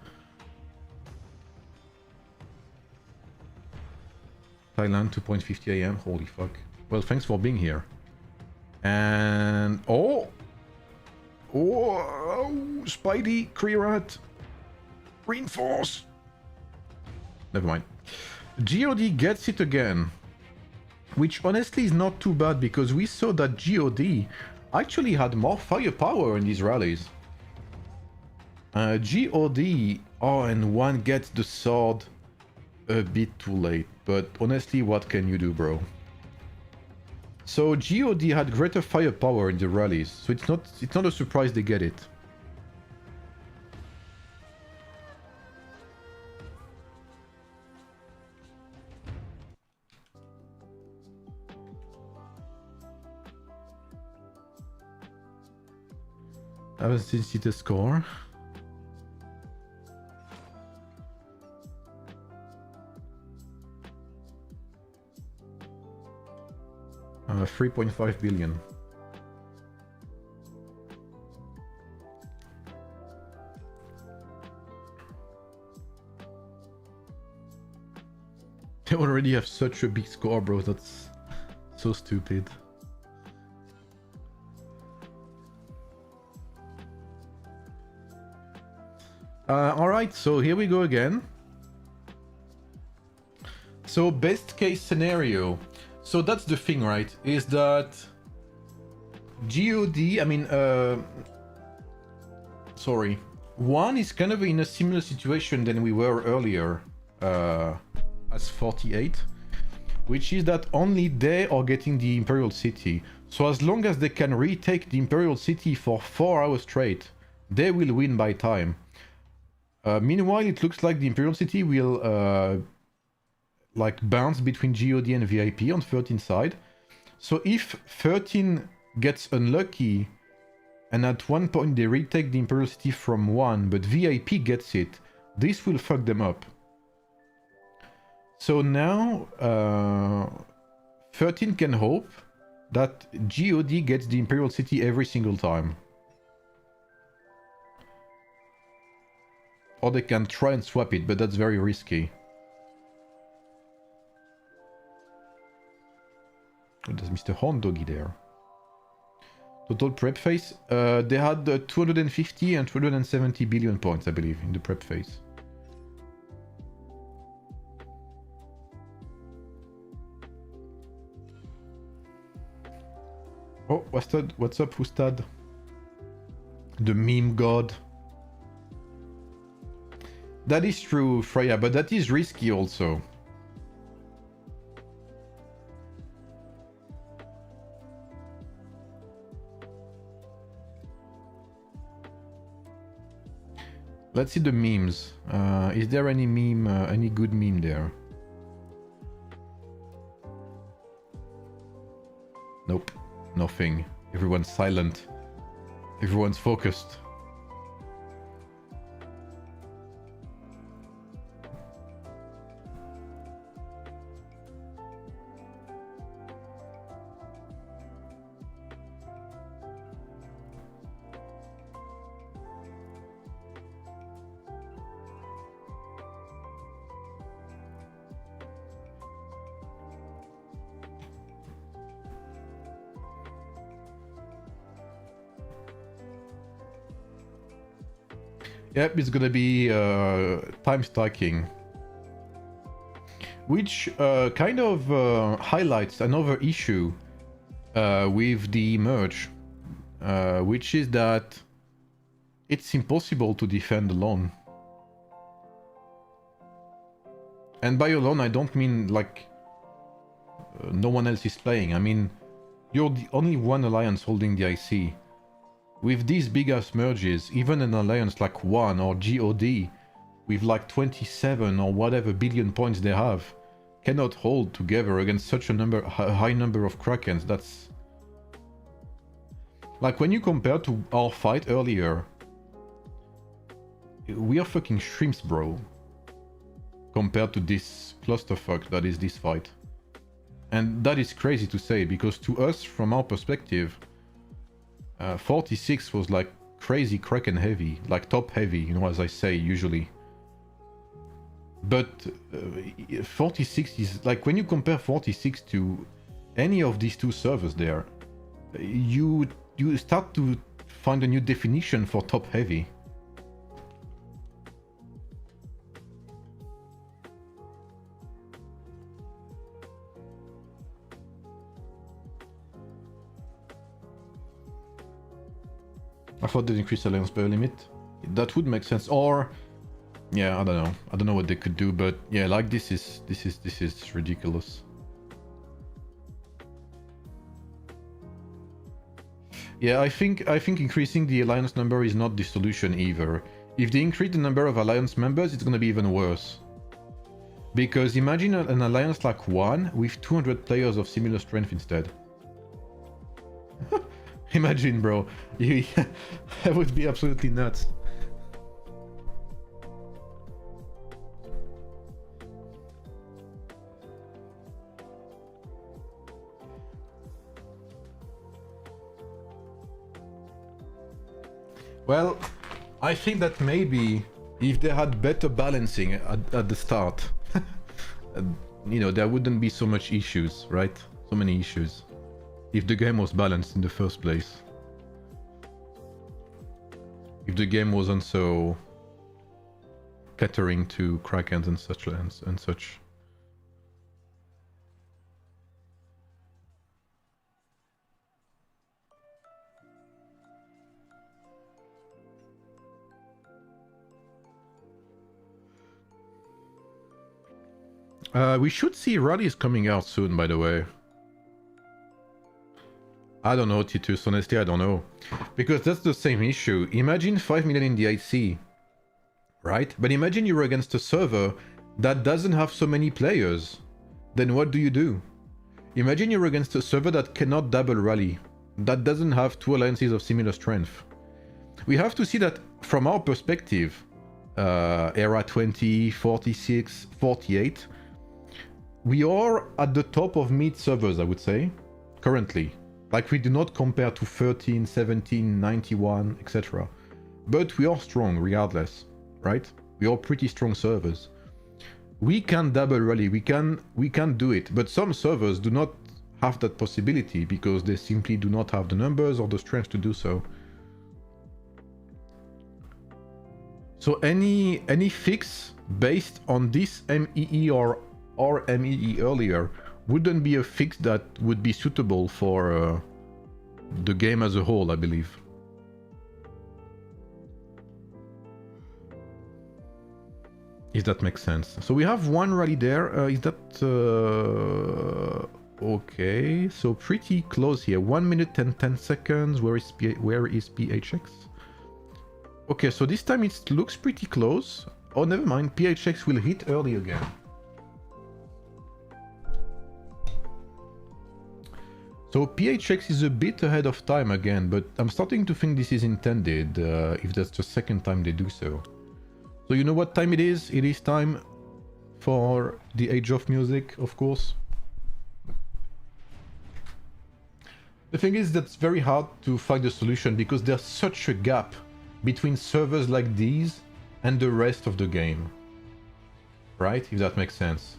Thailand, 2:50 AM, holy fuck. Well, thanks for being here. And... Oh! Oh, Spidey, Krirat, reinforce. Never mind. God gets it again, which honestly is not too bad because we saw that God actually had more firepower in these rallies. God, oh, and one gets the sword a bit too late, but honestly, what can you do, bro? So God had greater firepower in the rallies, so it's not a surprise they get it. I haven't seen the score. 3.5 billion. They already have such a big score, bro. That's so stupid. Alright, so here we go again. So best case scenario. So that's the thing, right? Is that God, I mean, sorry. One is kind of in a similar situation than we were earlier as 48, which is that only they are getting the Imperial City. So as long as they can retake the Imperial City for 4 hours straight, they will win by time. Meanwhile, it looks like the Imperial City will like bounce between God and VIP on 13 side. So if 13 gets unlucky and at one point they retake the Imperial City from 1, but VIP gets it, this will fuck them up. So now 13 can hope that God gets the Imperial City every single time. Or they can try and swap it, but that's very risky. There's Mr. Horn Doggy there. Total prep phase. They had 250 and 270 billion points, I believe, in the prep phase. Oh, what's up, Ustad? The meme god. That is true, Freya, but that is risky also. Let's see the memes. Is there any meme, any good meme there? Nope, nothing. Everyone's silent. Everyone's focused. Yep, it's gonna be time stacking. Which kind of highlights another issue with the merge, which is that it's impossible to defend alone. And by alone, I don't mean like no one else is playing. I mean, you're the only one alliance holding the IC. With these big ass merges, even an alliance like One or GOD, with like 27 or whatever billion points they have, cannot hold together against such a high number of Krakens. That's like when you compare to our fight earlier, we are fucking shrimps, bro, compared to this clusterfuck that is this fight. And that is crazy to say, because to us, from our perspective, 46 was like crazy Kraken heavy, like top heavy, you know, as I say usually. But 46 is like, when you compare 46 to any of these two servers there, you start to find a new definition for top heavy. I thought they'd increase alliance player limit. That would make sense. Or yeah, I don't know. I don't know what they could do, but yeah, like this is ridiculous. Yeah, I think increasing the alliance number is not the solution either. If they increase the number of alliance members, it's gonna be even worse. Because imagine an alliance like One with 200 players of similar strength instead. Imagine, bro. That would be absolutely nuts. Well, I think that maybe if they had better balancing at the start, you know, there wouldn't be so much issues, right? So many issues. If the game was balanced in the first place. If the game wasn't so catering to Krakens and such lands and such. We should see rallies coming out soon, by the way. I don't know, Titus, honestly, I don't know. Because that's the same issue. Imagine 5 million in the IC, right? But imagine you're against a server that doesn't have so many players. Then what do you do? Imagine you're against a server that cannot double rally, that doesn't have two alliances of similar strength. We have to see that from our perspective, era 20, 46, 48, we are at the top of mid servers, I would say, currently. Like, we do not compare to 13, 17, 91, etc. But we are strong regardless, right? We are pretty strong servers. We can double rally, we can do it, but some servers do not have that possibility because they simply do not have the numbers or the strength to do so. So any fix based on this MEE or MEE earlier wouldn't be a fix that would be suitable for the game as a whole, I believe. If that makes sense. So we have one rally there. Is that... okay, so pretty close here. 1 minute and 10 seconds. Where is PHX? Okay, so this time it looks pretty close. Oh, never mind. PHX will hit early again. So PHX is a bit ahead of time again, but I'm starting to think this is intended, if that's the second time they do so. So you know what time it is? It is time for the Age of Music, of course. The thing is that's very hard to find a solution because there's such a gap between servers like these and the rest of the game. Right? If that makes sense.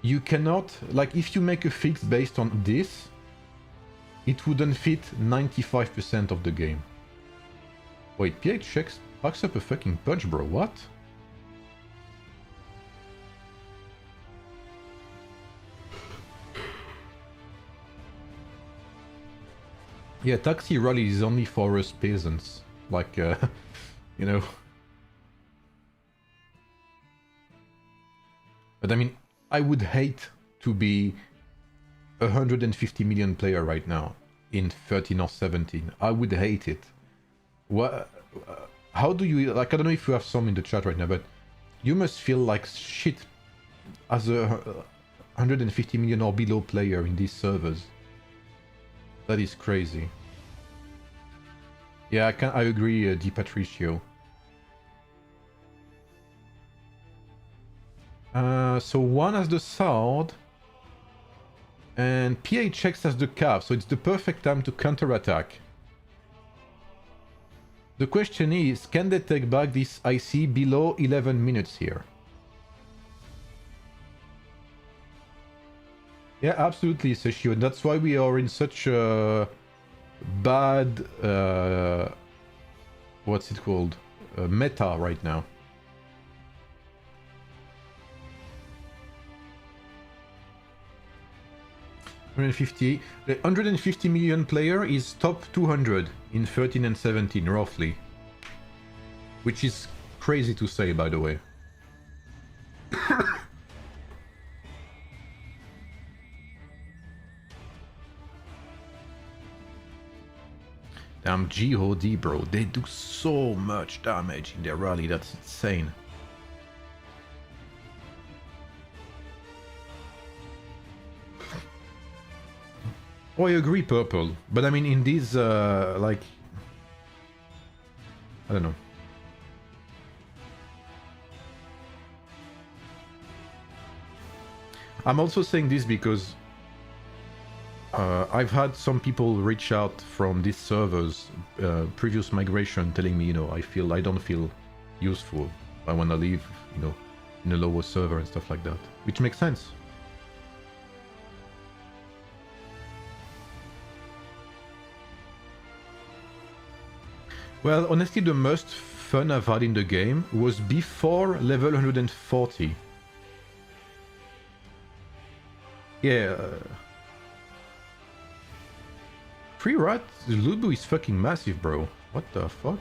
You cannot, like, if you make a fix based on this, it wouldn't fit 95% of the game. Wait, PHX packs up a fucking punch, bro, what? Yeah, taxi rally is only for us peasants. Like, you know. But I mean, I would hate to be 150 million player right now in 13 or 17. I would hate it. What? How do you, like, I don't know if you have some in the chat right now, but you must feel like shit as a 150 million or below player in these servers. That is crazy. Yeah, I agree, Di Patricio. So one has the sword, and PHX has the calf, so it's the perfect time to counterattack. The question is, can they take back this IC below 11 minutes here? Yeah, absolutely, Seshio. That's why we are in such a bad, what's it called? Meta right now. The 150 million player is top 200 in 13 and 17, roughly. Which is crazy to say, by the way. Damn, GOD, bro. They do so much damage in their rally, that's insane. Oh, I agree, Purple. But I mean, in these, like... I don't know. I'm also saying this because I've had some people reach out from these servers, previous migration, telling me, you know, I don't feel useful. I want to leave, you know, in a lower server and stuff like that. Which makes sense. Well, honestly, the most fun I've had in the game was before level 140. Yeah. Free Rat, Lubu is fucking massive, bro. What the fuck?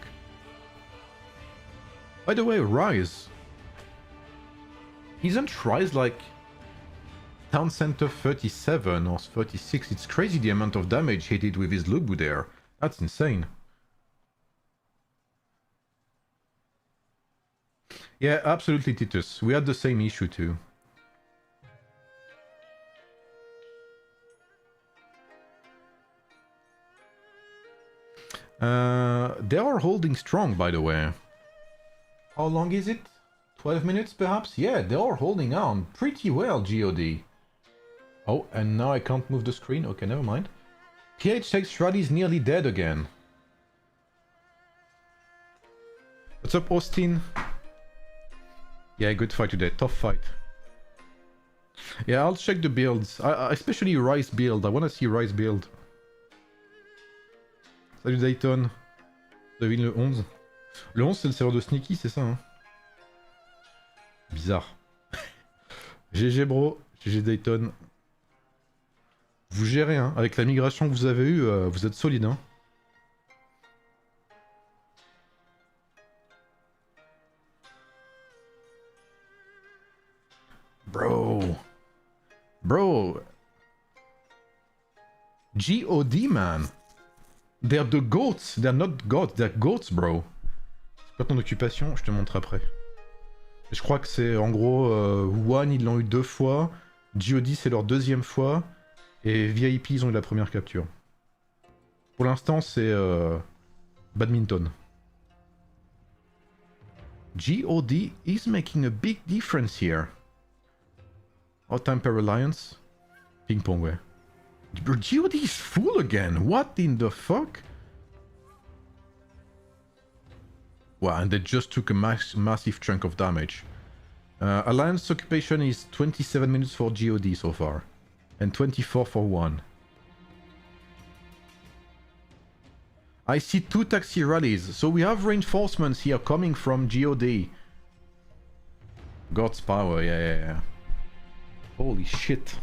By the way, Rise. Isn't Rise like Town Center 37 or 36? It's crazy the amount of damage he did with his Lubu there. That's insane. Yeah, absolutely, Titus. We had the same issue too. They are holding strong, by the way. How long is it? 12 minutes, perhaps? Yeah, they are holding on pretty well, GOD. Oh, and now I can't move the screen. Okay, never mind. PHX Rally is nearly dead again. What's up, Austin? Yeah, good fight today. Tough fight. Yeah, I'll check the builds. Especially Rise build. I want to see Rise build. Salut Dayton. Devine le 11. Le 11 c'est le serveur de Sneaky, c'est ça hein? Bizarre. GG bro. GG Dayton. Vous gérez hein. Avec la migration que vous avez eue, vous êtes solide hein. Bro. Bro. GOD, man. They're the goats. They're not gods, they're goats, bro. C'est quoi ton occupation? Je te montre après. Et je crois que c'est en gros... One, ils l'ont eu 2 fois. GOD, c'est leur 2e fois. Et VIP, ils ont eu la première capture. Pour l'instant, c'est... badminton. GOD is making a big difference here. Hot Temper Alliance. Ping pong, ouais. GOD is full again. What in the fuck? Wow, and they just took a massive chunk of damage. Alliance occupation is 27 minutes for GOD so far. And 24 for one. I see 2 taxi rallies. So we have reinforcements here coming from GOD. God's power, yeah. Holy shit.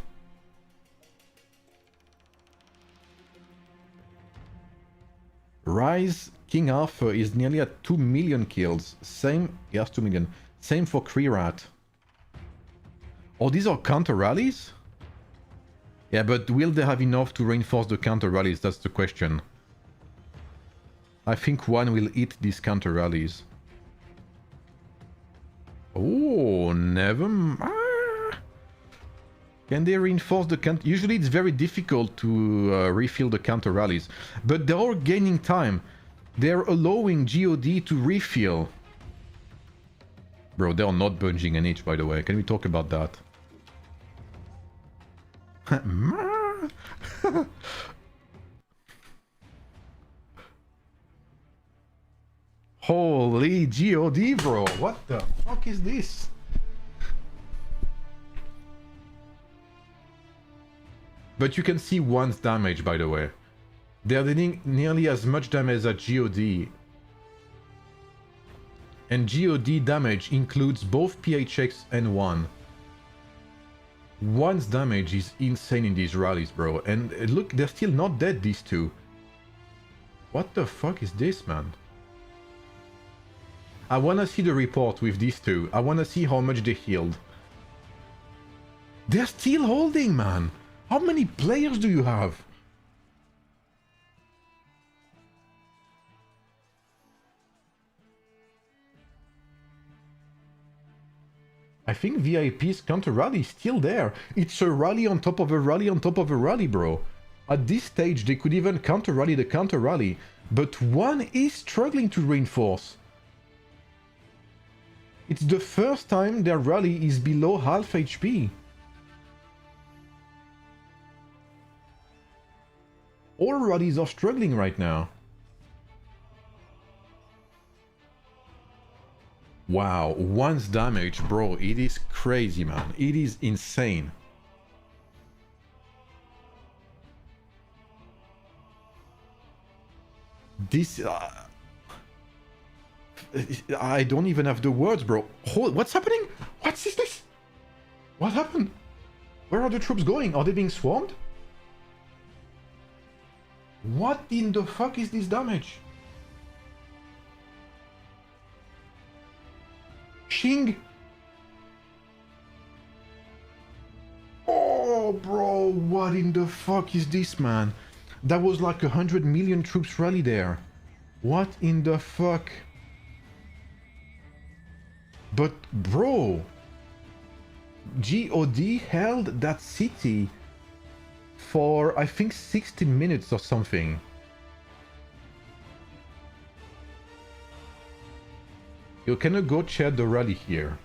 Rise King Arthur is nearly at 2 million kills. Same, he has 2 million. Same for Krirat. Oh, these are counter rallies? Yeah, but will they have enough to reinforce the counter rallies? That's the question. I think one will hit these counter rallies. Oh, never mind. Can they reinforce the counter? Usually it's very difficult to refill the counter rallies. But they're all gaining time. They're allowing GOD to refill. Bro, they're not budging an inch, by the way. Can we talk about that? Holy GOD, bro. What the fuck is this? But you can see one's damage, by the way. They're dealing nearly as much damage as GOD. And GOD damage includes both PHX and one. One's damage is insane in these rallies, bro. And look, they're still not dead, these two. What the fuck is this, man? I wanna see the report with these two. I wanna see how much they healed. They're still holding, man. How many players do you have? I think VIP's counter rally is still there. It's a rally on top of a rally on top of a rally, bro. At this stage, they could even counter rally the counter rally. But one is struggling to reinforce. It's the first time their rally is below half HP. All rallies are struggling right now. Wow, one's damage, bro, it is crazy, man. It is insane. This... I don't even have the words, bro. What's happening? What is this? What happened? Where are the troops going? Are they being swarmed? What in the fuck is this damage? Xing! Oh, bro, what in the fuck is this, man? That was like 100 million troops rally there. What in the fuck? But, bro, GOD held that city for, I think, 16 minutes or something. You cannot go chat the rally here.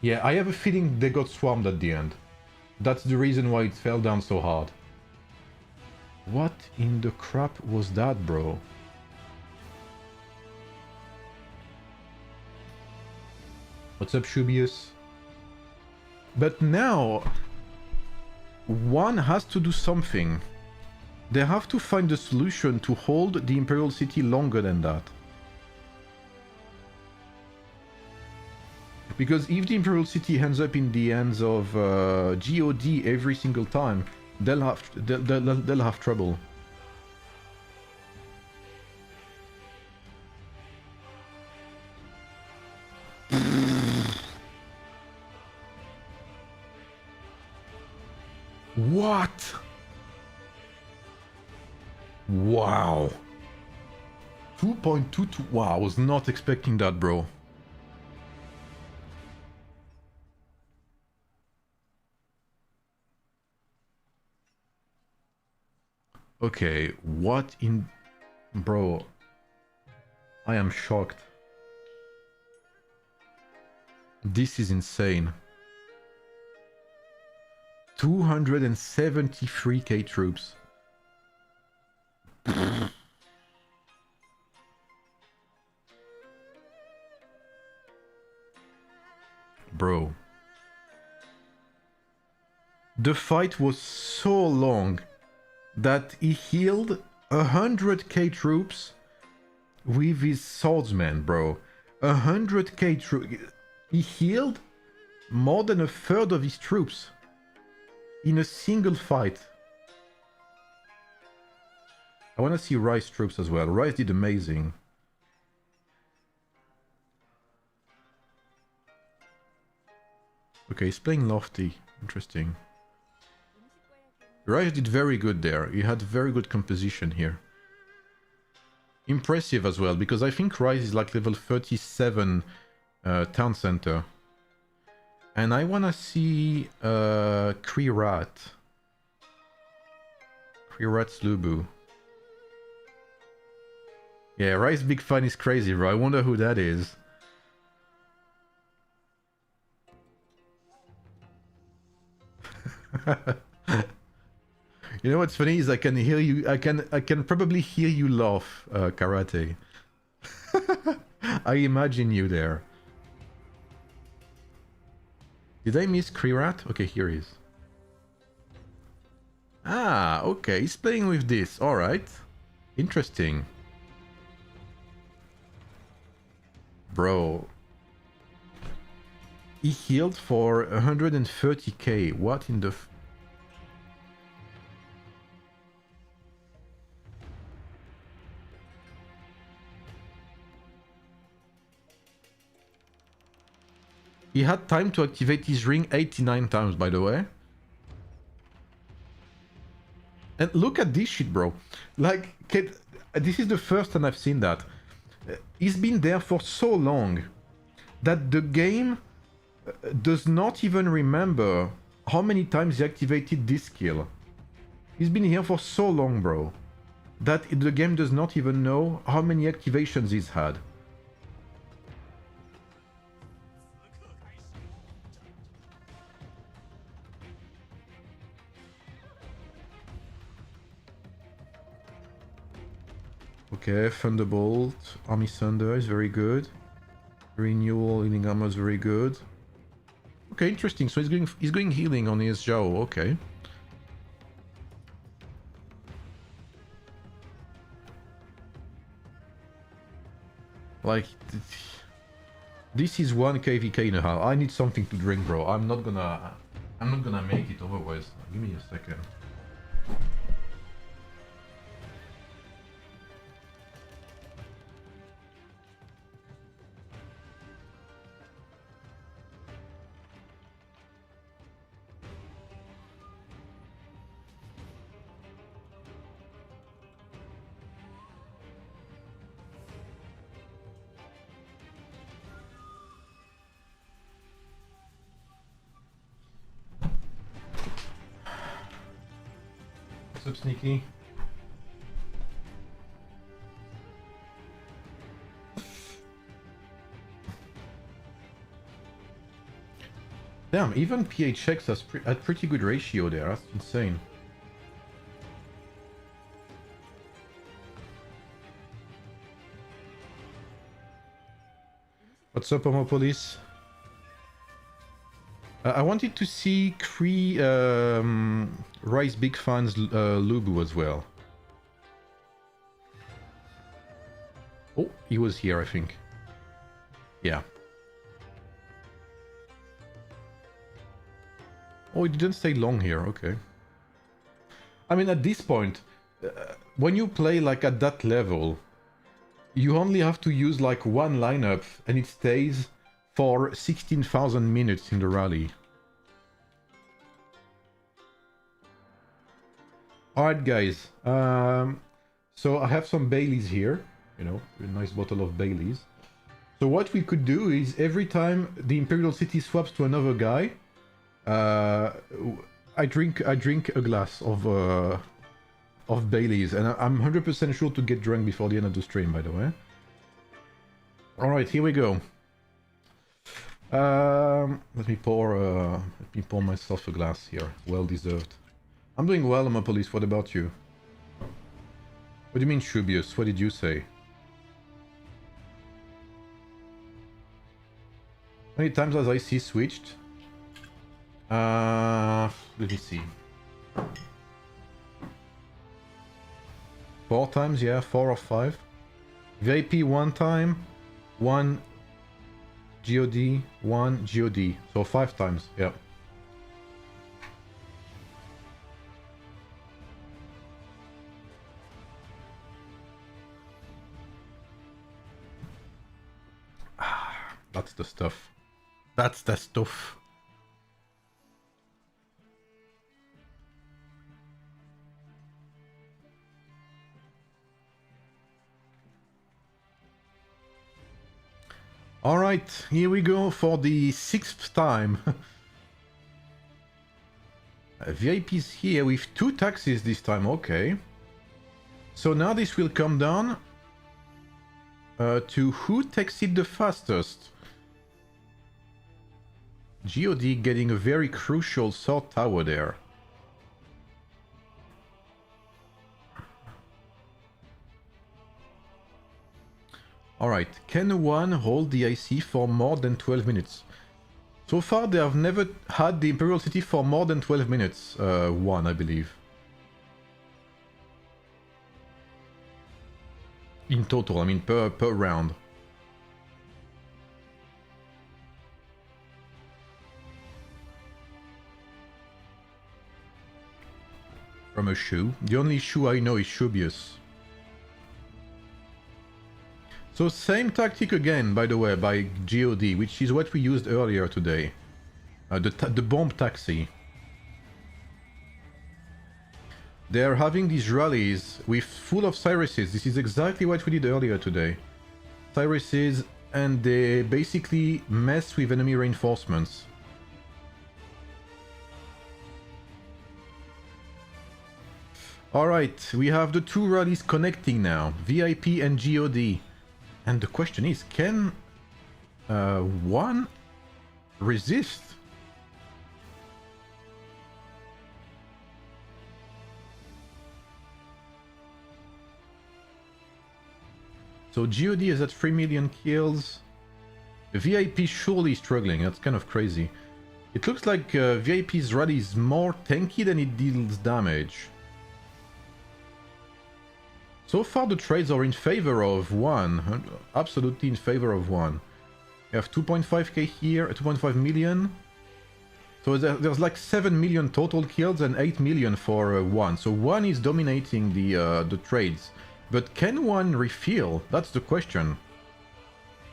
Yeah, I have a feeling they got swarmed at the end. That's the reason why it fell down so hard. What in the crap was that, bro? What's up, Shubius? But now, one has to do something. They have to find a solution to hold the Imperial City longer than that. Because if the Imperial City ends up in the hands of GOD every single time, they'll have trouble. What? Wow. 2.22. Wow, I was not expecting that, bro. Okay, what in... Bro, I am shocked. This is insane. 273k troops. Bro. The fight was so long that he healed 100k troops with his swordsman, bro. 100k troops. He healed more than a third of his troops in a single fight. I want to see Rice troops as well. Rice did amazing. Okay, he's playing Lofty. Interesting. Rice did very good there. He had very good composition here. Impressive as well, because I think Rice is like level 37 town center. And I want to see Krirat. Krirat Slubu. Yeah, Rice Big Fan is crazy, bro. I wonder who that is. You know what's funny is I can hear you. I can probably hear you laugh, Karate. I imagine you there. Did I miss Krirat? Okay, here he is. Ah, okay. He's playing with this. All right. Interesting. Bro. He healed for 130k. What in the... He had time to activate his ring 89 times, by the way. And look at this shit, bro. Like, this is the first time I've seen that. He's been there for so long that the game does not even remember how many times he activated this skill. He's been here for so long, bro, that the game does not even know how many activations he's had. Okay, Thunderbolt, Army Thunder is very good. Renewal, healing armor is very good. Okay, interesting. So he's going healing on his Zhao. Okay. Like, this is 1 KVK and a half. I need something to drink, bro. I'm not gonna make it otherwise. Give me a second. What's up, Sneaky? Damn, even PHX has had pretty good ratio there. That's insane. What's up, Homopolis? I wanted to see Rise Big Fans Lubu as well. Oh, he was here, I think. Yeah. Oh, he didn't stay long here, okay. I mean, at this point, when you play like at that level, you only have to use like one lineup and it stays for 16,000 minutes in the rally. Alright guys, so I have some Baileys here, you know, a nice bottle of Baileys. So what we could do is every time the Imperial City swaps to another guy, I drink a glass of Baileys, and I'm 100% sure to get drunk before the end of the stream, by the way. Alright, here we go. Let me pour myself a glass here. Well deserved. I'm doing well, Homopolis. What about you? What do you mean, Shubius? What did you say? How many times has IC switched? Let me see. 4 times, yeah, 4 or 5. VIP 1 time, 1 GOD, 1 GOD. So 5 times, yeah. That's the stuff. That's the stuff. Alright, here we go for the 6th time. VIP's here with 2 taxis this time, okay. So now this will come down to who takes it the fastest. GOD getting a very crucial sword tower there. Alright, can one hold the IC for more than 12 minutes? So far they have never had the Imperial City for more than 12 minutes. One, I believe. In total, I mean per round. From a shoe. The only shoe I know is Shubius. So same tactic again, by the way, by GOD, which is what we used earlier today. The bomb taxi. They're having these rallies with full of Cyruses. This is exactly what we did earlier today. Cyruses, and they basically mess with enemy reinforcements. Alright, we have the 2 rallies connecting now, VIP and GOD. And the question is, can one resist? So GOD is at 3 million kills. VIP surely struggling, that's kind of crazy. It looks like VIP's rally is more tanky than it deals damage. So far the trades are in favor of one, absolutely in favor of one. We have 2.5k here, 2.5 million. So there's like 7 million total kills and 8 million for one. So one is dominating the trades. But can one refill? That's the question.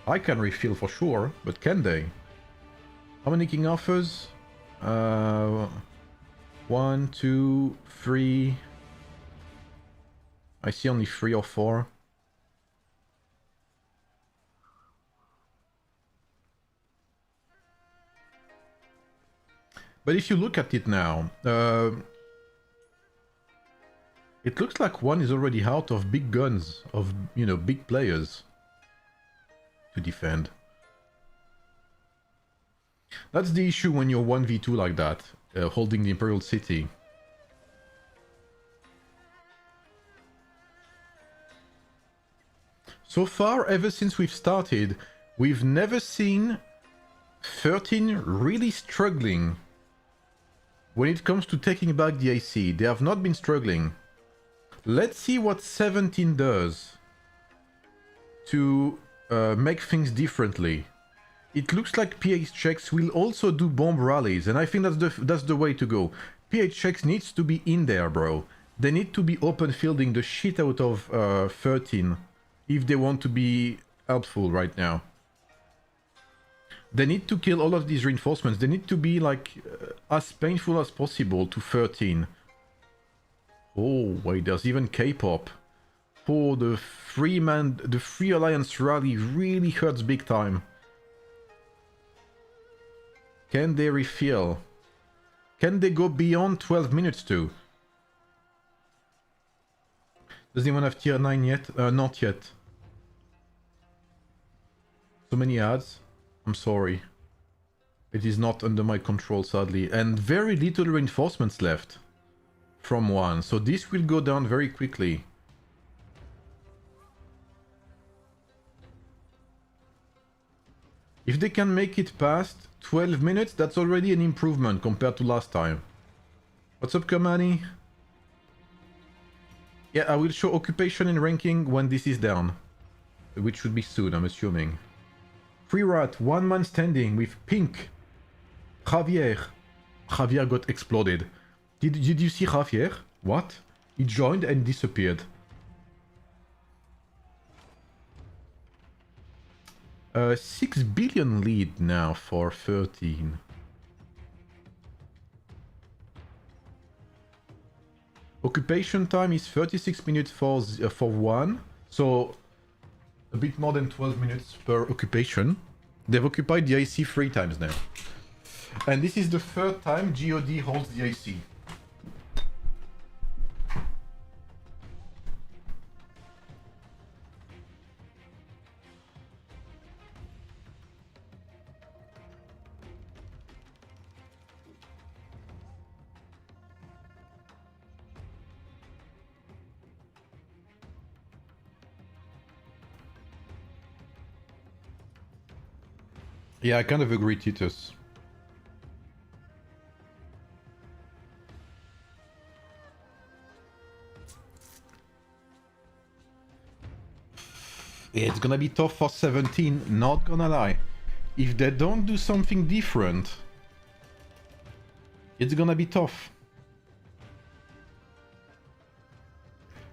I can refill for sure, but can they? How many king offers? 1, 2, 3... I see only 3 or 4. But if you look at it now, it looks like one is already out of big guns, of, you know, big players to defend. That's the issue when you're 1v2 like that, holding the Imperial City. So far, ever since we've started, we've never seen 13 really struggling when it comes to taking back the IC. They have not been struggling. Let's see what 17 does to make things differently. It looks like PHX will also do bomb rallies, and I think that's the way to go. PHX needs to be in there, bro. They need to be open fielding the shit out of 13. If they want to be helpful right now. They need to kill all of these reinforcements. They need to be like as painful as possible to 13. Oh wait, there's even K-pop. Oh, the Free Alliance rally really hurts big time. Can they refill? Can they go beyond 12 minutes too? Does anyone have tier 9 yet? Not yet. So many ads. I'm sorry. It is not under my control, sadly. And very little reinforcements left from one. So this will go down very quickly. If they can make it past 12 minutes, that's already an improvement compared to last time. What's up, Kamani? Yeah, I will show occupation and ranking when this is down. Which should be soon, I'm assuming. Free Rat, 1 man standing with pink. Javier. Javier got exploded. Did you see Javier? What? He joined and disappeared. 6 billion lead now for 13. Occupation time is 36 minutes for 1, so a bit more than 12 minutes per occupation. They've occupied the IC 3 times now. And this is the third time GOD holds the IC. Yeah, I kind of agree, Titus. Yeah, it's gonna be tough for 17, not gonna lie. If they don't do something different, it's gonna be tough.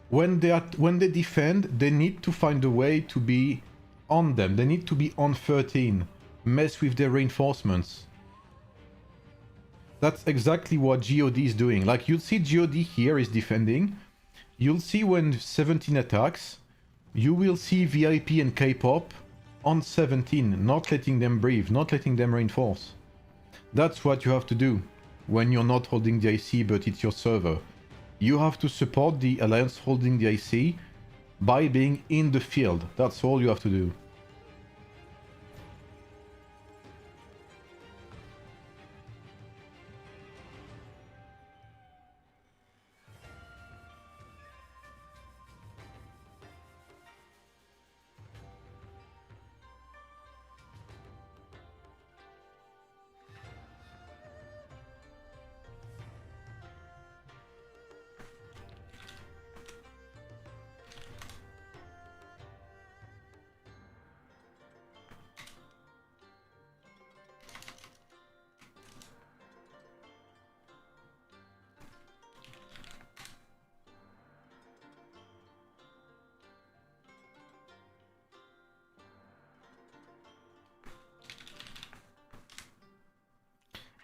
When they defend, they need to find a way to be on them. They need to be on 13. Mess with their reinforcements. That's exactly what GOD is doing. Like, you'll see GOD here is defending. You'll see when 17 attacks, you will see VIP and K-pop on 17, not letting them breathe, not letting them reinforce. That's what you have to do when you're not holding the IC but it's your server. You have to support the alliance holding the IC by being in the field. That's all you have to do.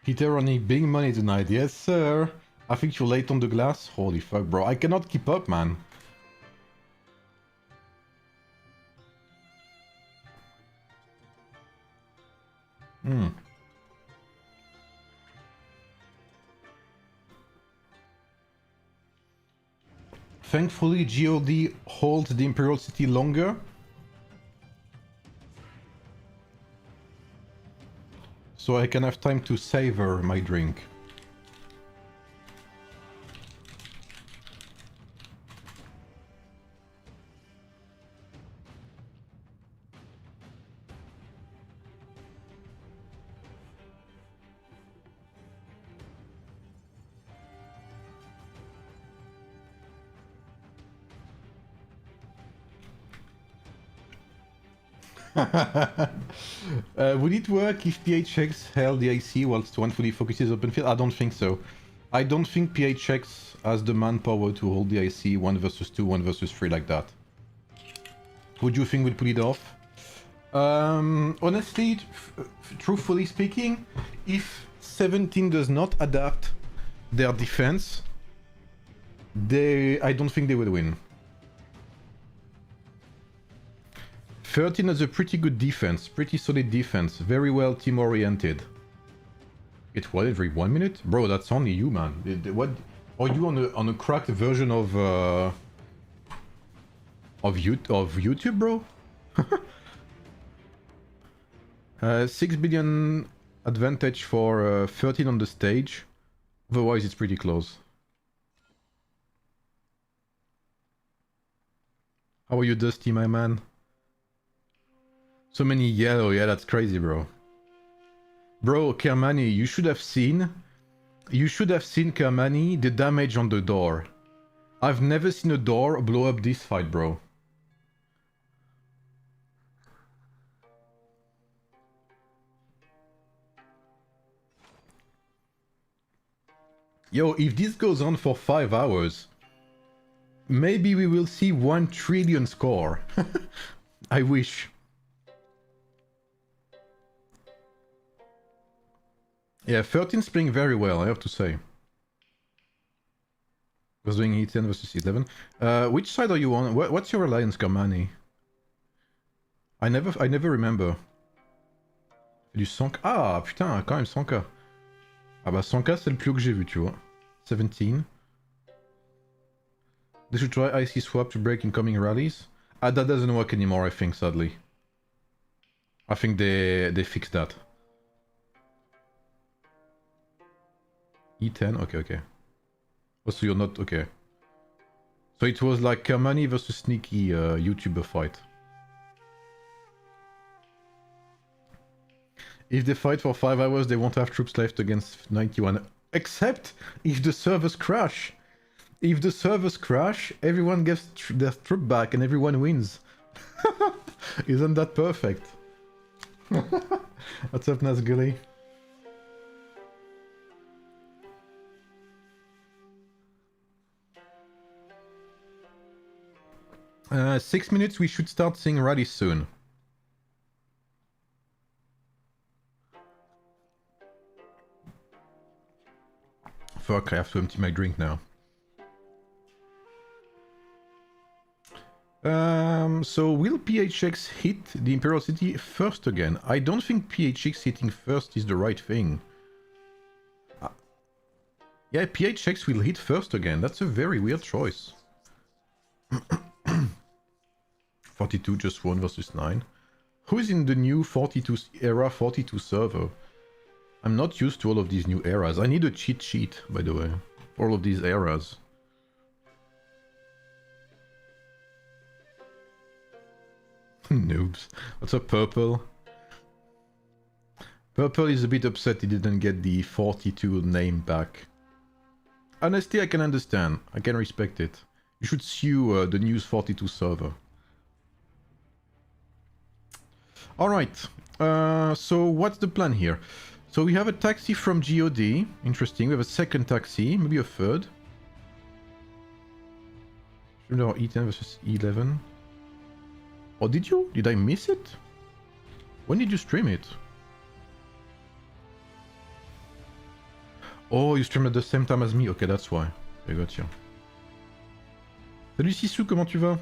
Peter running big money tonight. Yes, sir. I think you're late on the glass. Holy fuck, bro. I cannot keep up, man. Thankfully, GOD holds the Imperial City longer. So I can have time to savor my drink. Would it work if PHX held the IC whilst one fully focuses open field? I don't think so. I don't think PHX has the manpower to hold the IC 1 versus 2, 1 versus 3 like that. Would you think we'll pull it off? Honestly, truthfully speaking, if 17 does not adapt their defense, I don't think they will win. 13 has a pretty good defense, pretty solid defense, very well team-oriented. It what, every 1 minute? Bro, that's only you, man. What are you on a cracked version of YouTube, bro? 6 billion advantage for 13 on the stage. Otherwise, it's pretty close. How are you, Dusty, my man? So many yellow, yeah, that's crazy, bro. Bro, Kermani, you should have seen, Kermani, the damage on the door. I've never seen a door blow up this fight, bro. Yo, if this goes on for 5 hours, maybe we will see 1 trillion score. I wish. Yeah, 13's playing very well, I have to say. Was doing E10 versus E11. Which side are you on? What's your alliance, Kamani? I never remember. Du 100... Ah, putain, quand même 100k. Ah bah 100k, c'est le plus haut que j'ai vu, tu vois. 17. They should try IC swap to break incoming rallies. Ah, that doesn't work anymore, I think, sadly. I think they fixed that. E10, okay. Oh, so you're not... okay. So it was like Kamani versus Sneaky YouTuber fight. If they fight for 5 hours, they won't have troops left against 91. Except if the servers crash. If the servers crash, everyone gets their troop back and everyone wins. Isn't that perfect? What's up, Nazgully? 6 minutes, we should start seeing rallies soon. Fuck, I have to empty my drink now. So will PHX hit the Imperial City first again? I don't think PHX hitting first is the right thing. Yeah, PHX will hit first again. That's a very weird choice. 42 just 1 versus 9. Who is in the new 42 era 42 server? I'm not used to all of these new eras. I need a cheat sheet, by the way, for all of these eras. Noobs. What's up, Purple? Purple is a bit upset he didn't get the 42 name back. Honestly, I can understand. I can respect it. You should sue the News 42 server. Alright, so what's the plan here? So we have a taxi from GOD. Interesting. We have a second taxi, maybe a third. No, E10 versus E11. Oh, did you? Did I miss it? When did you stream it? Oh, you streamed at the same time as me. Okay, that's why. I got you. Salut Sissou, comment tu vas?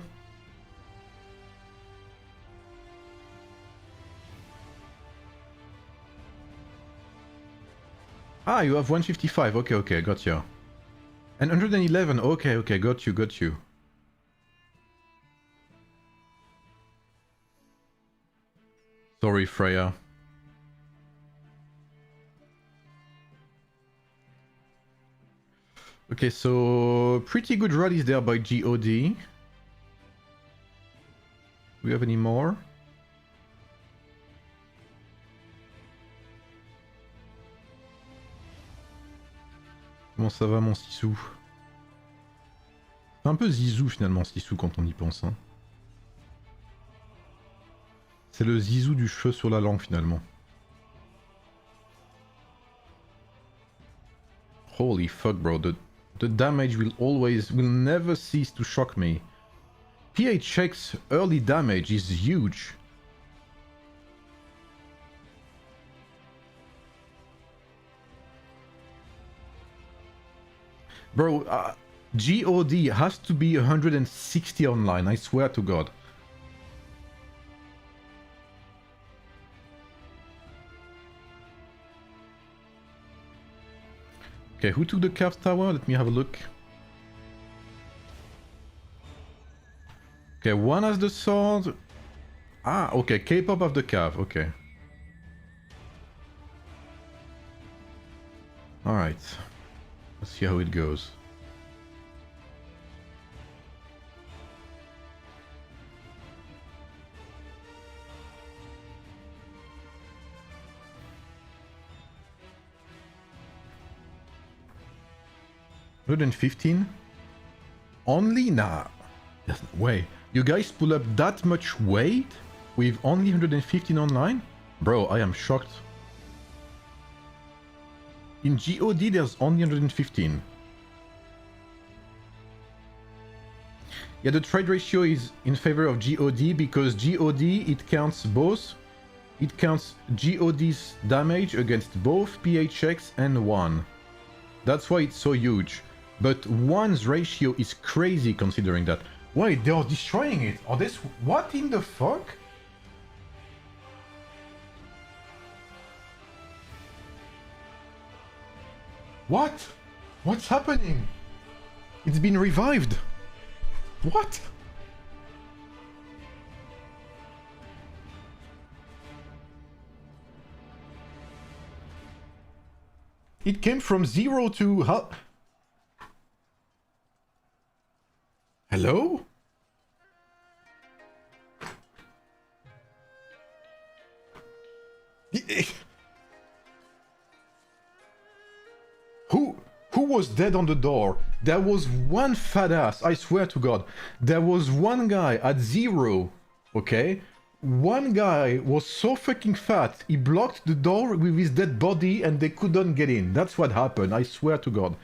Ah, you have 155. Okay, got you. And 111. Okay, got you. Sorry, Freya. Okay, so pretty good rallies there by GOD. Do we have any more? Comment ça va, mon Sissou? C'est un peu Zizou finalement, Sissou, quand on y pense. Hein. C'est le Zizou du cheveu sur la langue finalement. Holy fuck, bro. The damage will never cease to shock me. PHX early damage is huge. Bro, GOD has to be 160 online, I swear to God. Okay, who took the Cav Tower? Let me have a look. Okay, one has the sword. Ah, okay, K-pop of the Cav, okay. Alright. Let's see how it goes. $115? Only? Nah. There's no way. You guys pull up that much weight with only 115 online? Bro, I am shocked. In GOD, there's only 115. Yeah, the trade ratio is in favor of GOD because GOD, it counts both It counts GOD's damage against both PHX and 1. That's why it's so huge. But 1's ratio is crazy considering that. Wait, they are destroying it. Are this... What in the fuck? What? What's happening? It's been revived. What? It came from 0 to... Hello? Who was dead on the door? There was one fat ass, I swear to God. There was one guy at 0, okay? One guy was so fucking fat, he blocked the door with his dead body and they couldn't get in. That's what happened, I swear to God.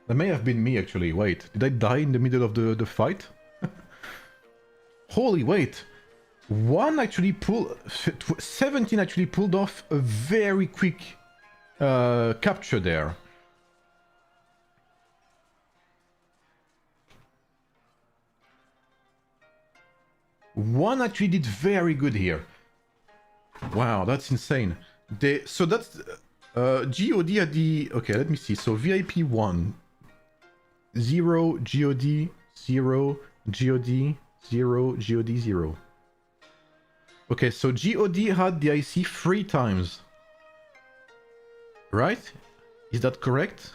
That may have been me actually, wait. Did I die in the middle of the fight? Holy, wait. 17 actually pulled off a very quick capture there. One actually did very good here. Wow, that's insane. So that's GOD at the... Okay, let me see. So VIP 1, 0, GOD, 0, GOD, 0, GOD, 0. Okay, so GOD had the IC 3 times. Right? Is that correct?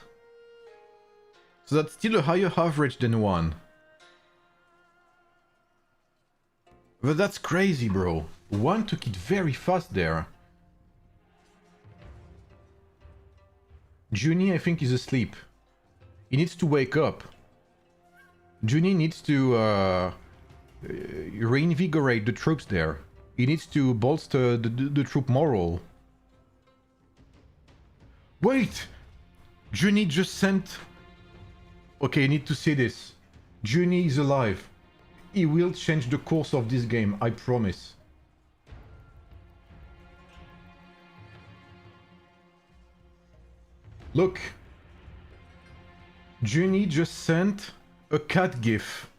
So that's still a higher average than 1. But that's crazy, bro. 1 took it very fast there. Junie, I think, is asleep. He needs to wake up. Junie needs to reinvigorate the troops there. He needs to bolster the troop morale. Wait! Junie just sent... Okay, I need to see this. Junie is alive. He will change the course of this game, I promise. Look. Junie just sent a cat gif.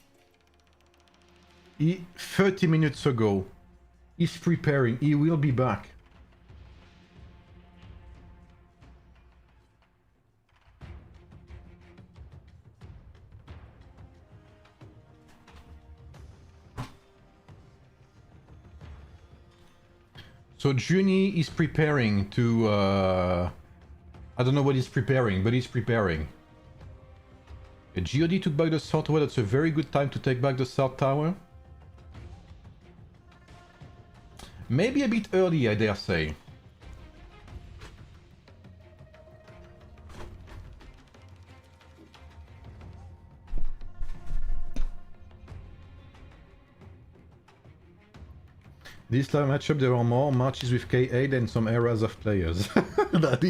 30 minutes ago. He's preparing. He will be back. So Junie is preparing to... I don't know what he's preparing, but he's preparing. GOD took back the South Tower. That's a very good time to take back the South Tower. Maybe a bit early, I dare say. This live matchup, there are more matches with K8 and some eras of players. that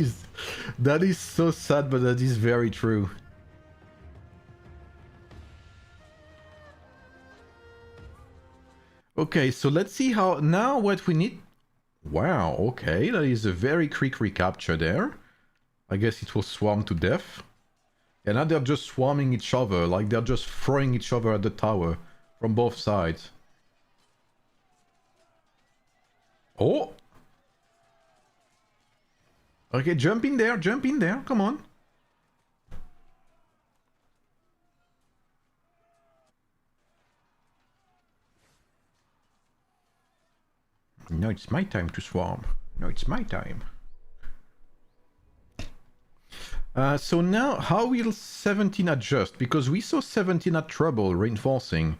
is so sad, but that is very true. Okay, so let's see how... Now what we need... Wow, okay, that is a very quick recapture there. I guess it will swarm to death. And now they're just swarming each other, like they're just throwing each other at the tower from both sides. Oh! Okay, jump in there, come on. No, it's my time to swarm. No, it's my time. So now, how will 17 adjust? Because we saw 17 had trouble reinforcing.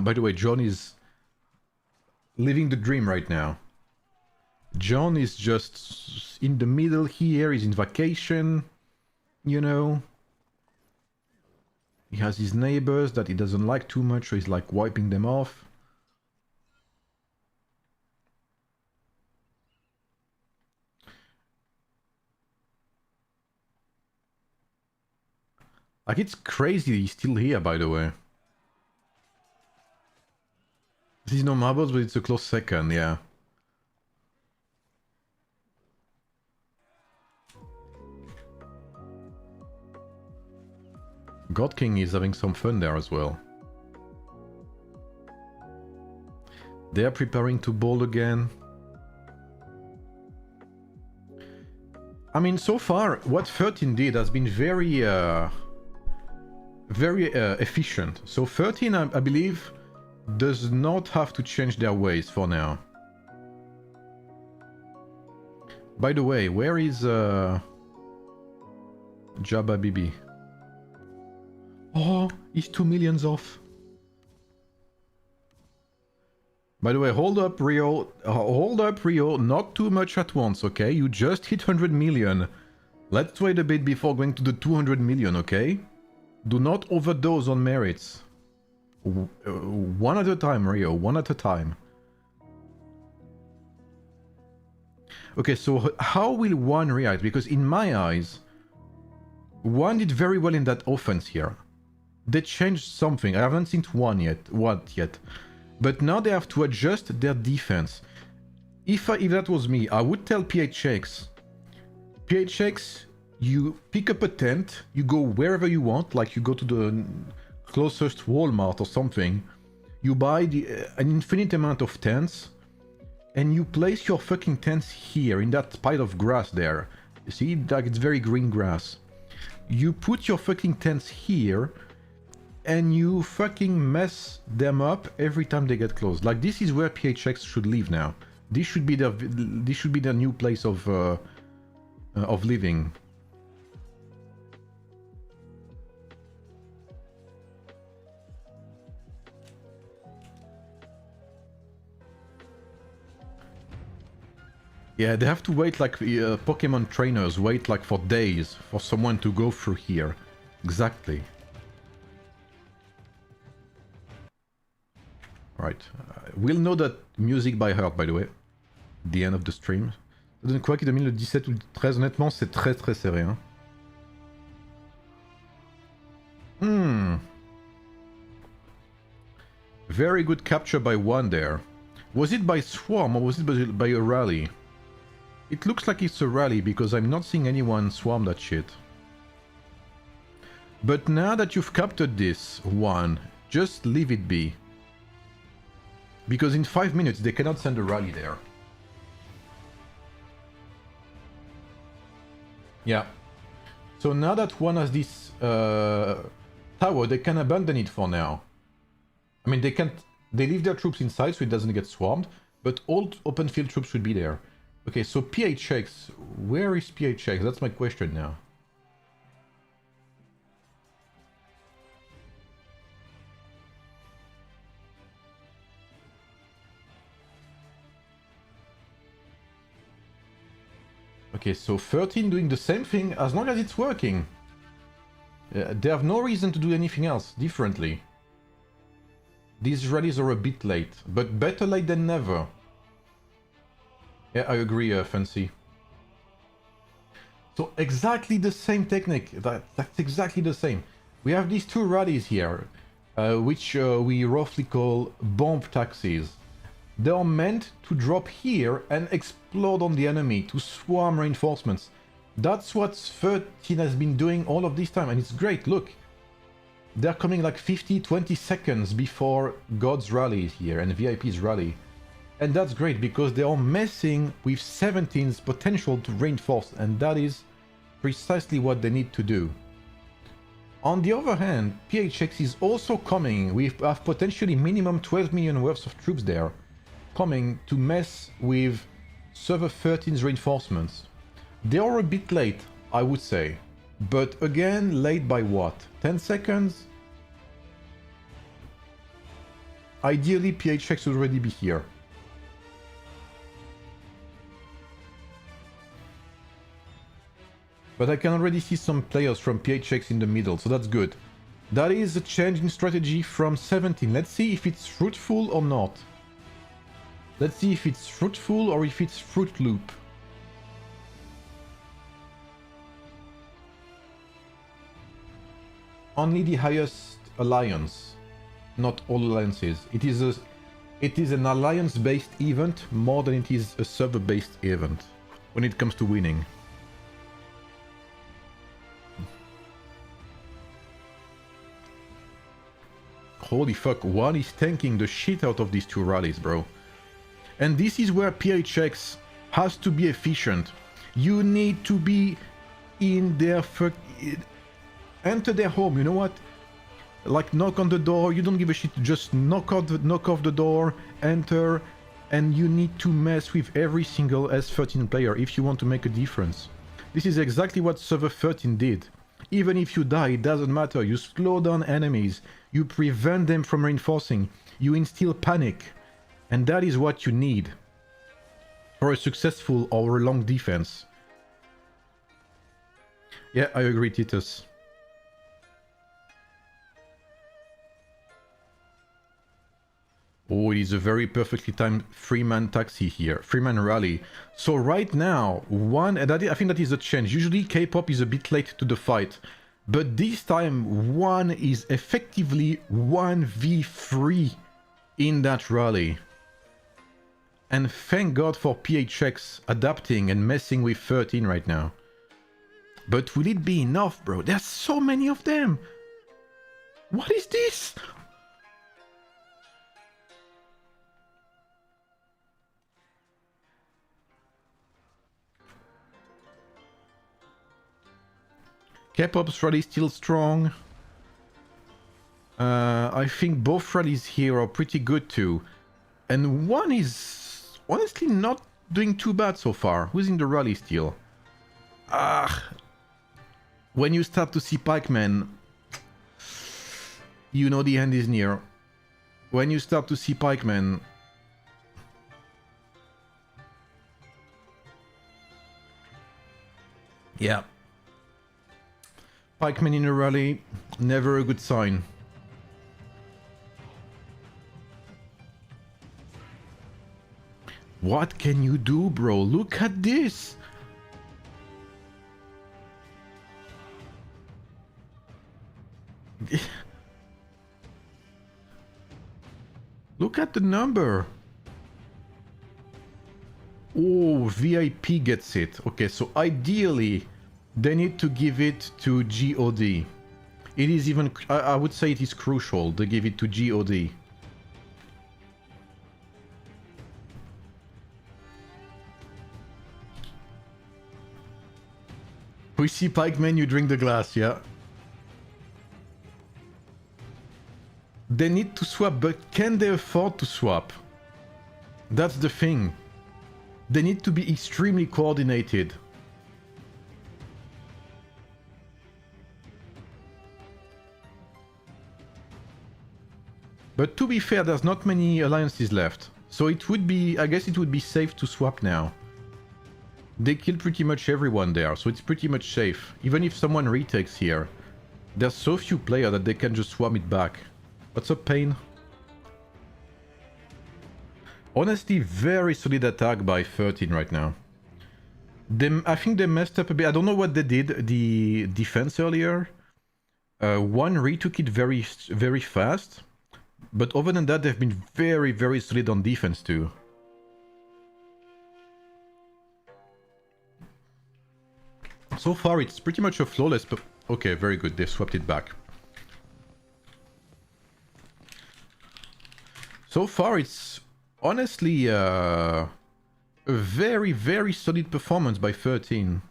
By the way, John is living the dream right now. John is just in the middle here, he's in vacation, you know. He has his neighbors that he doesn't like too much, so he's like wiping them off. Like, it's crazy he's still here, by the way. This is no marbles, but it's a close second, yeah. God King is having some fun there as well. They are preparing to bowl again. I mean, so far, what 13 did has been very efficient. So 13, I believe, does not have to change their ways for now. By the way, where is Jabba Bibi? Oh, he's 2 millions off. By the way, hold up, Rio. Hold up, Rio. Not too much at once, okay? You just hit 100 million. Let's wait a bit before going to the 200 million, okay? Do not overdose on merits. One at a time, Rio. One at a time. Okay, so how will one react? Because in my eyes, one did very well in that offense here. They changed something. I haven't seen one yet. But now they have to adjust their defense. If that was me, I would tell PHX, you pick up a tent, you go wherever you want, like you go to the closest Walmart or something, you buy an infinite amount of tents, and you place your fucking tents here in that pile of grass there. You see, like it's very green grass. You put your fucking tents here, and you fucking mess them up every time they get close. Like, this is where PHX should live now. This should be their new place of living. Yeah, they have to wait like Pokemon trainers wait like for days for someone to go through here. Exactly. Right. We'll know that music by heart, by the way. The end of the stream. Ça donne quoi qui domine le 17 ou le 13? Honnêtement, c'est très très serré. Hein. Very good capture by one there. Was it by swarm or was it by a rally? It looks like it's a rally because I'm not seeing anyone swarm that shit. But now that you've captured this one, just leave it be. Because in 5 minutes they cannot send a rally there. Yeah. So now that one has this tower, they can abandon it for now. I mean, they leave their troops inside so it doesn't get swarmed, but all open field troops should be there. Okay, so PHX, where is PHX? That's my question now. Okay, so 13 doing the same thing as long as it's working. They have no reason to do anything else differently. These rallies are a bit late, but better late than never. Yeah, I agree, Fancy. So exactly the same technique. That's exactly the same. We have these two rallies here, which we roughly call bomb taxis. They are meant to drop here and explode on the enemy, to swarm reinforcements. That's what 13 has been doing all of this time, and it's great, look. They're coming like 50-20 seconds before God's rally here and VIP's rally. And that's great because they are messing with 17's potential to reinforce, and that is precisely what they need to do. On the other hand, PHX is also coming. We have potentially minimum 12 million worth of troops there, coming to mess with server 13's reinforcements. They are a bit late, I would say. But again, late by what? 10 seconds? Ideally, PHX should already be here. But I can already see some players from PHX in the middle, so that's good. That is a change in strategy from 17. Let's see if it's fruitful or not. Let's see if it's fruitful or if it's Fruit Loop. only the highest alliance, not all alliances. It is an alliance-based event more than it is a server-based event when it comes to winning. Holy fuck, one is tanking the shit out of these two rallies, bro. And this is where PHX has to be efficient. You need to be in their enter their home, you know what? Like knock on the door, you don't give a shit, just knock off the door, enter, and you need to mess with every single S13 player if you want to make a difference. This is exactly what server 13 did. Even if you die, it doesn't matter. You slow down enemies, you prevent them from reinforcing, you instill panic. And that is what you need for a successful or a long defense. Yeah, I agree, Titus. Oh, it is a very perfectly timed three-man taxi here, three-man rally. So right now, I think that is a change. Usually K-pop is a bit late to the fight, but this time one is effectively 1v3 in that rally. And thank God for PHX adapting and messing with 13 right now. But will it be enough, bro? There's so many of them! What is this? K-pop's rally is still strong. I think both rallies here are pretty good too. And one is honestly not doing too bad so far. Who's in the rally still? When you start to see pikemen, you know the end is near. When you start to see pikemen, yeah. Pikemen in a rally, never a good sign. What can you do, bro? Look at this! Look at the number! Oh, VIP gets it. Okay, so ideally, they need to give it to GOD. It is even, I would say it is crucial to give it to GOD. We see pikemen, you drink the glass, yeah. They need to swap, but can they afford to swap? That's the thing. They need to be extremely coordinated. But to be fair, there's not many alliances left. So it would be, I guess it would be safe to swap now. They killed pretty much everyone there, so it's pretty much safe. Even if someone retakes here, there's so few players that they can just swap it back. What's up, Pain? Honestly, very solid attack by 13 right now. I think they messed up a bit. I don't know what they did, the defense earlier. One retook it very, very fast. But other than that, they've been very, very solid on defense too. So far, it's pretty much a flawless... Okay, very good. They've swapped it back. So far, it's honestly a very, very solid performance by 13.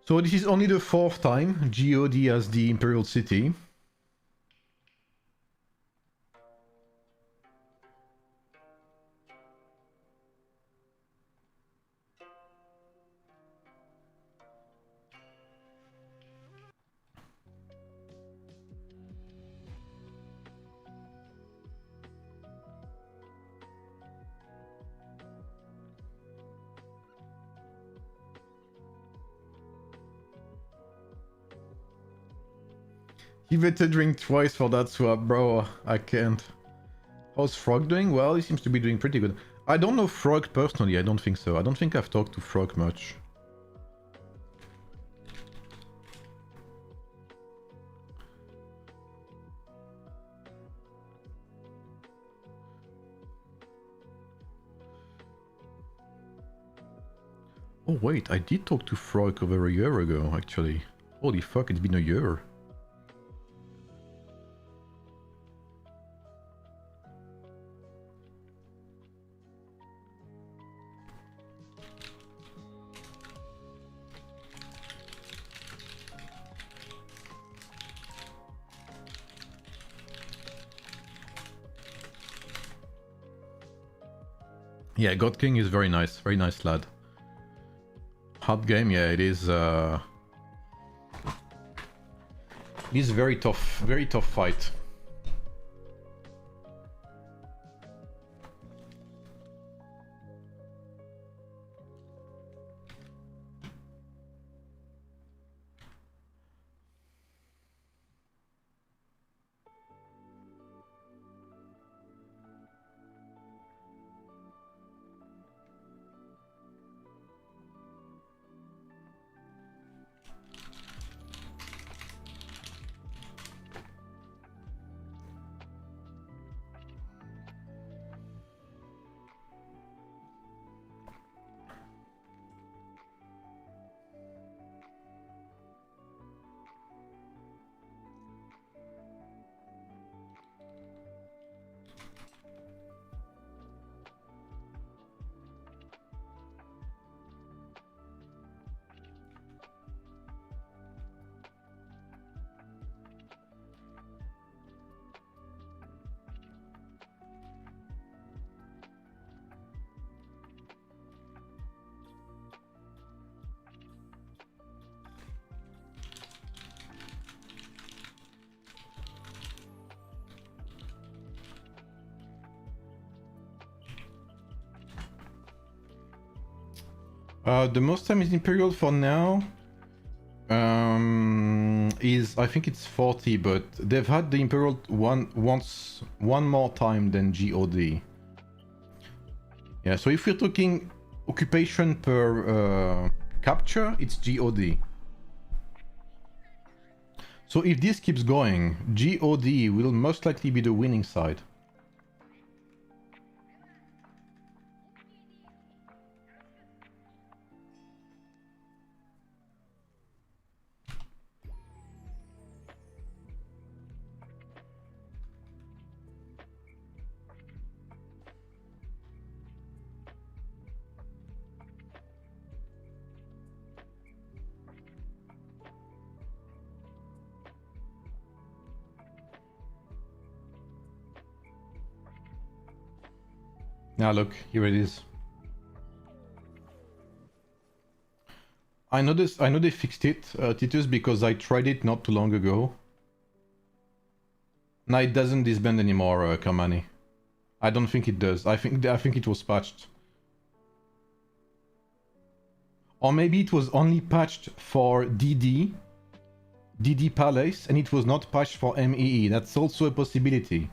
So this is only the 4th time GOD has the Imperial City. You better drink twice for that swap, bro. I can't. How's Frog doing? Well, he seems to be doing pretty good. I don't know Frog personally, I don't think so. I don't think I've talked to Frog much. Oh wait, I did talk to Frog over a year ago, actually. Holy fuck, it's been a year. Yeah, God King is very nice lad. Hard game, yeah, it is. It is very tough fight. The most time is Imperial for now. Is I think it's 40, but they've had the Imperial one more time than GOD. Yeah, so if we're talking occupation per capture, it's GOD. So if this keeps going, GOD will most likely be the winning side. Now look, here it is. I know they fixed it, Titus, because I tried it not too long ago. Now it doesn't disband anymore, Kamani. I don't think it does. I think it was patched. Or maybe it was only patched for DD Palace, and it was not patched for MEE. That's also a possibility.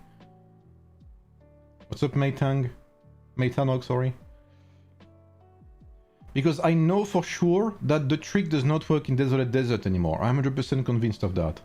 What's up, Maytanog, sorry. Because I know for sure that the trick does not work in Desolate Desert anymore. I'm 100% convinced of that.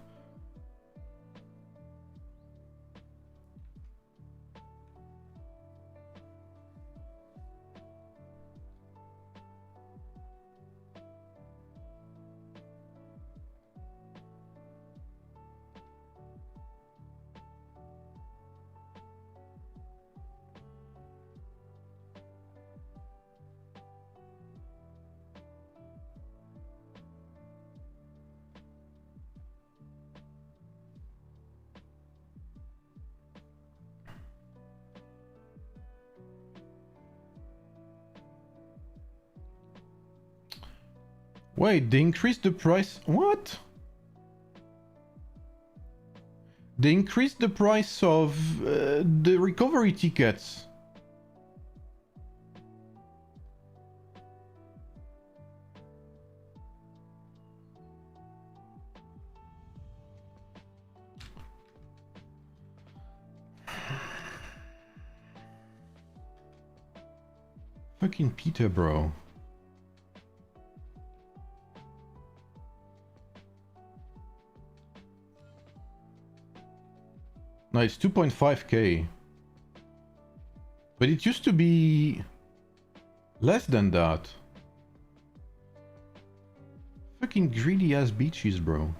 Wait, they increased the price? What? They increased the price of the recovery tickets. fucking Peter, bro? No, it's 2.5k. But it used to be less than that. Fucking greedy ass beaches, bro.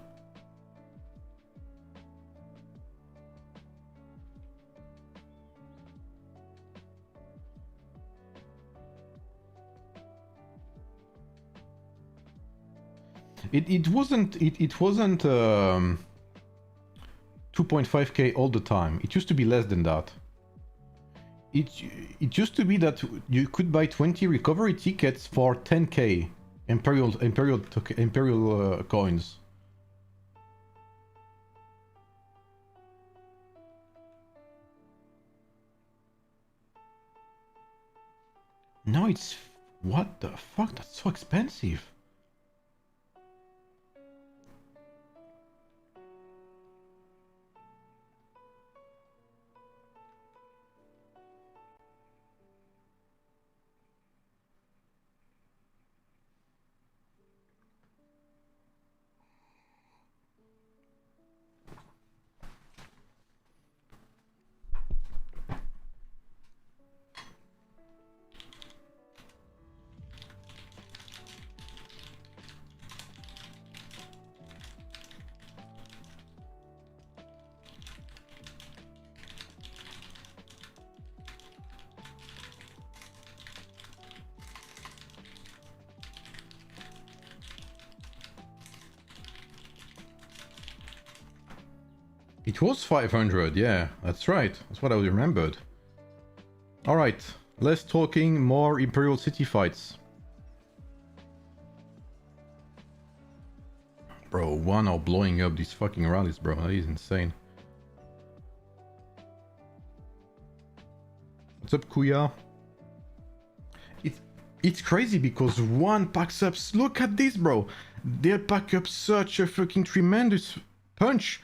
It wasn't 2.5k all the time. It used to be less than that. It used to be that you could buy 20 recovery tickets for 10k imperial coins. Now it's what the fuck? That's so expensive. It was 500, yeah, that's right. That's what I remembered. Alright, less talking, more Imperial City fights. Bro, one are blowing up these fucking rallies, bro. That is insane. What's up, Kuya? It's crazy because one packs up... Look at this, bro. They pack up such a fucking tremendous punch.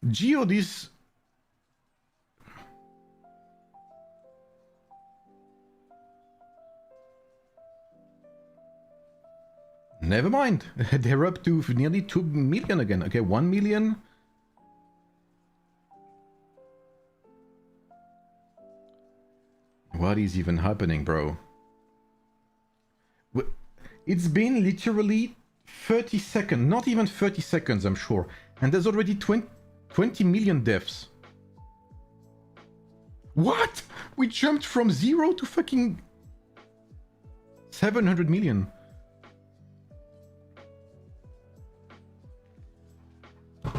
Geode is... Never mind. They're up to nearly 2 million again. Okay, 1 million. What is even happening, bro? It's been literally 30 seconds. Not even 30 seconds, I'm sure. And there's already 20 million deaths. What? We jumped from 0 to fucking 700 million.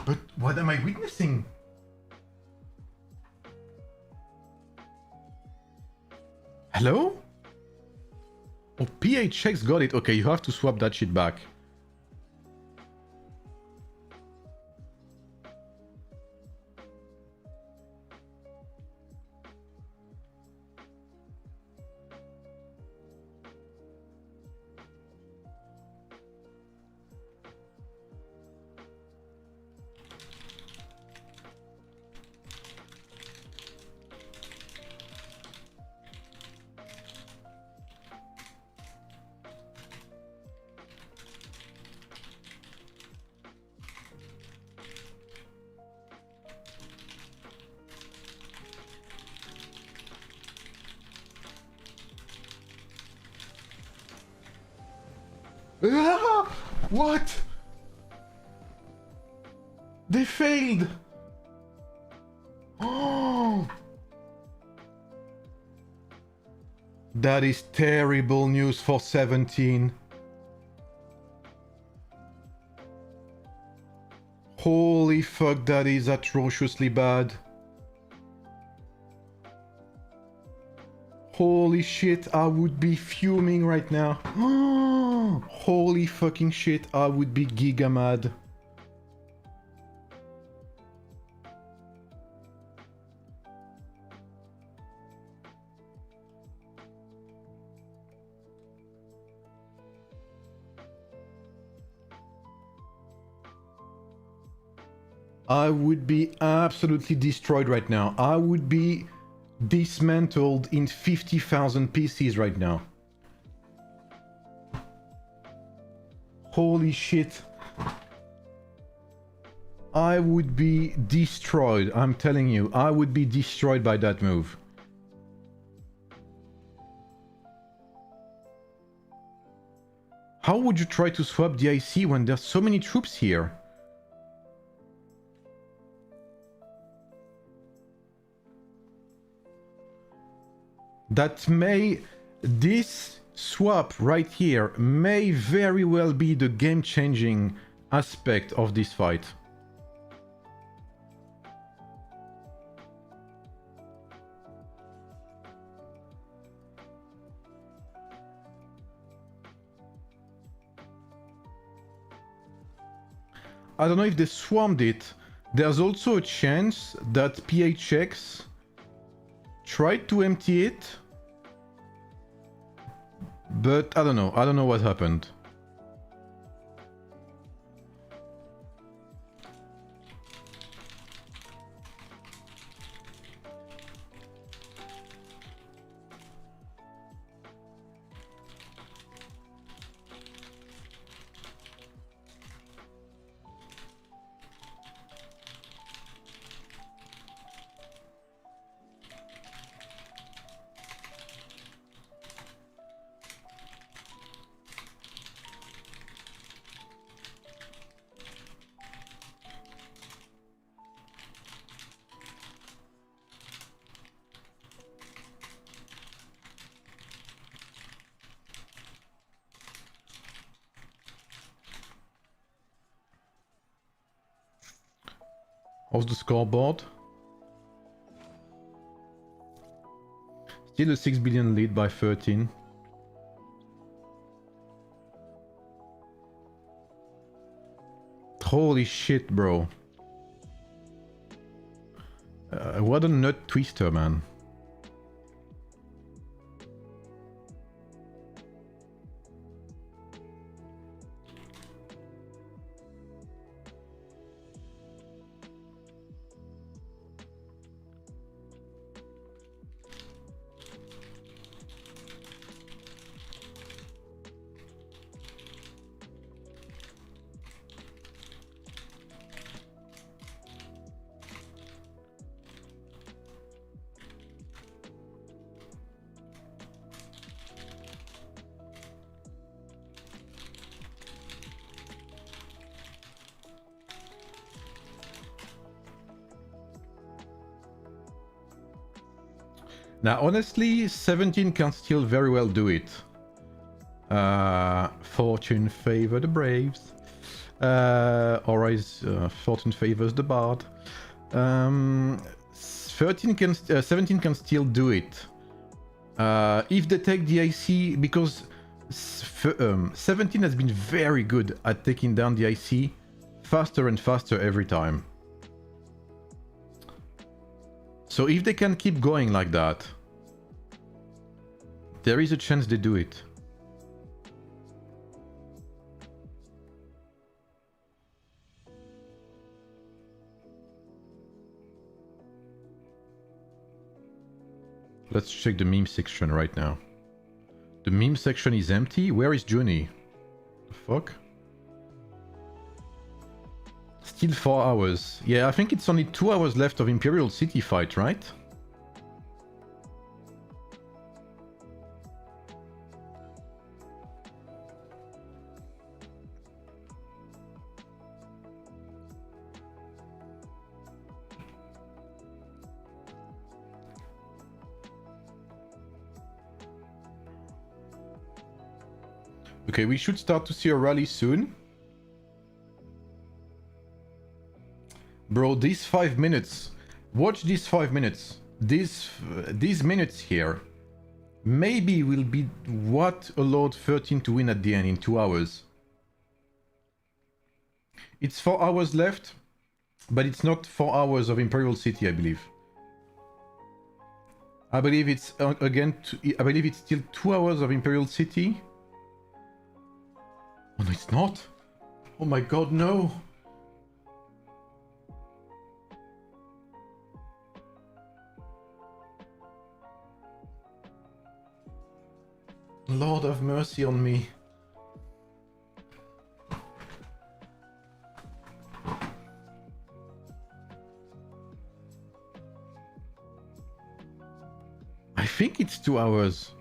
But what am I witnessing? Hello? Oh, PHX got it. Okay, you have to swap that shit back. Ah, what? They failed. Oh, that is terrible news for 17. Holy fuck, that is atrociously bad. Holy shit, I would be fuming right now. Holy fucking shit, I would be giga mad. I would be absolutely destroyed right now. I would be dismantled in 50,000 pieces right now. Holy shit. I would be destroyed. I'm telling you, I would be destroyed by that move. How would you try to swap the IC when there's so many troops here? This swap right here may very well be the game-changing aspect of this fight. I don't know if they swarmed it. There's also a chance that PHX tried to empty it, but I don't know. I don't know what happened. How's the scoreboard? Still a 6 billion lead by 13. Holy shit, bro. What a nut twister, man. Now, honestly, 17 can still very well do it. Fortune favor the Braves. Fortune favors the Bard. 17 can still do it. If they take the IC, because 17 has been very good at taking down the IC faster and faster every time. So if they can keep going like that, there is a chance they do it. Let's check the meme section right now. The meme section is empty. Where is Junie? The fuck? Still 4 hours. Yeah, I think it's only 2 hours left of Imperial City fight, right? Okay, we should start to see a rally soon. Bro, these 5 minutes. Watch these 5 minutes. These minutes here maybe will be what allowed 13 to win at the end in 2 hours. It's 4 hours left, but it's not 4 hours of Imperial City, I believe. I believe it's I believe it's still 2 hours of Imperial City. Oh no, it's not. Oh my god, no. Lord have mercy on me. think it's 2 hours.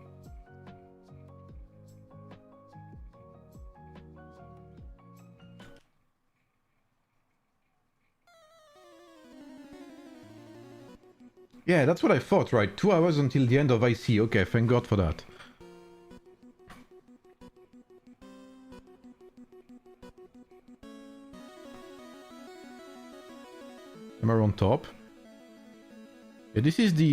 Yeah, that's what I thought, right? 2 hours until the end of IC. Okay, thank God for that. Hammer on top. Yeah, this is the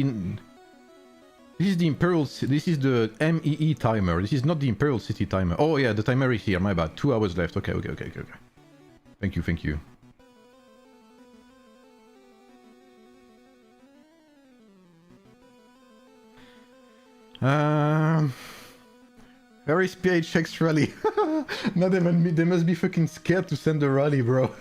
Imperial. This is the MEE timer. This is not the Imperial City timer. Oh yeah, the timer is here. My bad. 2 hours left. Okay. Thank you. Very PH checks rally. Not even me. They must be fucking scared to send a rally, bro.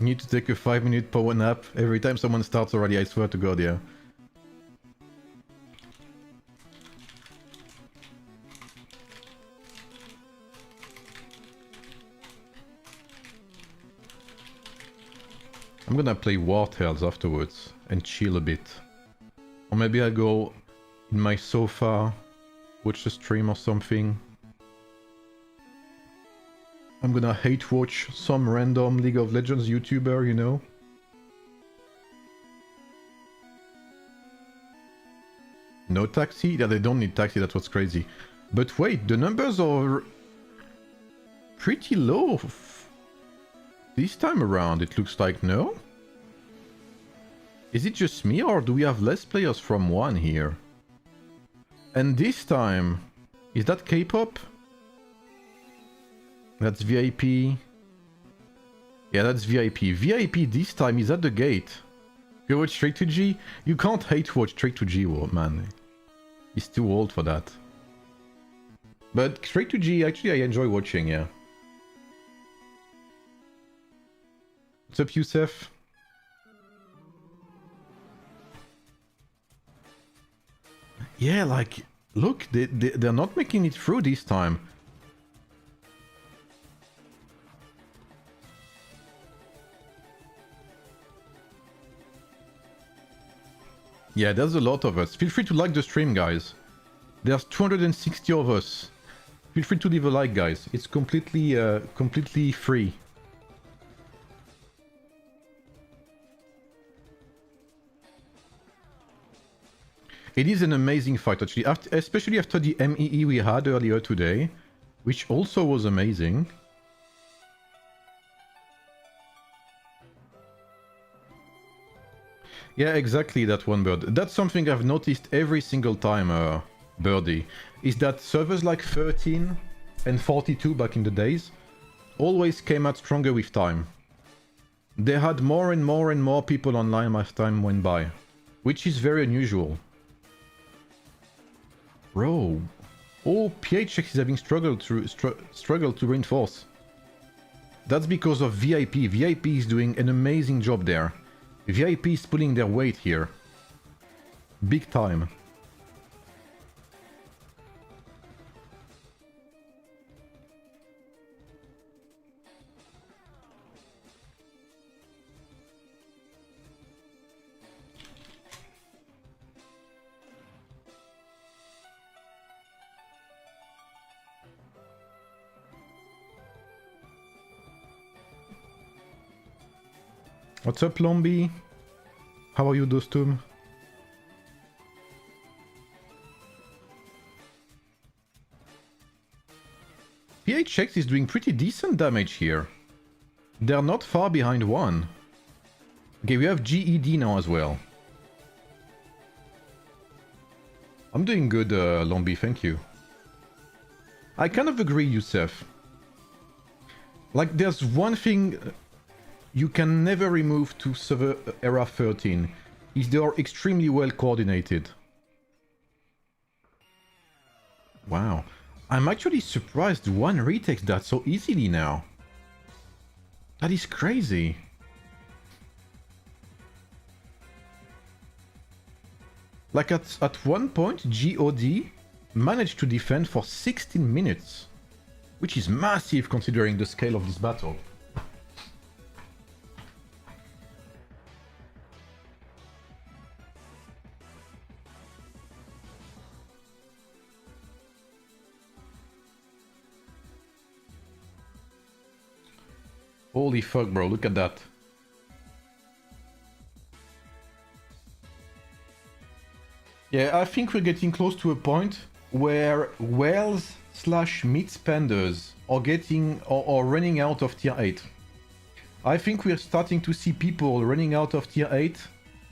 Need to take a 5-minute power nap every time someone starts already, I swear to God, yeah. I'm gonna play War Tales afterwards and chill a bit. Or maybe I'll go in my sofa, watch the stream or something. I'm gonna hate watch some random League of Legends YouTuber, you know? No taxi? Yeah, they don't need taxi, that's what's crazy. But wait, the numbers are pretty low this time around, it looks like, no? Is it just me, or do we have less players from 1 here? And this time, is that K-pop? That's VIP. Yeah, that's VIP. VIP this time is at the gate. You watch straight to G? You can't hate watch straight to G, man. He's too old for that. But straight to G, actually, I enjoy watching, yeah. What's up, Youssef? Yeah, like, look, they're not making it through this time. Yeah, there's a lot of us. Feel free to like the stream, guys. There's 260 of us. Feel free to leave a like, guys. It's completely free. It is an amazing fight, actually, especially after the MEE we had earlier today, which also was amazing. Yeah, exactly, that one, Bird. That's something I've noticed every single time, Birdie, is that servers like 13 and 42 back in the days always came out stronger with time. They had more and more people online as time went by, which is very unusual. Bro, all PHX is having struggled to reinforce. That's because of VIP. VIP is doing an amazing job there. VIP is pulling their weight here. Big time. What's up, Lombi? How are you, Dostum? PHX is doing pretty decent damage here. They're not far behind 1. Okay, we have GED now as well. I'm doing good, Lombi, thank you. I kind of agree, Youssef. Like, there's one thing you can never remove to server era 13, is they are extremely well coordinated. Wow. I'm actually surprised 1 retakes that so easily now. That is crazy. Like at one point, GOD managed to defend for 16 minutes, which is massive considering the scale of this battle. Holy fuck, bro, look at that. Yeah, I think we're getting close to a point where whales / meat spenders are getting or running out of tier 8. I think we're starting to see people running out of tier 8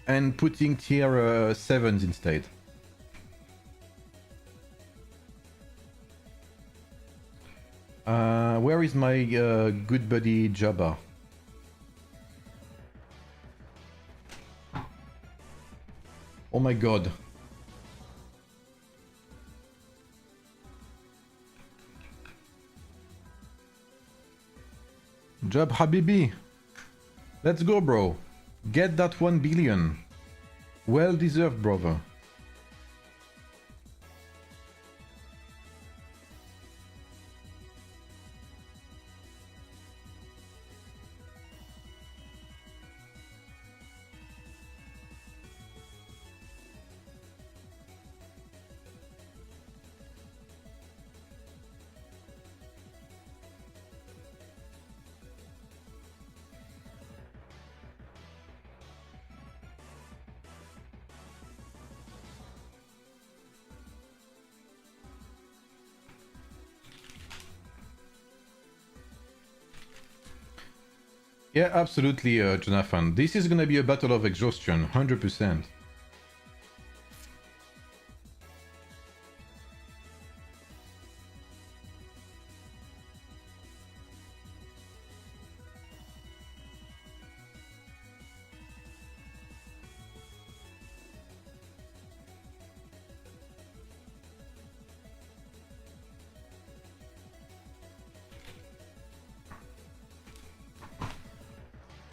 and putting tier 7s instead. Where is my good buddy Jabba? Oh my god. Jab Habibi. Let's go, bro. Get that 1 billion. Well deserved, brother. Yeah, absolutely, Jonathan. This is gonna be a battle of exhaustion, 100%.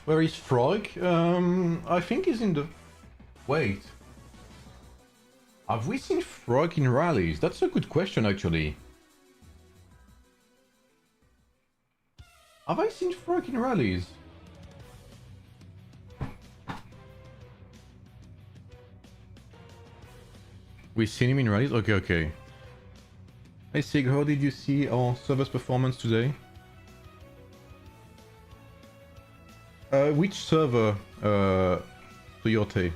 Where is Frog? I think he's in the... Wait. Have we seen Frog in rallies? That's a good question, actually. Have I seen Frog in rallies? We've seen him in rallies? Okay, okay. Hey Sig, how did you see our server's performance today? Which server, Toyota?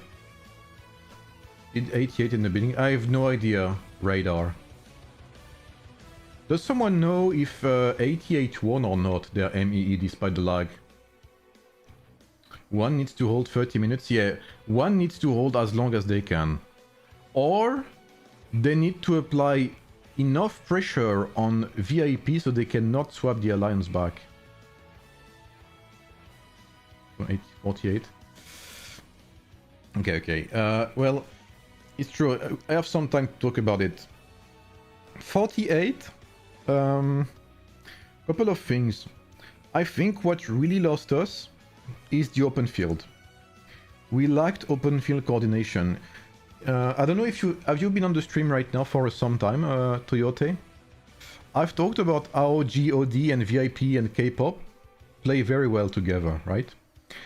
Did 88 in the beginning? I have no idea, Radar. Does someone know if 88 won or not their MEE despite the lag? One needs to hold 30 minutes? Yeah, one needs to hold as long as they can. Or they need to apply enough pressure on VIP so they cannot swap the alliance back. 48. Okay, okay. Well, it's true. I have some time to talk about it. 48. Couple of things. I think what really lost us is the open field. We lacked open field coordination. I don't know if have you been on the stream right now for some time, Toyota? I've talked about how GOD and VIP and K-pop play very well together, right?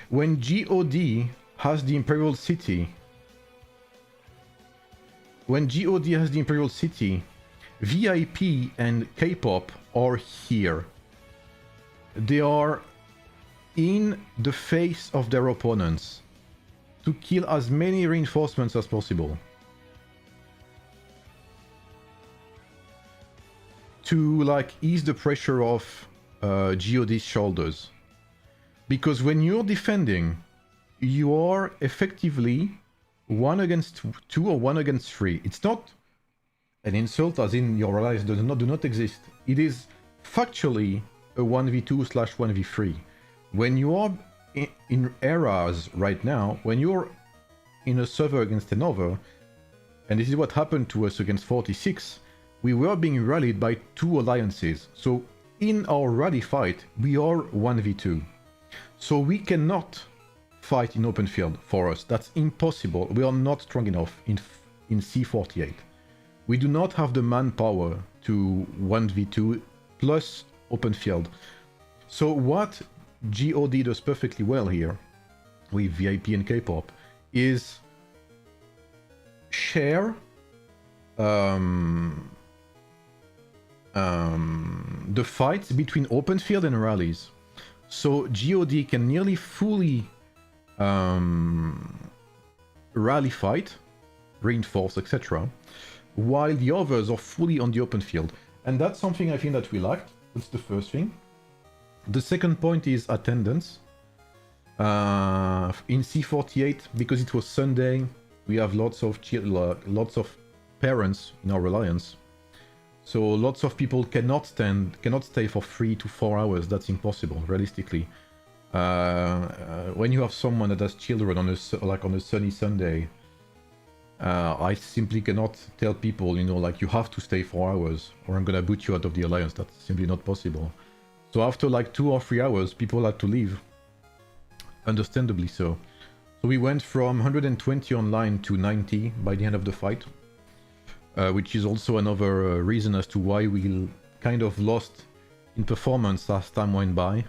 When GOD has the Imperial City, VIP and K-pop are here. They are in the face of their opponents to kill as many reinforcements as possible. To like ease the pressure off GOD's shoulders. Because when you're defending, you are effectively 1 against 2 or 1 against 3. It's not an insult as in your allies do not exist. It is factually a 1v2/1v3. When you are in eras right now, when you're in a server against another, and this is what happened to us against 46, we were being rallied by 2 alliances. So in our rally fight, we are 1v2. So we cannot fight in open field for us. That's impossible. We are not strong enough in C48. We do not have the manpower to 1v2 plus open field. So what GOD does perfectly well here with VIP and K-pop is share the fights between open field and rallies. So GOD can nearly fully rally fight, reinforce, etc., while the others are fully on the open field. And that's something I think that we liked. That's the first thing. The second point is attendance. In C48, because it was Sunday, we have lots of parents in our alliance. So lots of people cannot stay for 3 to 4 hours. That's impossible, realistically. When you have someone that has children on a sunny Sunday, I simply cannot tell people, you know, like, you have to stay 4 hours or I'm gonna boot you out of the alliance. That's simply not possible. So after like 2 or 3 hours, people had to leave. Understandably so. So we went from 120 online to 90 by the end of the fight. Which is also another reason as to why we kind of lost in performance as time went by.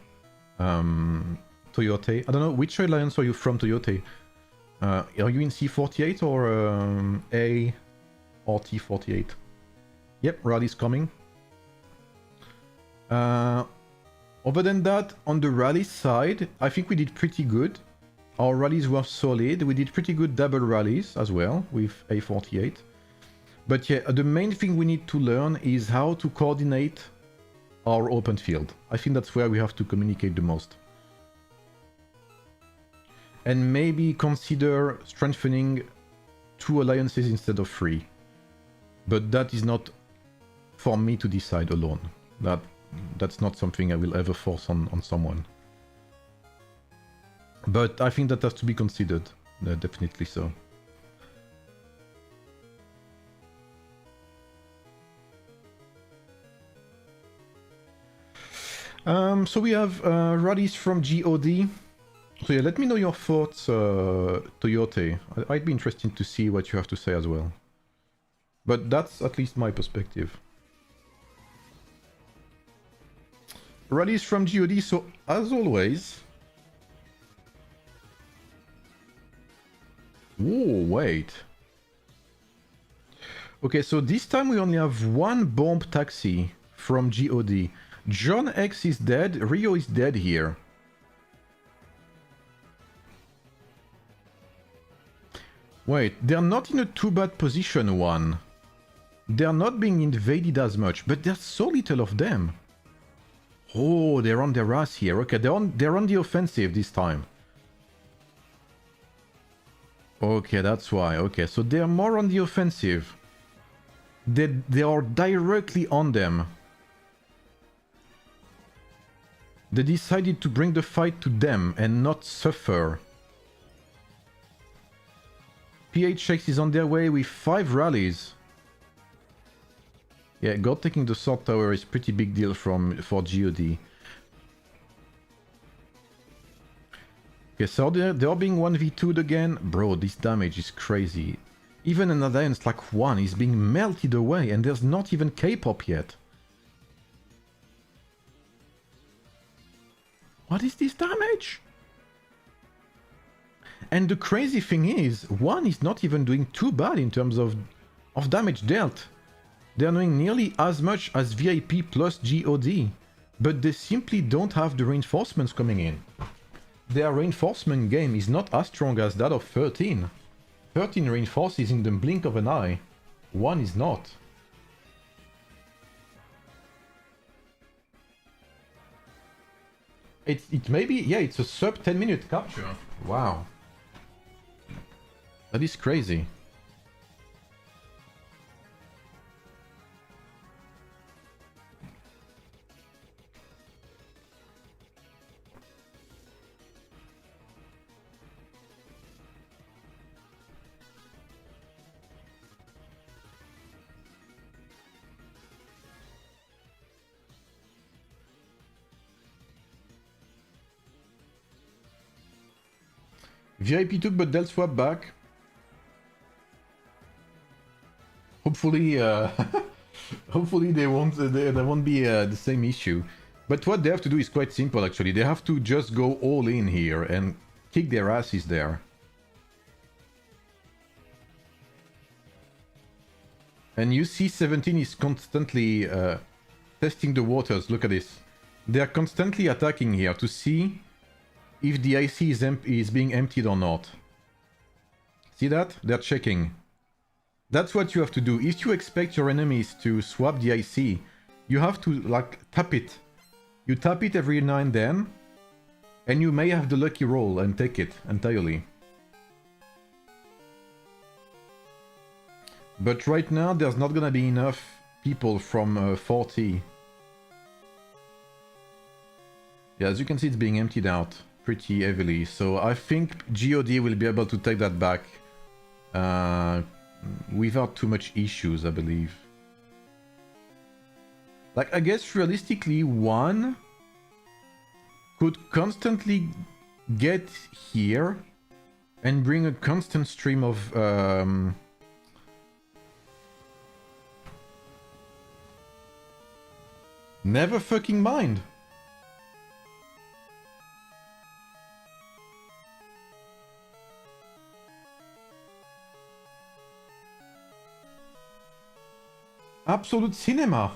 Toyote. I don't know, which alliance are you from, Toyote? Are you in C48 or A or T48? Yep, rally's coming. Other than that, on the rally side, I think we did pretty good. Our rallies were solid. We did pretty good double rallies as well with A48. But yeah, the main thing we need to learn is how to coordinate our open field. I think that's where we have to communicate the most. And maybe consider strengthening 2 alliances instead of 3. But that is not for me to decide alone. That's not something I will ever force on someone. But I think that has to be considered, definitely so. So we have rallies from GOD. So yeah, let me know your thoughts, Toyote. I'd be interested to see what you have to say as well. But that's at least my perspective. Rallies from GOD, so as always... Whoa, wait. Okay, so this time we only have 1 bomb taxi from GOD. John X is dead, Rio is dead here. Wait, they're not in a too bad position, one. They're not being invaded as much, but there's so little of them. Oh, they're on their ass here. Okay, they're on the offensive this time. Okay, that's why. Okay, so they're more on the offensive. They are directly on them. They decided to bring the fight to them and not suffer. PHX is on their way with 5 rallies. Yeah, God taking the Sword Tower is pretty big deal for GOD. Okay, so they're being 1v2'd again. Bro, this damage is crazy. Even an alliance like 1 is being melted away and there's not even K-pop yet. What is this damage? And the crazy thing is, 1 is not even doing too bad in terms of damage dealt. They're doing nearly as much as VIP plus GOD, but they simply don't have the reinforcements coming in. Their reinforcement game is not as strong as that of 13. 13 reinforces in the blink of an eye. 1 is not. It may be, yeah, it's a sub 10-minute capture. Wow. That is crazy. VIP took, but they'll swap back. Hopefully, hopefully there won't be the same issue. But what they have to do is quite simple, actually. They have to just go all in here and kick their asses there. And you see 17 is constantly testing the waters. Look at this. They are constantly attacking here to see if the IC is being emptied or not. See that? They're checking. That's what you have to do. If you expect your enemies to swap the IC, you have to, like, tap it. You tap it every now and then, and you may have the lucky roll and take it entirely. But right now, there's not gonna be enough people from 40. Yeah, as you can see, it's being emptied out pretty heavily. So I think GOD will be able to take that back without too much issues, I believe. Like, I guess realistically, one could constantly get here and bring a constant stream of never fucking mind. Absolute cinema.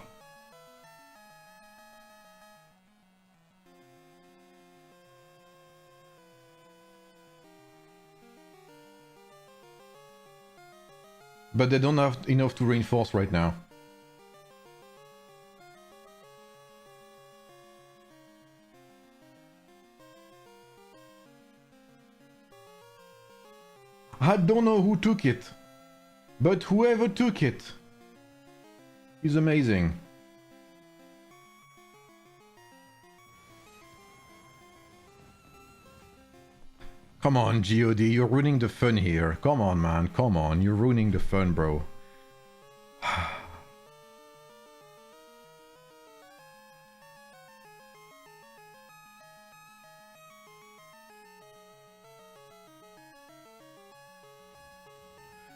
But they don't have enough to reinforce right now. I don't know who took it, but whoever took it is amazing. Come on, GOD, you're ruining the fun here. Come on, man, come on, you're ruining the fun, bro.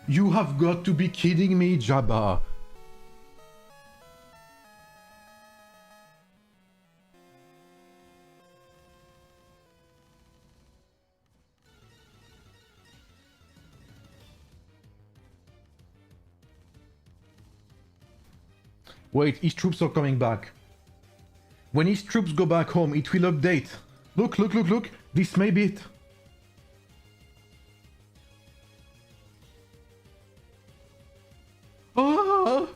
You have got to be kidding me, Jabba. Wait, his troops are coming back. When his troops go back home, it will update. Look, look, look, look. This may be it. Ah!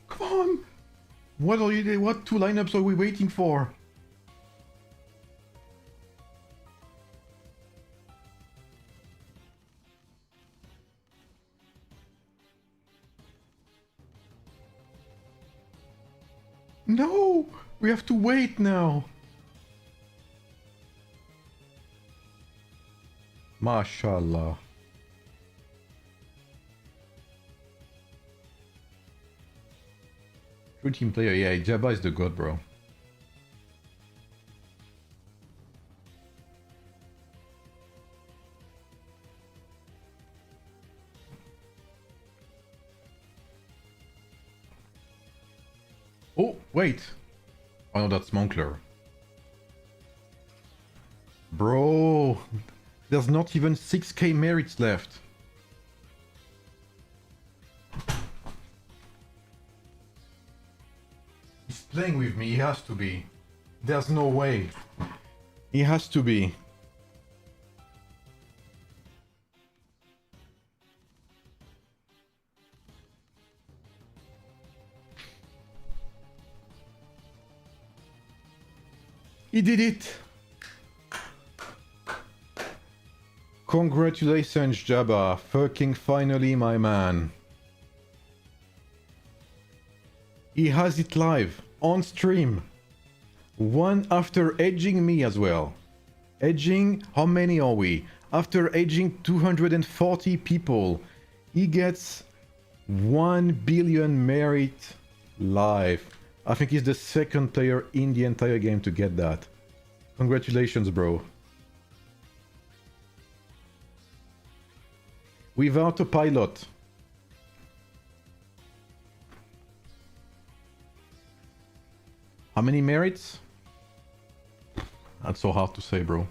Come on! What two lineups are we waiting for? No! We have to wait now! MashaAllah. True team player, yeah, Jabba is the god, bro. Oh, wait! Oh no, that's Moncler. Bro! There's not even 6k merits left. He's playing with me, he has to be. There's no way. He has to be. He did it! Congratulations, Jabba. Fucking finally, my man. He has it live, on stream. One after edging me as well. Edging, how many are we? After edging 240 people, he gets 1 billion merit live. I think he's the second player in the entire game to get that. Congratulations, bro. Without a pilot. How many merits? That's so hard to say, bro.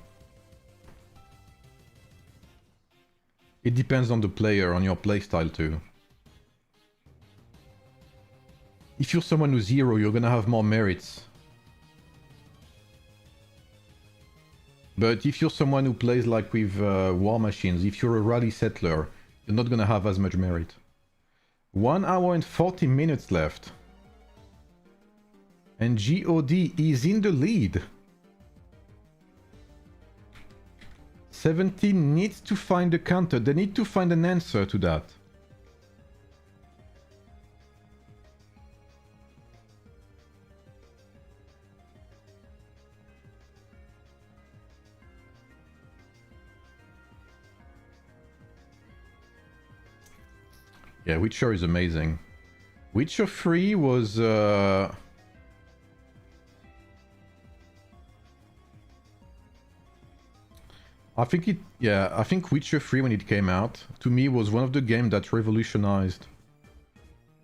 It depends on the player, on your playstyle too. If you're someone who's zero, you're gonna have more merits. But if you're someone who plays like with war machines, if you're a rally settler, you're not gonna have as much merit. 1 hour and 40 minutes left. And God is in the lead. 17 needs to find a counter. They need to find an answer to that. Yeah, Witcher is amazing. Witcher 3 was... I think Witcher 3 when it came out, to me was one of the games that revolutionized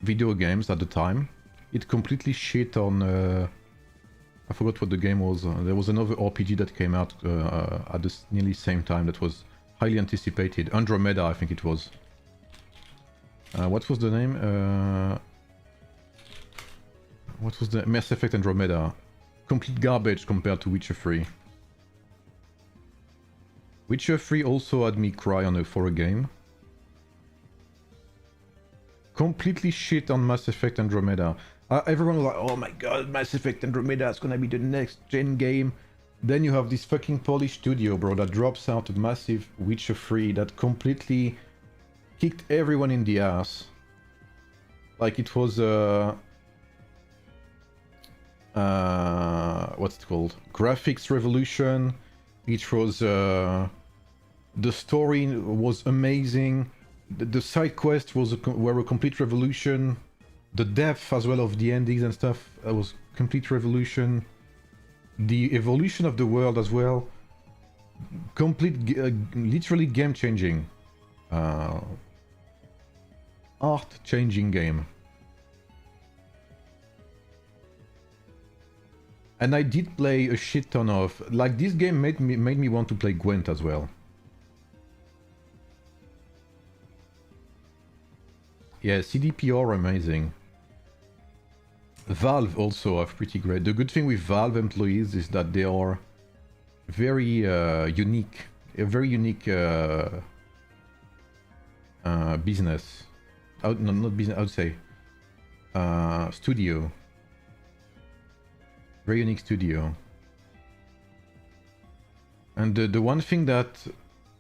video games at the time. It completely shit on... I forgot what the game was. There was another RPG that came out at the nearly same time that was highly anticipated. Andromeda, I think it was. What was the name? What was the... Mass Effect Andromeda. Complete garbage compared to Witcher 3. Witcher 3 also had me cry for a game. Completely shit on Mass Effect Andromeda. Everyone was like, oh my god, Mass Effect Andromeda is gonna be the next gen game. Then you have this fucking Polish studio, bro, that drops out a massive Witcher 3 that completely kicked everyone in the ass. Like it was what's it called? Graphics revolution. It was the story was amazing. The side quests were a complete revolution. The depth as well of the endings and stuff was complete revolution. The evolution of the world as well. Complete, literally game changing. Art changing game. And I did play a shit ton of... Like, this game made me want to play Gwent as well. Yeah, CDPR amazing. Valve also are pretty great. The good thing with Valve employees is that they are very unique. A very unique business. No, not business, I would say. Studio. Very unique studio. And the one thing that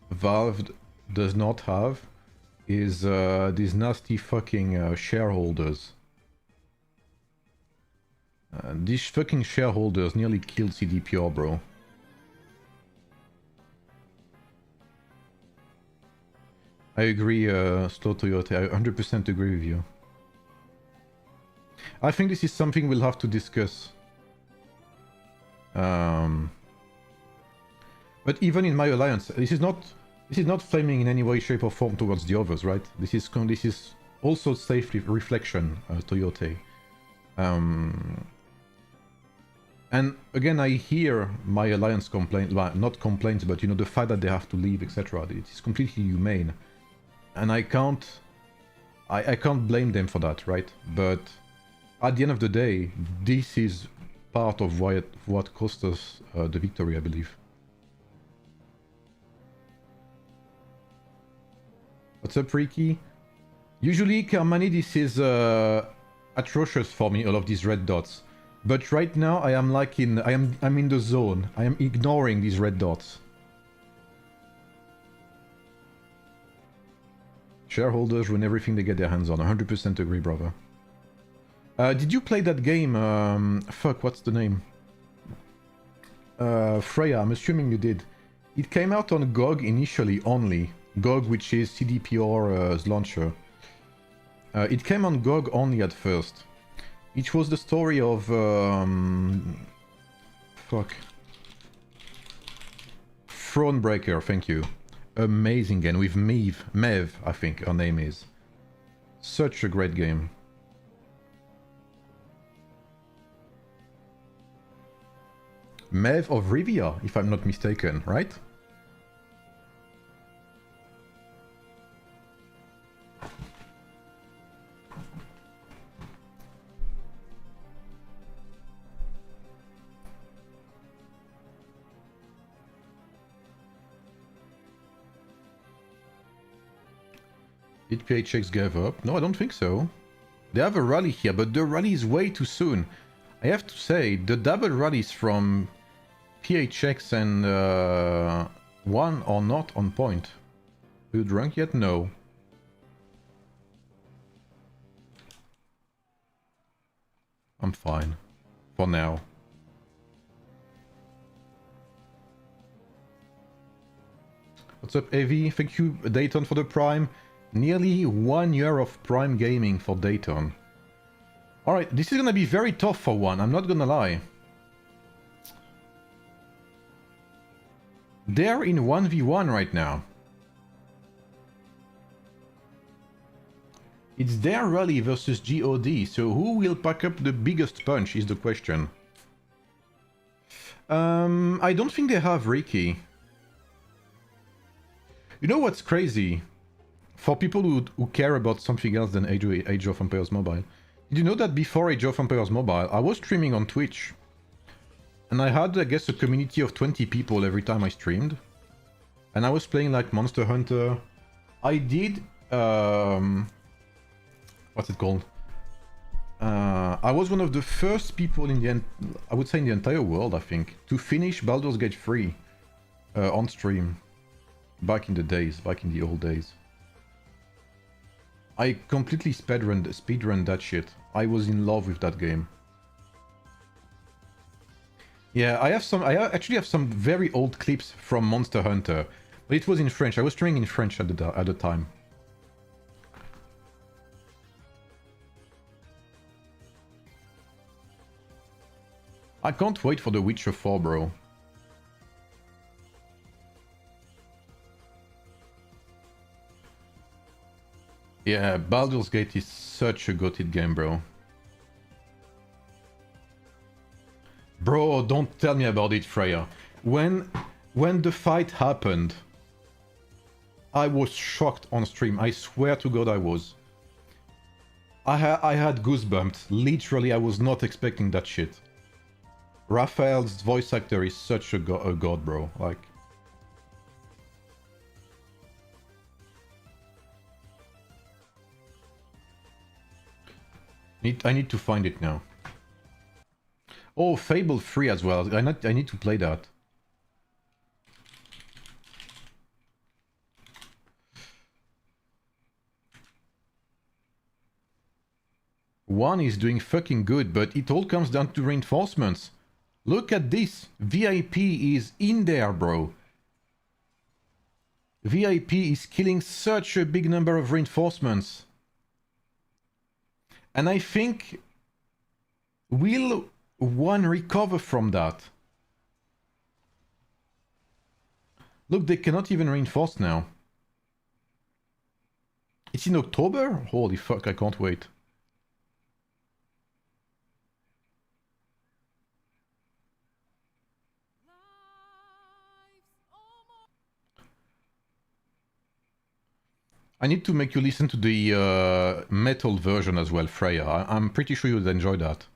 Valve does not have is these nasty fucking shareholders. These fucking shareholders nearly killed CDPR, bro. I agree, Slow Toyota. I 100% agree with you. I think this is something we'll have to discuss. But even in my alliance, this is not flaming in any way, shape, or form towards the others, right? This is also safe reflection, Toyota. And again, I hear my alliance complain, well, not complaints, but you know, the fact that they have to leave, etc. It is completely humane, and I can't blame them for that, right? But at the end of the day, this is part of what cost us the victory, I believe. What's up, Ricky? Usually, Kermani, this is atrocious for me, all of these red dots. But right now, I am like I'm in the zone. I am ignoring these red dots. Shareholders ruin everything they get their hands on. 100% agree, brother. Did you play that game? Fuck, what's the name? Freya, I'm assuming you did. It came out on GOG initially only. GOG, which is CDPR's launcher. It came on GOG only at first. It was the story of fuck. Thronebreaker, thank you. Amazing game with Mev, I think her name is. Such a great game. Mev of Rivia, if I'm not mistaken, right? Did PHX give up? No, I don't think so. They have a rally here, but the rally is way too soon. I have to say, the double rallies from PHX and one are not on point. Are you drunk yet? No. I'm fine. For now. What's up, Avi? Thank you, Dayton, for the Prime. Nearly 1 year of Prime gaming for Dayton. Alright, this is gonna be very tough for one, I'm not gonna lie. They're in 1v1 right now. It's their rally versus GOD, so who will pack up the biggest punch is the question. I don't think they have Ricky. You know what's crazy? For people who care about something else than Age of Empires Mobile. Did you know that before Age of Empires Mobile, I was streaming on Twitch? And I had, I guess, a community of 20 people every time I streamed. And I was playing like Monster Hunter. I did... what's it called? I was one of the first people in the... I would say in the entire world, I think, to finish Baldur's Gate 3 on stream. Back in the days, back in the old days. I completely speedrun that shit. I was in love with that game. Yeah, I actually have some very old clips from Monster Hunter, but it was in French. I was streaming in French at the time. I can't wait for The Witcher 4, bro. Yeah, Baldur's Gate is such a goated game, bro. Bro, don't tell me about it, Freya. When the fight happened, I was shocked on stream. I swear to God I was. I had goosebumps. Literally, I was not expecting that shit. Raphael's voice actor is such a god, bro. Like... I need to find it now. Oh, Fable 3 as well. I need to play that. One is doing fucking good, but it all comes down to reinforcements. Look at this. VIP is in there, bro. VIP is killing such a big number of reinforcements. And I think... will one recover from that? Look, they cannot even reinforce now. It's in October? Holy fuck, I can't wait. I need to make you listen to the metal version as well, Freya. I'm pretty sure you'd enjoy that.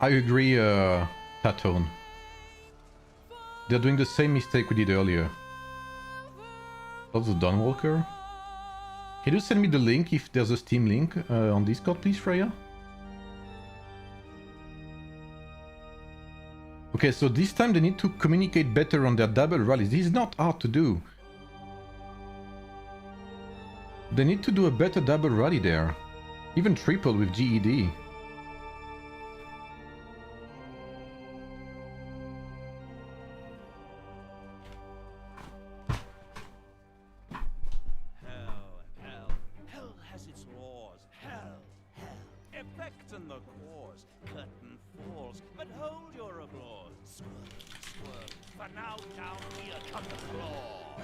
I agree, Tatone. They're doing the same mistake we did earlier. That's the Dawnwalker. Can you send me the link if there's a Steam link on Discord, please, Freya? Okay, so this time they need to communicate better on their double rallies. This is not hard to do. They need to do a better double rally there. Even triple with GED. Now down here come the claws.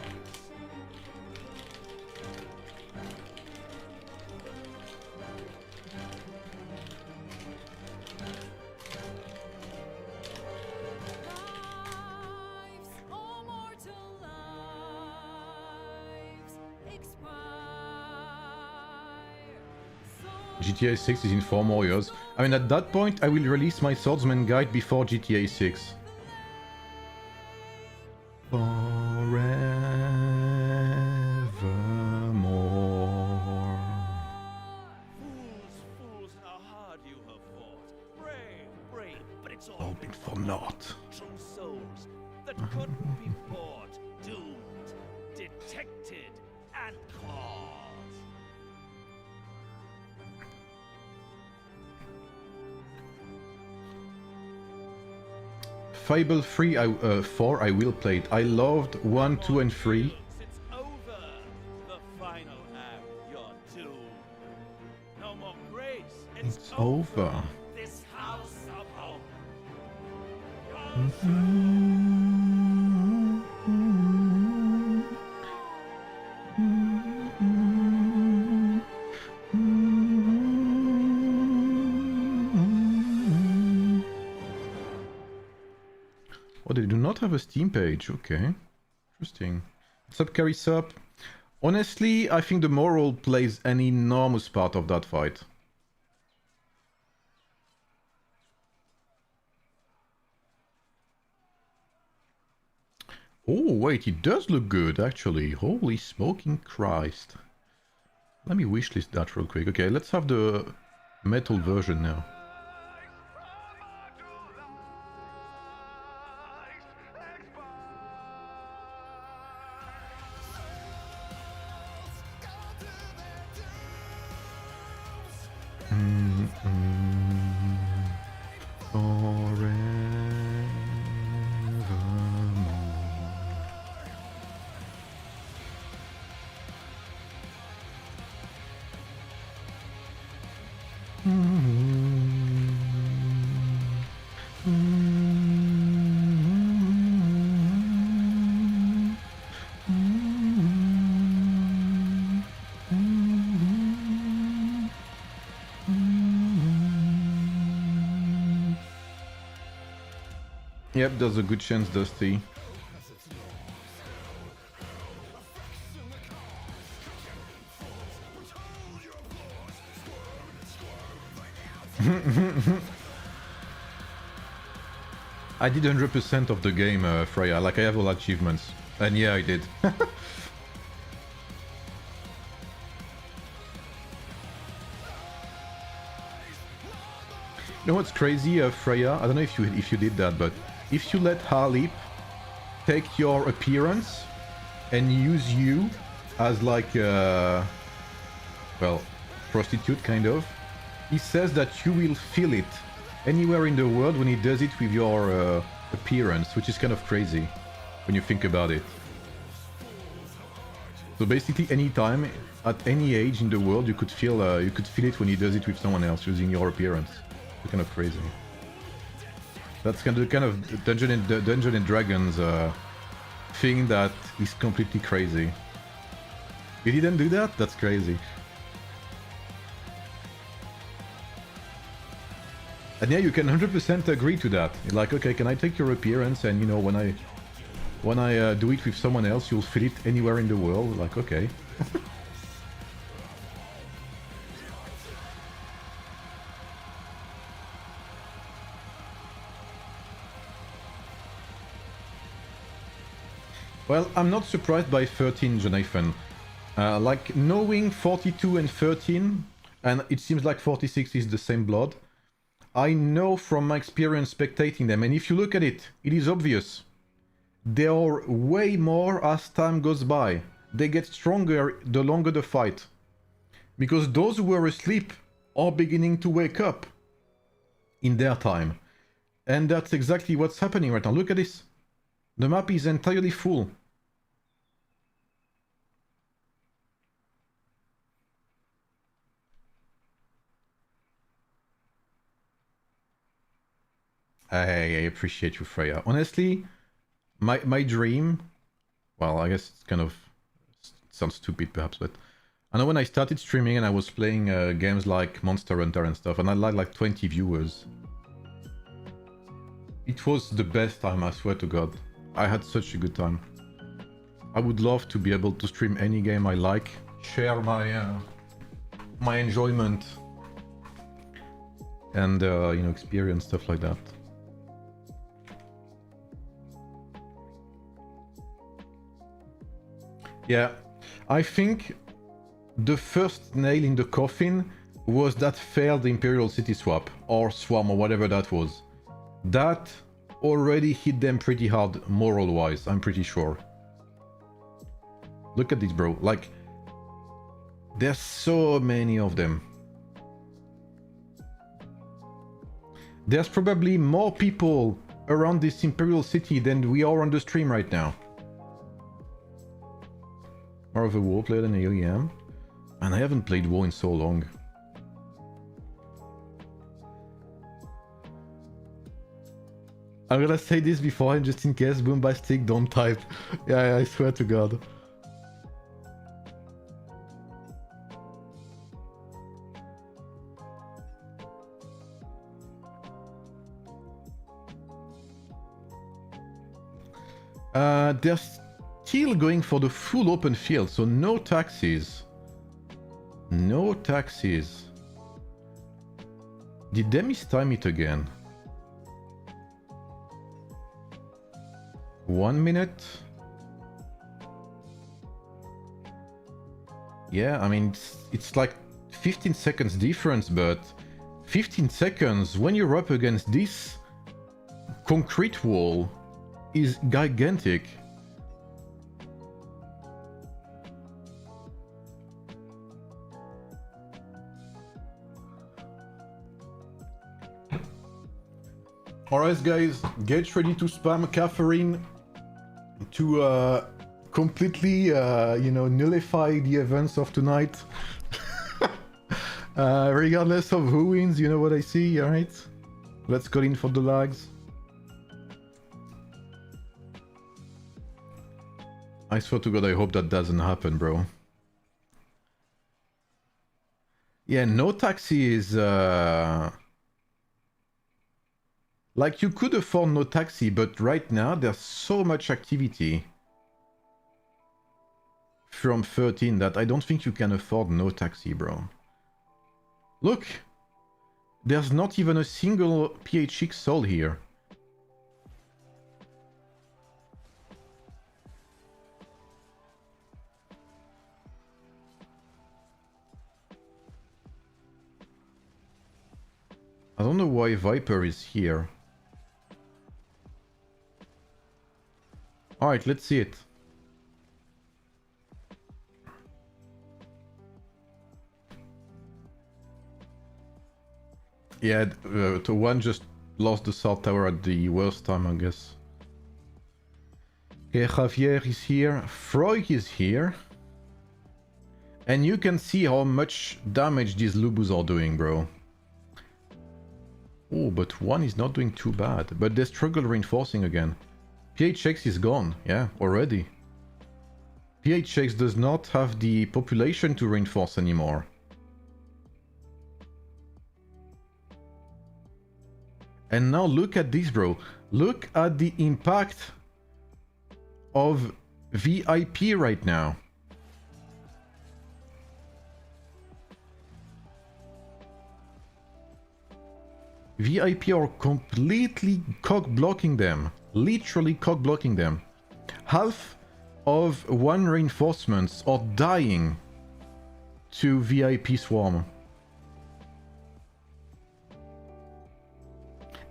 Lives, oh mortal lives, expire. GTA 6 is in 4 more years. I mean, at that point, I will release my Swordsman guide before GTA 6. Forevermore. Fools, fools, how hard you have fought. Brave, brave, but it's all All been for naught. true souls that couldn't be bought, doomed, detected, and caused. Fable 3, 4, I will play it. I loved 1, 2, and 3. It's over. The final act, you're doomed. No more grace. It's over. This house of hope. Oh, they do not have a Steam page. Okay. Interesting. What's up, Carisup? Honestly, I think the moral plays an enormous part of that fight. Oh, wait, it does look good, actually. Holy smoking Christ. Let me wishlist that real quick. Okay, let's have the metal version now. Yep, there's a good chance, Dusty. I did 100% of the game, Freya. Like, I have all achievements. And yeah, I did. You know what's crazy, Freya? I don't know if you did that, but if you let Harleap take your appearance and use you as like well, prostitute kind of, he says that you will feel it anywhere in the world when he does it with your appearance, which is kind of crazy when you think about it. So basically, anytime, at any age in the world, you could feel it when he does it with someone else using your appearance. It's kind of crazy. That's kind of Dungeon and Dragons thing that is completely crazy. You didn't do that? That's crazy. And yeah, you can 100% agree to that. You're like, okay, can I take your appearance? And you know, when I do it with someone else, you'll feel it anywhere in the world. Like, okay. Well, I'm not surprised by 13, Jonathan. Like, knowing 42 and 13, and it seems like 46 is the same blood, I know from my experience spectating them, and if you look at it, it is obvious. They are way more as time goes by. They get stronger the longer the fight. Because those who were asleep are beginning to wake up in their time. And that's exactly what's happening right now. Look at this. The map is entirely full. I appreciate you, Freya. Honestly, my dream, well, I guess it's kind of, it sounds stupid perhaps, but I know when I started streaming and I was playing games like Monster Hunter and stuff, and I had like 20 viewers. It was the best time, I swear to God. I had such a good time. I would love to be able to stream any game I like, share my my enjoyment, and you know, experience stuff like that. Yeah, I think the first nail in the coffin was that failed Imperial City swap, or swarm, or whatever that was. That already hit them pretty hard moral-wise, I'm pretty sure. Look at this, bro. Like, there's so many of them. There's probably more people around this Imperial City than we are on the stream right now. More of a WoW player than AoEM. And I haven't played WoW in so long. I'm gonna say this beforehand just in case, Boombastic, don't type. Yeah, I swear to God. They're still going for the full open field, so no taxis. No taxis. Did they mistime it again? 1 minute? Yeah, I mean, it's like 15 seconds difference, but 15 seconds when you're up against this concrete wall is gigantic. Alright guys, get ready to spam Catherine to completely, you know, nullify the events of tonight. Regardless of who wins, you know what I see, alright? Let's go in for the lags. I swear to God, I hope that doesn't happen, bro. Yeah, no taxi is... Like, you could afford no taxi, but right now there's so much activity from 13 that I don't think you can afford no taxi, bro. Look! There's not even a single PHX sold here. I don't know why Viper is here. Alright, let's see it. Yeah, the one just lost the South Tower at the worst time, I guess. Okay, Javier is here. Freud is here. And you can see how much damage these Lubus are doing, bro. Oh, but one is not doing too bad. But they struggle reinforcing again. PHX is gone, yeah, already. PHX does not have the population to reinforce anymore. And now look at this, bro. Look at the impact of VIP right now. VIP are completely cock-blocking them. Literally cock-blocking them. Half of one reinforcements are dying to VIP swarm.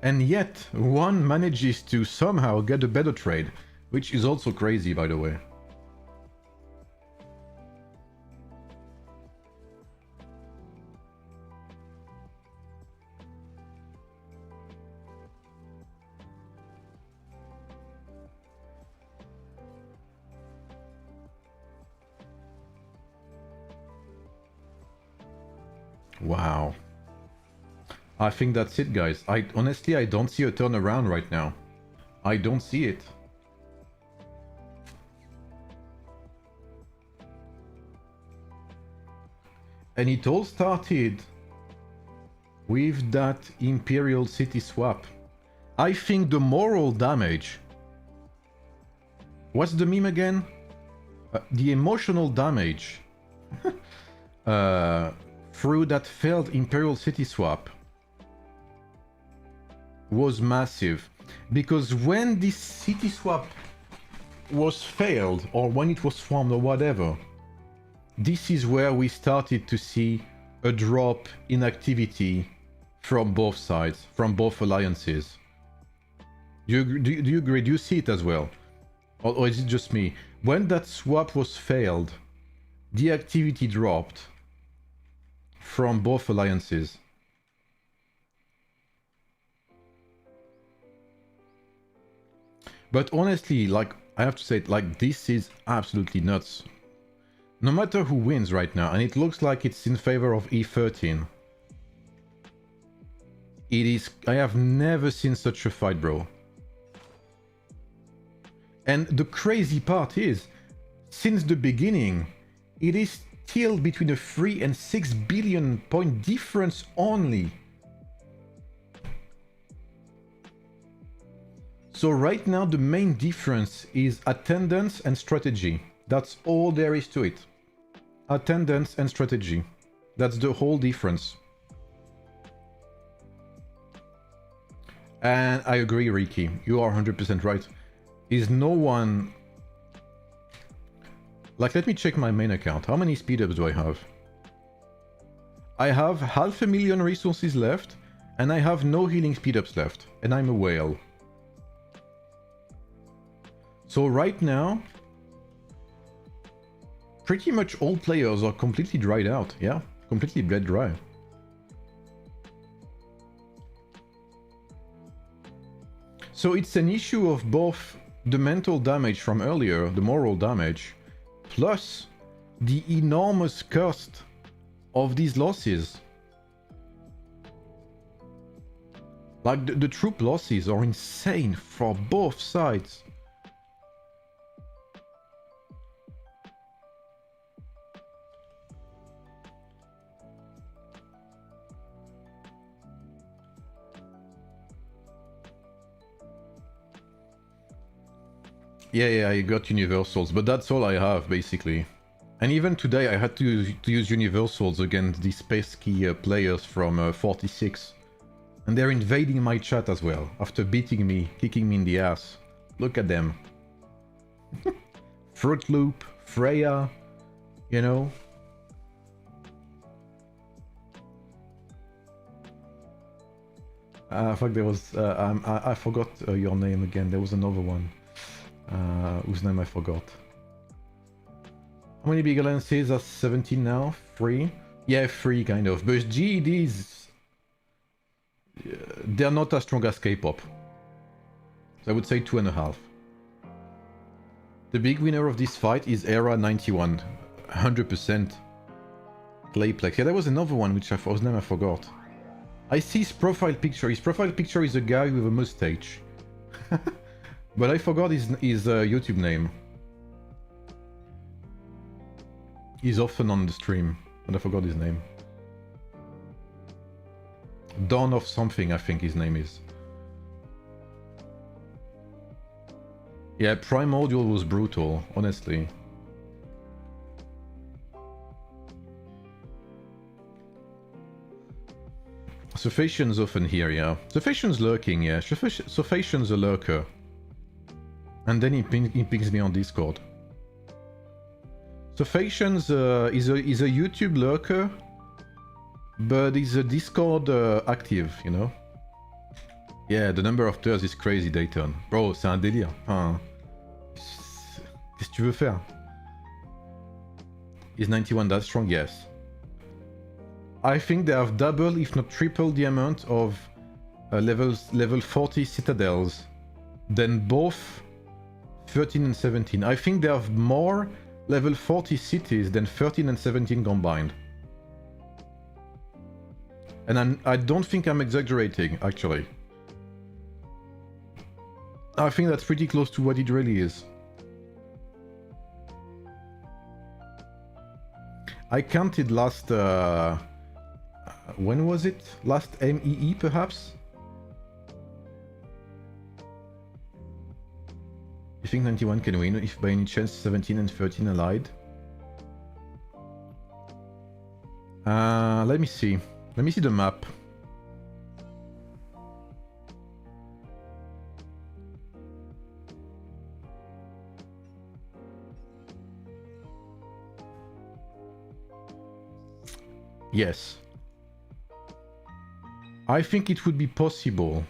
And yet, one manages to somehow get a better trade, which is also crazy, by the way. Wow. I think that's it, guys. Honestly, I don't see a turnaround right now. I don't see it. And it all started with that Imperial City swap. I think the moral damage... What's the meme again? The emotional damage through that failed Imperial City swap was massive. Because when this city swap was failed, or when it was swarmed or whatever, this is where we started to see a drop in activity from both sides, from both alliances. Do you agree? Do you see it as well? Or is it just me? When that swap was failed, the activity dropped from both alliances. But honestly, like, I have to say it, like, this is absolutely nuts. No matter who wins right now, and it looks like it's in favor of E13. It is... I have never seen such a fight, bro. And the crazy part is, since the beginning, it is still between a 3 and 6 billion point difference only. So right now the main difference is attendance and strategy. That's all there is to it. Attendance and strategy. That's the whole difference. And I agree, Ricky. You are 100% right. Is no one... Like, let me check my main account. How many speed-ups do I have? I have 500,000 resources left, and I have no healing speed-ups left. And I'm a whale. So right now, pretty much all players are completely dried out. Yeah, completely bled dry. So it's an issue of both the mental damage from earlier, the moral damage, plus the enormous cost of these losses. Like, the troop losses are insane for both sides. Yeah, I got universals, but that's all I have, basically. And even today I had to use universals against these pesky players from 46. And they're invading my chat as well, after beating me, kicking me in the ass. Look at them. Fruit Loop, Freya, you know. Fuck, there was... I forgot your name again, there was another one. Whose name I forgot. How many big alliances are 17 now? 3? Yeah, 3 kind of. But GEDs... they're not as strong as K-pop. So I would say 2.5. The big winner of this fight is Era 91. 100%. Clayplex. Yeah, there was another one which whose name I forgot. I see his profile picture. His profile picture is a guy with a mustache. But I forgot his YouTube name. He's often on the stream, but I forgot his name. Dawn of something, I think his name is. Yeah, Primordial was brutal, honestly. Sophacian's often here, yeah. Sophacian's lurking, yeah. Sophacian's a lurker. And then he pings me on Discord. Sophacian's is a YouTube lurker, but he's a Discord active, you know. Yeah, the number of players is crazy, Dayton. Bro, c'est un délire. Enfin, qu'est-ce que tu veux faire? Is 91 that strong? Yes. I think they have double, if not triple, the amount of level 40 citadels than both 13 and 17. I think they have more level 40 cities than 13 and 17 combined. And I don't think I'm exaggerating, actually. I think that's pretty close to what it really is. I counted last... when was it? Last MEE, perhaps? You think 91 can win if by any chance 17 and 13 allied? Let me see. Let me see the map. Yes. I think it would be possible.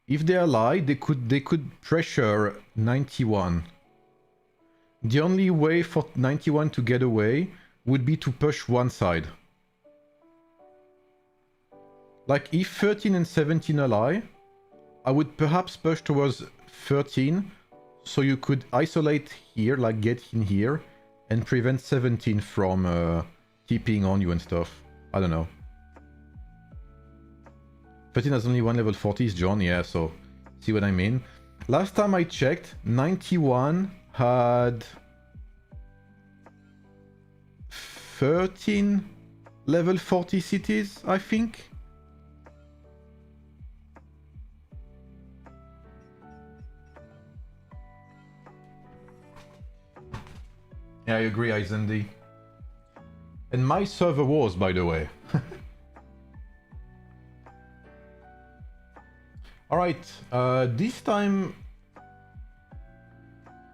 If they ally, they could pressure 91. The only way for 91 to get away would be to push one side. Like if 13 and 17 ally, I would perhaps push towards 13, so you could isolate here, like get in here, and prevent 17 from TPing on you and stuff. I don't know. 13 has only one level 40, is John, yeah, so see what I mean? Last time I checked, 91 had 13 level 40 cities, I think. Yeah, I agree, Izendi. And my server was, by the way. Alright, this time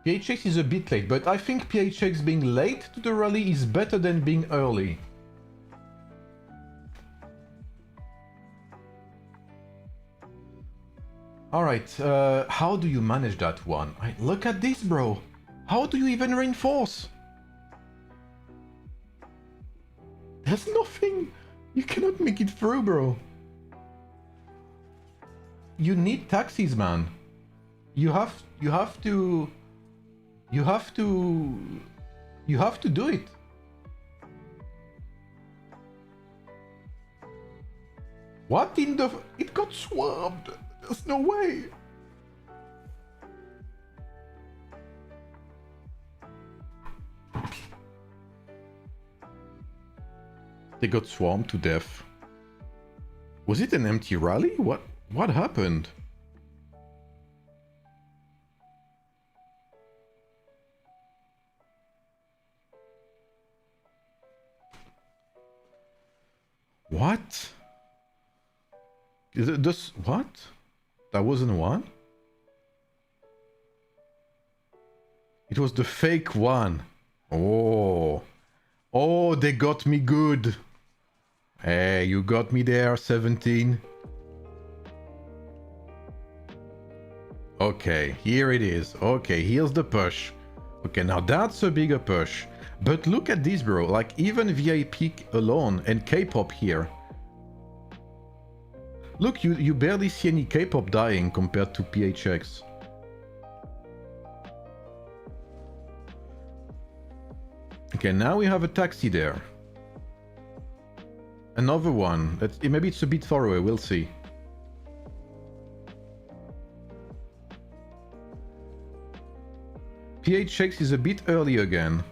PHX is a bit late, but I think PHX being late to the rally is better than being early. Alright, how do you manage that one? Look at this, bro! How do you even reinforce? There's nothing! You cannot make it through, bro. You need taxis, man. You have to do it. What in the... It got swarmed. There's no way. They got swarmed to death. Was it an empty rally? What happened? What? Is it this? What? That wasn't one? It was the fake one. Oh. Oh, they got me good. Hey, you got me there, 17. Okay, here it is. Okay, here's the push. Okay, now that's a bigger push. But look at this, bro. Like, even VIP alone and K-pop here. Look, you barely see any K-pop dying compared to PHX. Okay, now we have a taxi there. Another one. Maybe it's a bit far away, we'll see. PHX is a bit early again.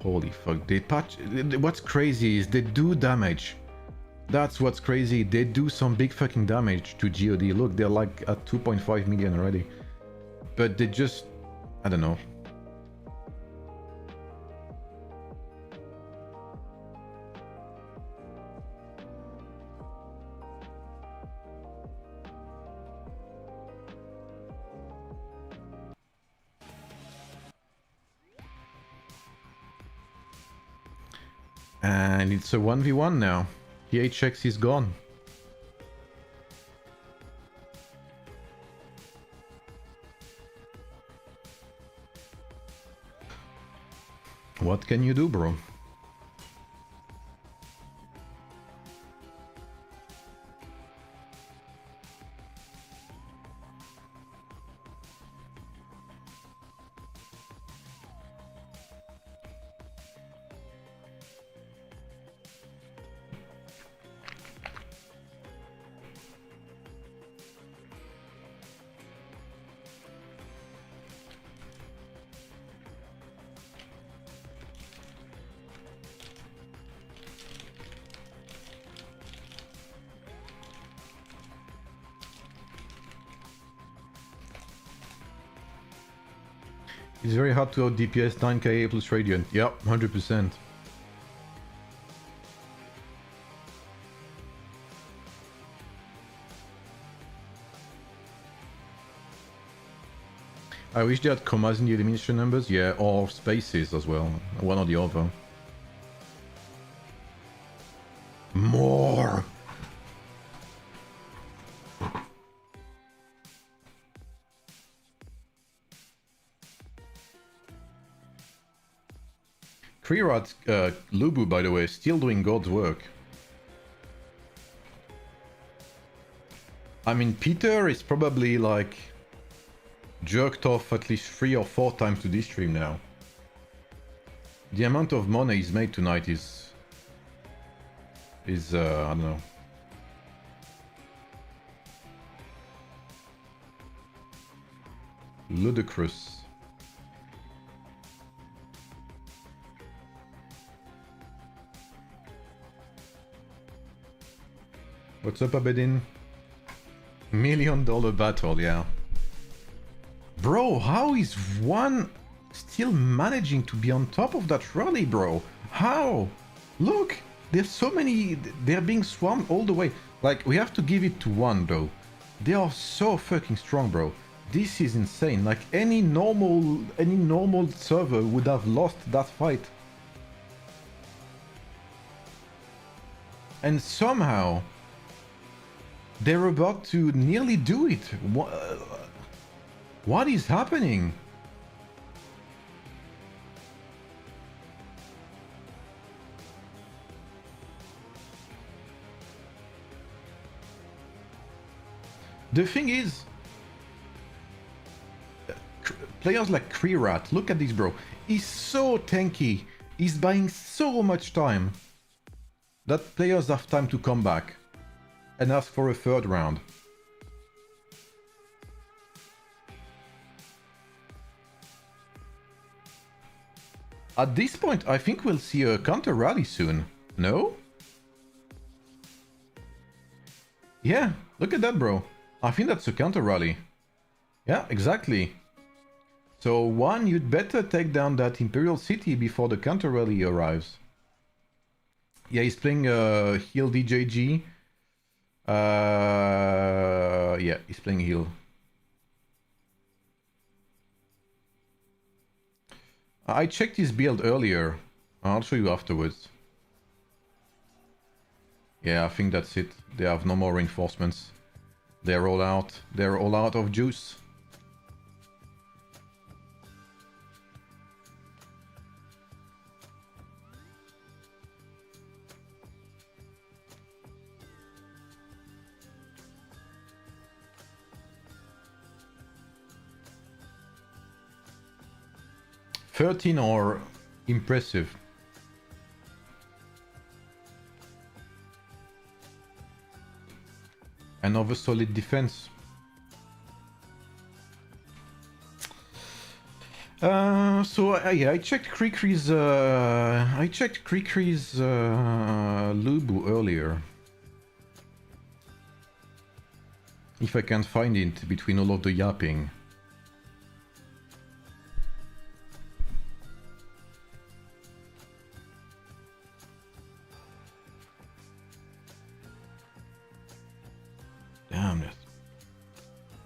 Holy fuck, they patch... What's crazy is they do damage. That's what's crazy, they do some big fucking damage to GOD. Look, they're like at 2.5 million already. But they just... I don't know. And it's a 1v1 now. PHX is gone. What can you do, bro? It's very hard to out DPS 9k plus Radiant. Yep, 100%. I wish they had commas in the elimination numbers, yeah, or spaces as well. One or the other. More! Krirat, Lubu, by the way, still doing God's work. I mean, Peter is probably like jerked off at least 3 or 4 times to this stream now. The amount of money he's made tonight is I don't know. Ludicrous. What's up, Abedin? $1 million battle, yeah. Bro, how is one still managing to be on top of that rally, bro? How? Look, there's so many, they're being swarmed all the way. Like, we have to give it to one, though. They are so fucking strong, bro. This is insane. Like, any normal server would have lost that fight. And somehow, they're about to nearly do it. What is happening? The thing is, players like Krirat, look at this, bro. He's so tanky. He's buying so much time that players have time to come back and ask for a third round. At this point, I think we'll see a counter rally soon. No? Yeah, look at that, bro. I think that's a counter rally. Yeah, exactly. So one, you'd better take down that Imperial City before the counter rally arrives. Yeah, he's playing heal DJG. Yeah, he's playing heal. I checked his build earlier. I'll show you afterwards. Yeah, I think that's it. They have no more reinforcements. They're all out. They're all out of juice. "13 are impressive." Another solid defense. Yeah, I checked Krikri's Lubu earlier. If I can find it between all of the yapping. Damn it.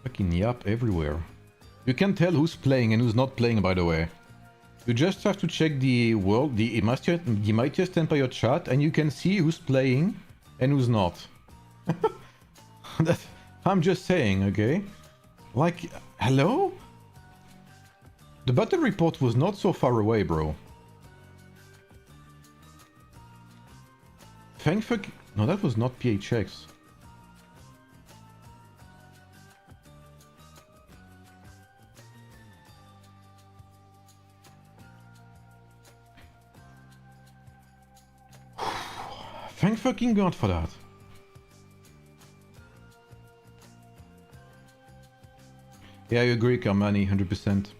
Fucking yap everywhere. You can tell who's playing and who's not playing, by the way. You just have to check the Mightiest Empire chat and you can see who's playing and who's not. I'm just saying, okay? Like, hello? The battle report was not so far away, bro. Thank fuck... No, that was not PHX. Thank fucking God for that. Yeah, I agree, Carmani, 100%.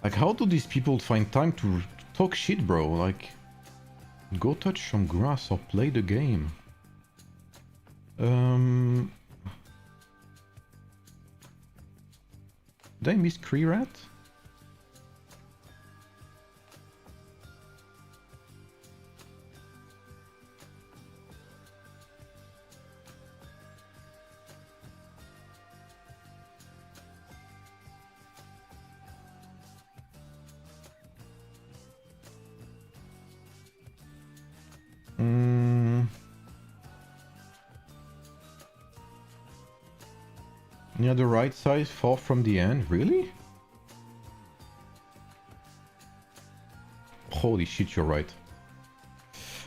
Like, how do these people find time to talk shit, bro? Like... Go touch some grass or play the game. Did I miss Creerat? Near the right side, far from the end. Really? Holy shit, you're right.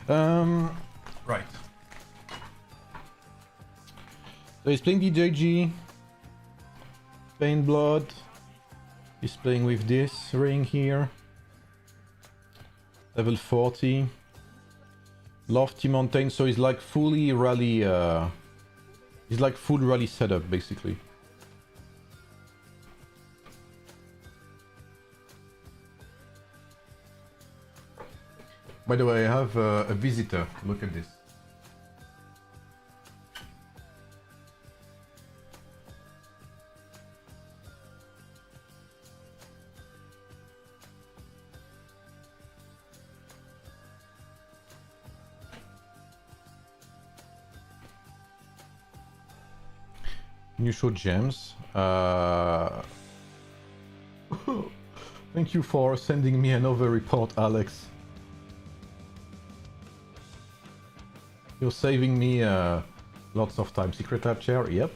Right. So he's playing DJG. Pain Blood. He's playing with this ring here. Level 40. Lofty Mountain, so he's like fully rally, he's like full rally setup, basically. By the way, I have a visitor. Look at this. New show gems. Thank you for sending me another report, Alex. You're saving me lots of time. Secret lab chair, yep.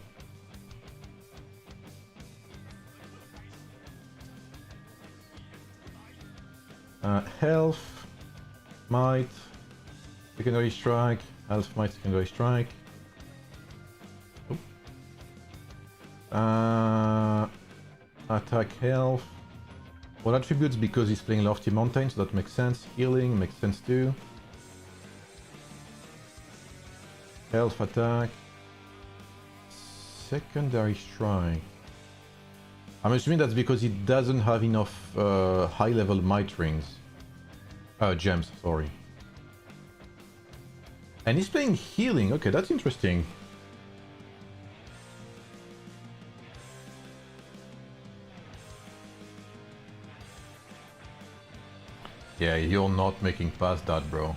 Health, might, secondary strike, health, might, secondary strike. Attack, health. All attributes because he's playing Lofty Mountain, so that makes sense. Healing makes sense too. Health, attack. Secondary strike. I'm assuming that's because he doesn't have enough high level might rings. Gems, sorry. And he's playing healing. Okay, that's interesting. Yeah, you're not making past that, bro.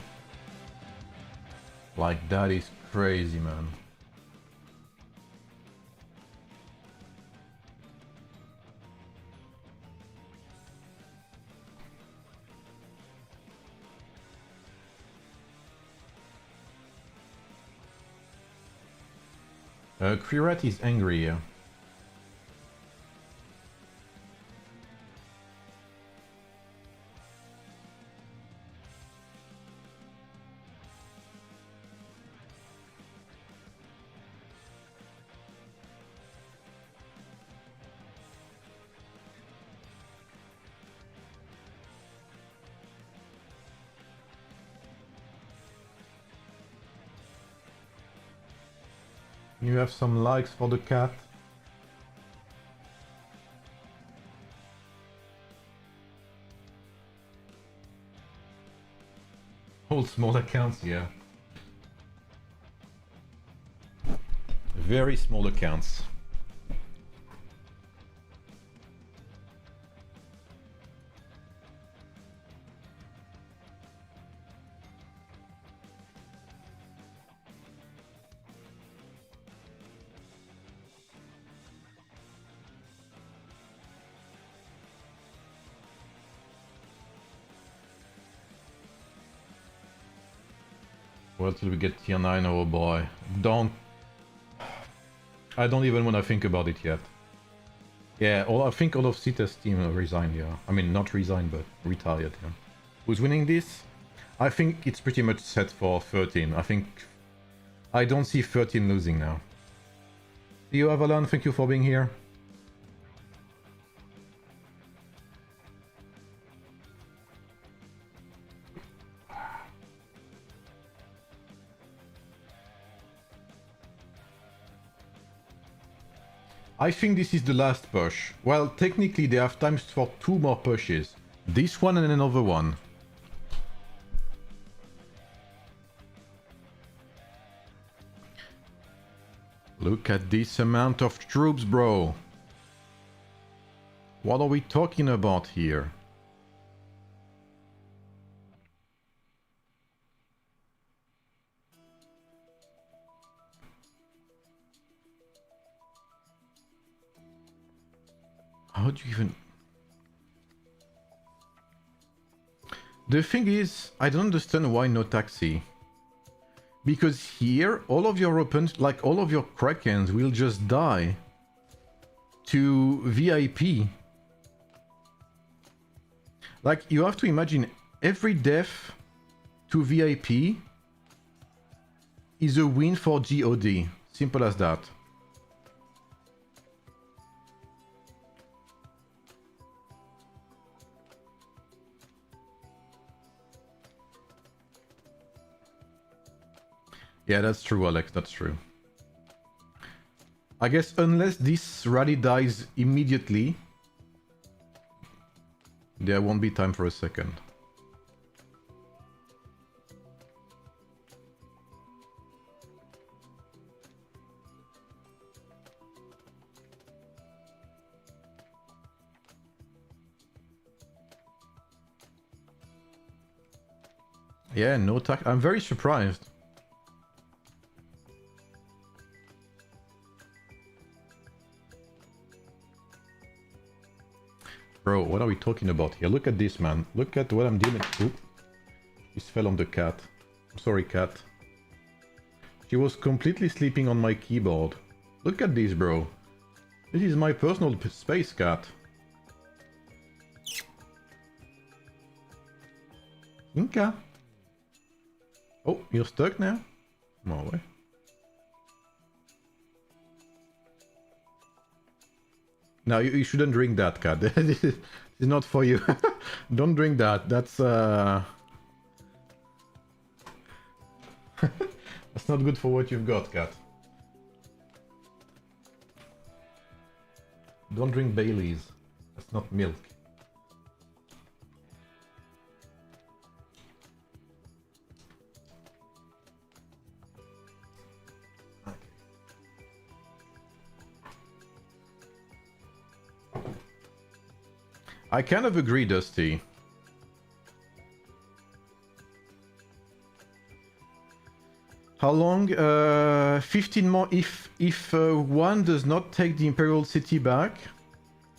Like, that is crazy, man. Krirat is angry, yeah. You have some likes for the cat. All small accounts, yeah. Very small accounts. Well, till we get tier 9, oh boy. I don't even want to think about it yet. Yeah, I think all of Sita's team resigned, yeah. I mean, not resigned, but retired, yeah. Who's winning this? I think it's pretty much set for 13. I don't see 13 losing now. See you, Avalon, thank you for being here. I think this is the last push. Well, technically they have times for 2 more pushes. This one and another one. Look at this amount of troops, bro. What are we talking about here? How do you even... The thing is, I don't understand why no taxi. Because here, all of your opponents, like all of your Krakens, will just die to VIP. Like, you have to imagine, every death to VIP is a win for GOD. Simple as that. Yeah, that's true, Alex, that's true. I guess unless this rally dies immediately, there won't be time for a second. Yeah, no tax. I'm very surprised. Bro, what are we talking about here? Look at this, man. Look at what I'm dealing with. Oop. This fell on the cat. I'm sorry, cat. She was completely sleeping on my keyboard. Look at this, bro. This is my personal space, cat. Inca. Oh, you're stuck now? Come on, away. No, you shouldn't drink that, cat. This is not for you. Don't drink that. That's that's not good for what you've got, cat. Don't drink Baileys. That's not milk. I kind of agree, Dusty. How long? 15 more. If one does not take the Imperial City back,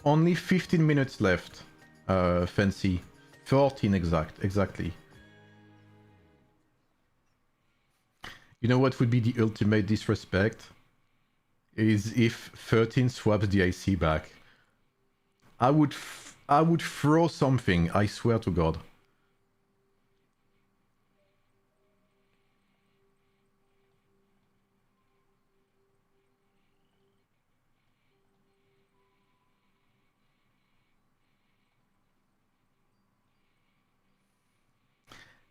only 15 minutes left. Fancy. 14 exactly. You know what would be the ultimate disrespect? Is if 13 swaps the IC back. I would throw something, I swear to God.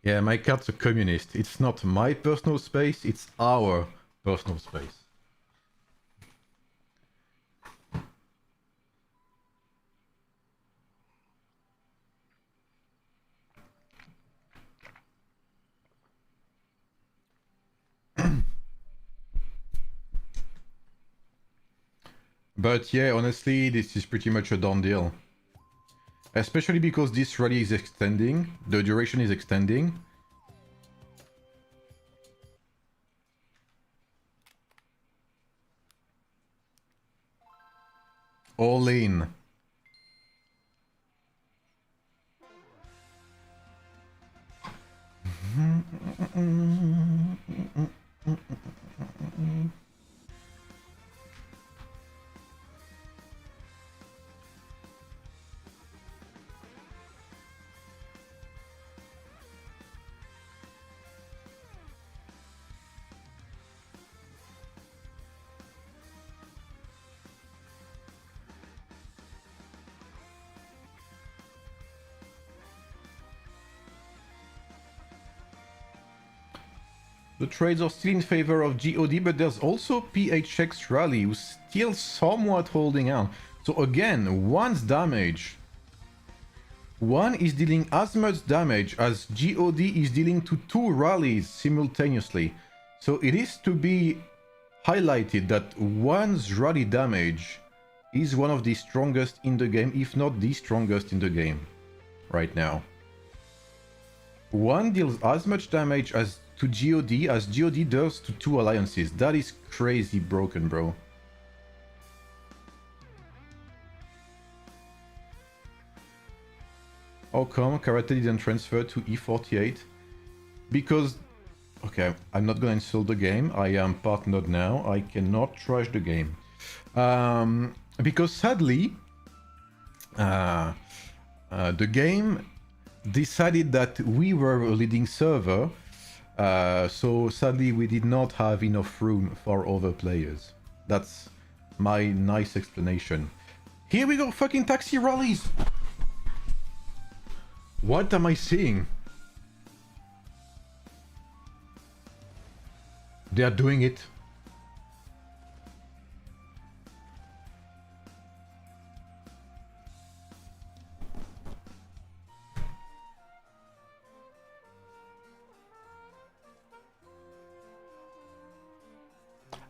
Yeah, my cat's a communist. It's not my personal space, it's our personal space. But yeah, honestly, this is pretty much a done deal. Especially because this rally is extending, the duration is extending. All in. The trades are still in favor of GOD, but there's also PHX Rally who's still somewhat holding out. So again, one's damage. One is dealing as much damage as GOD is dealing to two rallies simultaneously. So it is to be highlighted that one's rally damage is one of the strongest in the game, if not the strongest in the game right now. One deals as much damage as to GOD as GOD does to 2 alliances. That is crazy broken, bro. How come Karate didn't transfer to E48? Because, okay, I'm not gonna insult the game. I am partnered now. I cannot trash the game. Because sadly, the game decided that we were a leading server, so sadly we did not have enough room for other players. That's my nice explanation. Here we go, fucking taxi rallies! What am I seeing? They are doing it.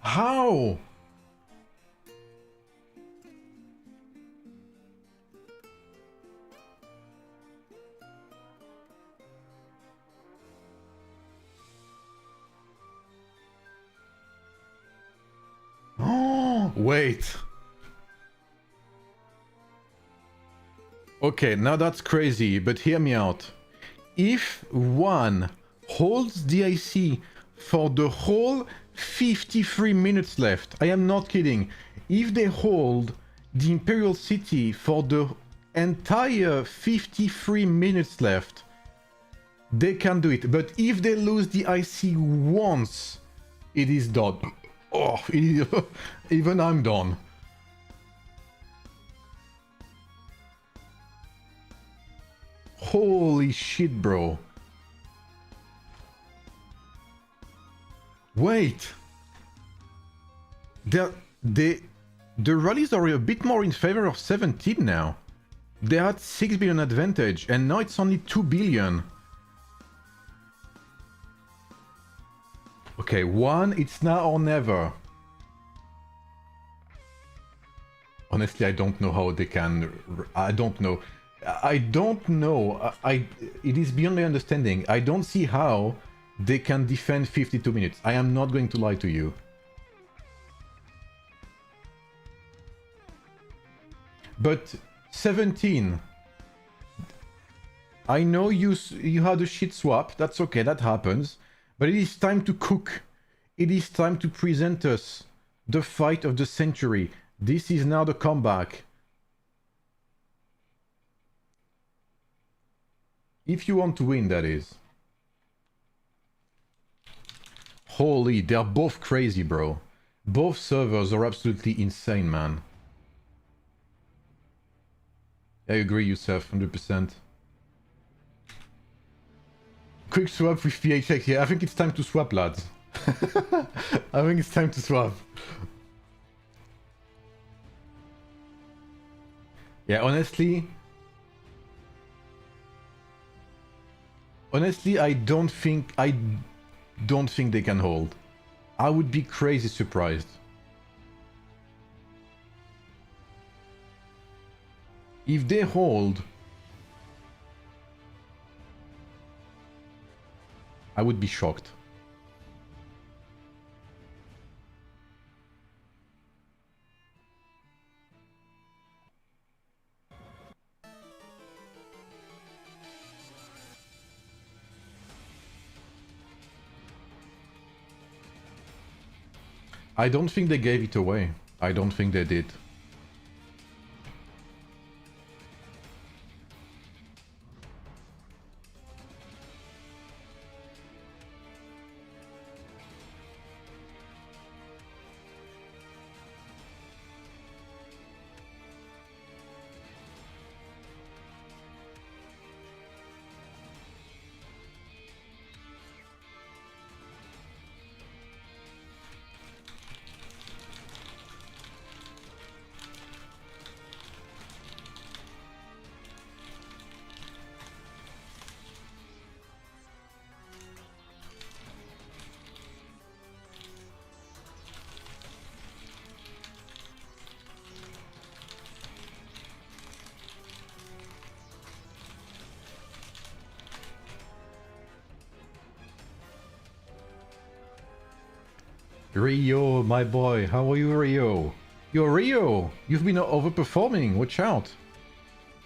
How? Oh, wait. Okay, now that's crazy, but hear me out. If one holds the IC for the whole 53 minutes left, I am not kidding. If they hold the Imperial City for the entire 53 minutes left, they can do it. But if they lose the IC once, it is done. Oh, even I'm done. Holy shit, bro. Wait. The rallies are a bit more in favor of 17 now. They had 6 billion advantage, and now it's only 2 billion. Okay, one, it's now or never. Honestly, I don't know how they can... I don't know. It is beyond my understanding. I don't see how they can defend 52 minutes. I am not going to lie to you. But 17... I know you had a shit swap. That's okay, that happens. But it is time to cook. It is time to present us the fight of the century. This is now the comeback. If you want to win, that is. Holy, they're both crazy, bro. Both servers are absolutely insane, man. I agree, Yusuf, 100%. Quick swap with PHX. Yeah, I think it's time to swap, lads. I think it's time to swap. Yeah, honestly, I don't think they can hold. I would be crazy surprised. If they hold, I would be shocked. I don't think they gave it away. I don't think they did. Rio, my boy, how are you, Rio? Yo, Rio, you've been overperforming, watch out.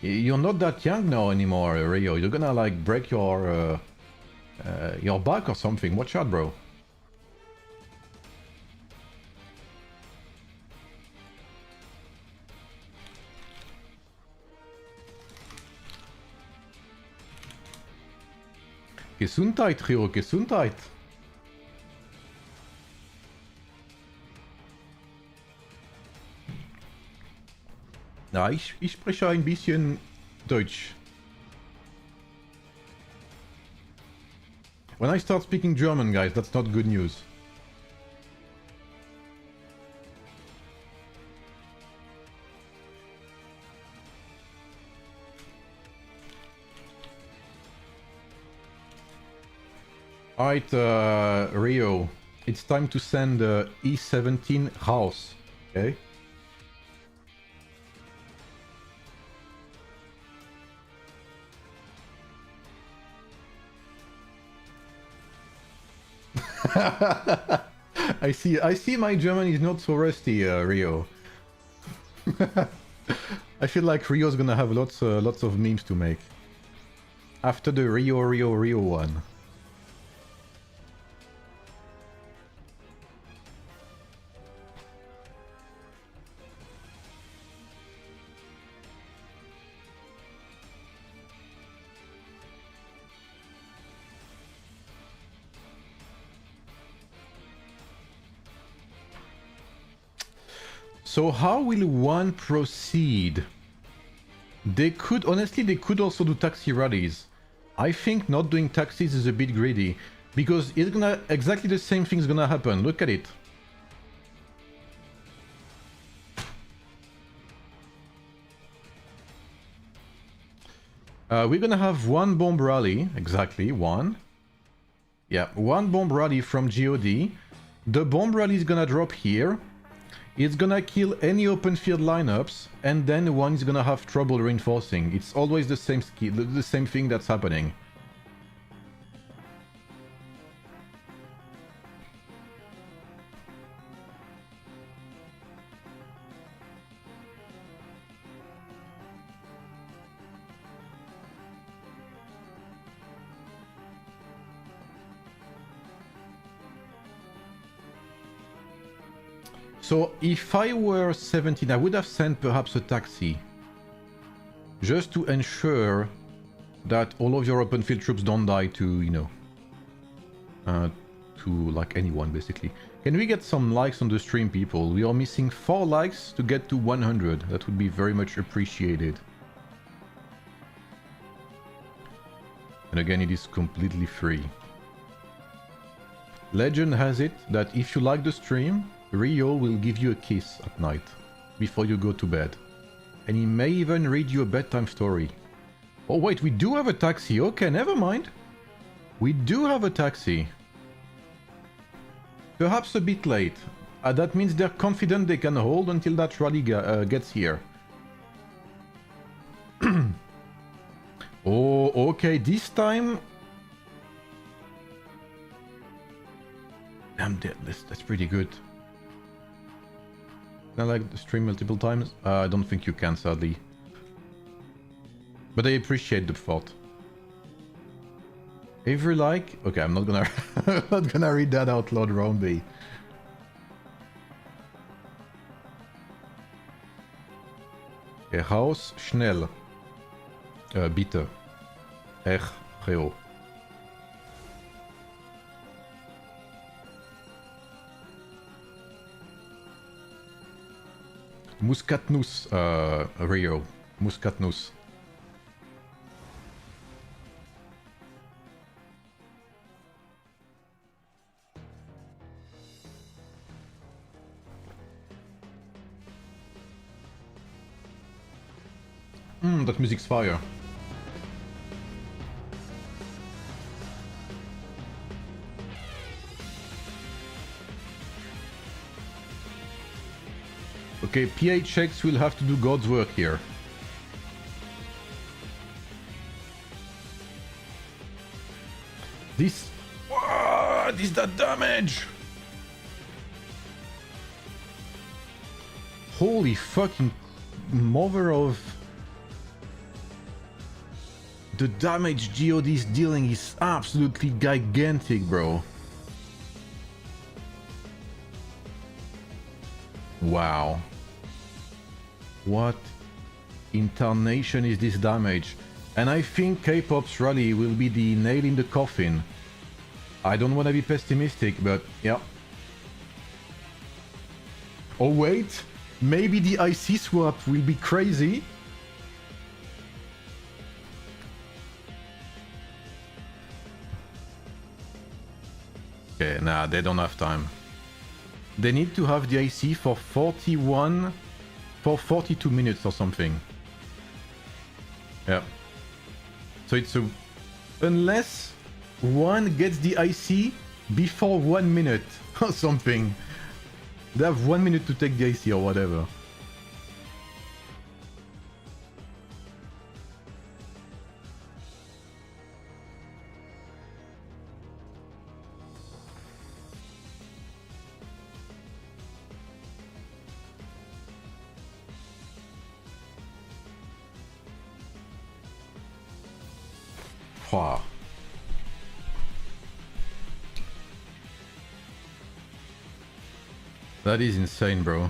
You're not that young now anymore, Rio. You're gonna like break your back or something. Watch out, bro. Gesundheit, Rio, Gesundheit. Ja, ich spreche ein bisschen Deutsch. When I start speaking German, guys, that's not good news. Alright, Rio, it's time to send E17 raus, okay? I see my German is not so rusty, Rio. I feel like Rio's gonna have lots of memes to make. After the Rio one. So how will one proceed? They could also do taxi rallies. I think not doing taxis is a bit greedy, because it's gonna exactly the same thing's gonna happen. Look at it. We're gonna have one bomb rally, exactly one. Yeah, one bomb rally from GOD. The bomb rally is gonna drop here. It's gonna kill any open field lineups, and then one is gonna have trouble reinforcing. It's always the same skill, the same thing that's happening. So if I were 17, I would have sent perhaps a taxi. Just to ensure that all of your open field troops don't die to, you know, to like anyone basically. Can we get some likes on the stream, people? We are missing 4 likes to get to 100. That would be very much appreciated. And again, it is completely free. Legend has it that if you like the stream, Rio will give you a kiss at night, before you go to bed. And he may even read you a bedtime story. Oh wait, we do have a taxi. Okay, never mind. We do have a taxi. Perhaps a bit late. That means they're confident they can hold until that rally gets here. Oh, okay, this time... Damn, that's pretty good. Can I like the stream multiple times? I don't think you can, sadly. But I appreciate the thought. Every like... Okay, I'm not gonna... I'm not gonna read that out loud, round B. Haus schnell. Bitte. Geo. Muskatnuss, Rio. Muskatnuss. That music's fire. Okay, PHX will have to do God's work here. This... What is that damage? Holy fucking mother of... The damage GOD is dealing is absolutely gigantic, bro. Wow. What in tarnation is this damage? And I think K-pop's rally will be the nail in the coffin. I don't want to be pessimistic, but yeah. Oh wait, maybe the IC swap will be crazy. Okay, nah, they don't have time. They need to have the IC for 42 minutes or something. Yeah. So it's a... Unless one gets the IC before 1 minute or something. They have 1 minute to take the IC or whatever. Wow. That is insane, bro.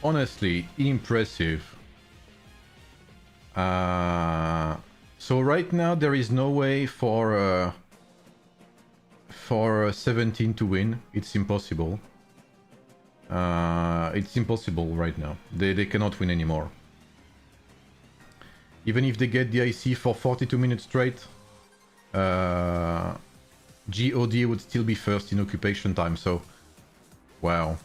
Honestly, impressive. So right now there is no way for 17 to win. It's impossible. It's impossible right now. They cannot win anymore. Even if they get the IC for 42 minutes straight, GOD would still be first in occupation time. So, wow.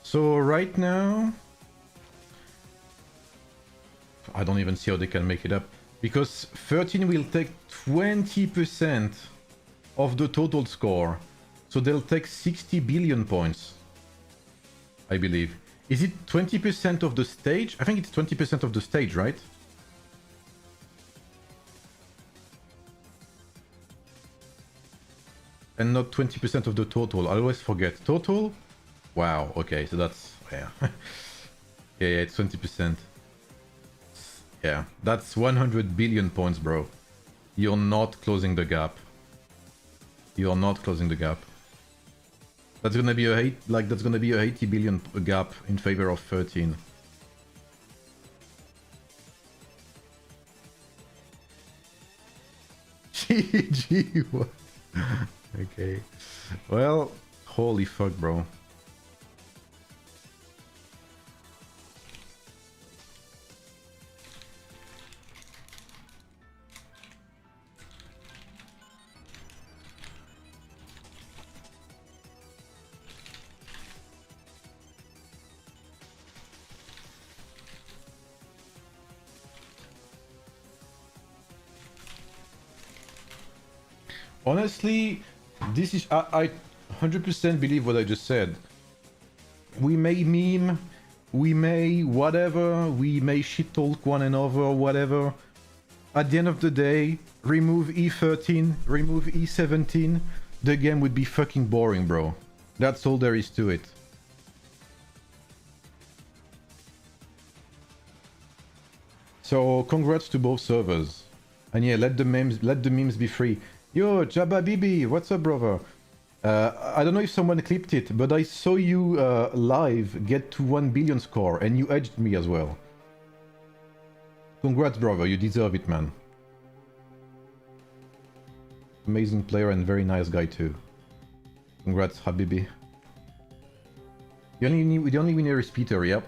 So right now, I don't even see how they can make it up, because 13 will take 20% of the total score. So they'll take 60 billion points, I believe. Is it 20% of the stage? I think it's 20% of the stage, right? And not 20% of the total. I always forget. Total? Wow, okay, so that's... yeah. Yeah, it's 20%. Yeah, that's 100 billion points, bro. You're not closing the gap. You're not closing the gap. That's gonna be a that's gonna be a 80 billion gap in favor of 13. GG, what? Okay. Well, holy fuck, bro. Honestly, this is... I 100% believe what I just said. We may meme, we may whatever, we may shit talk one another, whatever. At the end of the day, remove E13, remove E17, the game would be fucking boring, bro. That's all there is to it. So congrats to both servers. And yeah, let the memes be free. Yo, Jabba Bibi, what's up, brother? I don't know if someone clipped it, but I saw you live get to 1 billion score, and you edged me as well. Congrats, brother. You deserve it, man. Amazing player and very nice guy too. Congrats, Habibi. The only winner is Peter, yep.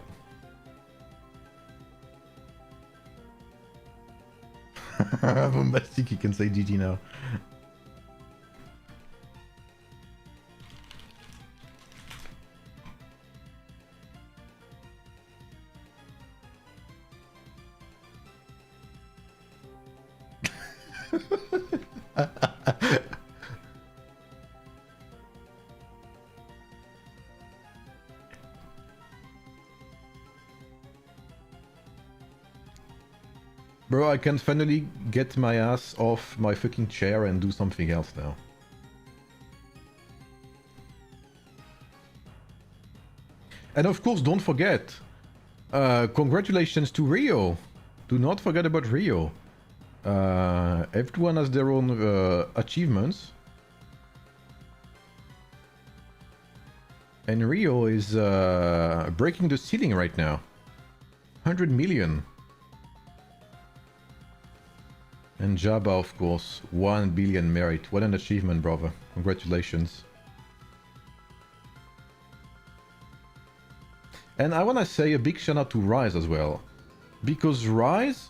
Bombastic, you can say GG now. Bro, I can finally get my ass off my fucking chair and do something else now. And of course, don't forget, congratulations to Rio. Do not forget about Rio. Everyone has their own achievements. And Rio is breaking the ceiling right now. 100 million. And Jabba, of course, 1 billion merit. What an achievement, brother. Congratulations. And I want to say a big shout out to Rise as well. Because Rise,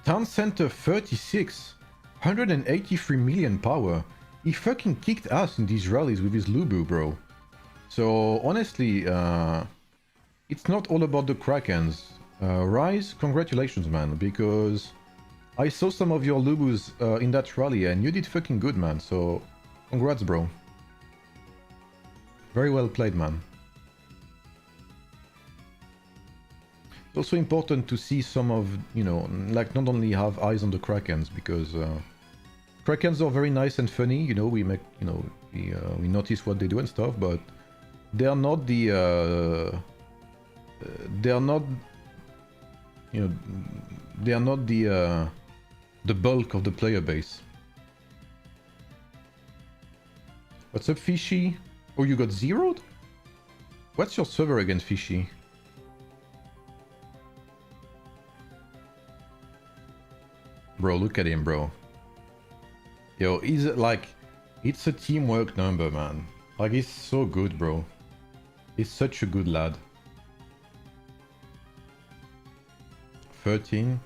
Town Center 36, 183 million power. He fucking kicked ass in these rallies with his Lubu, bro. So, honestly, it's not all about the Krakens. Rise, congratulations, man, because I saw some of your Lubus in that rally and you did fucking good, man. So, congrats, bro. Very well played, man. It's also important to see some of, you know, like not only have eyes on the Krakens, because Krakens are very nice and funny, you know, we make, you know, we notice what they do and stuff, but they are not the, they are not, you know, they are not the bulk of the player base. What's up, Fishy? Oh, you got zeroed? What's your server again, Fishy? Bro, look at him, bro. Yo, he's like, it's a teamwork number, man. Like, he's so good, bro. He's such a good lad. 13.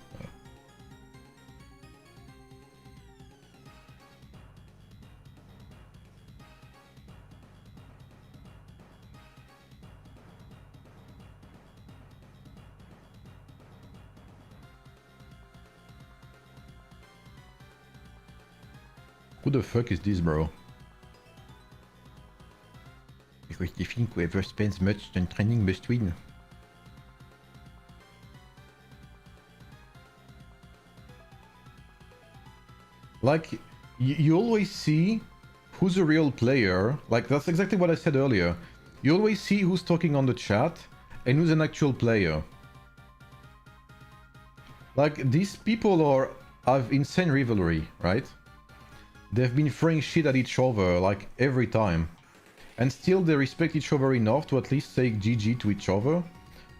Who the fuck is this, bro? Because they think whoever spends much on training must win. Like, you always see who's a real player. Like, that's exactly what I said earlier. You always see who's talking on the chat and who's an actual player. Like, these people have insane rivalry, right? They've been throwing shit at each other, like, every time. And still they respect each other enough to at least say GG to each other.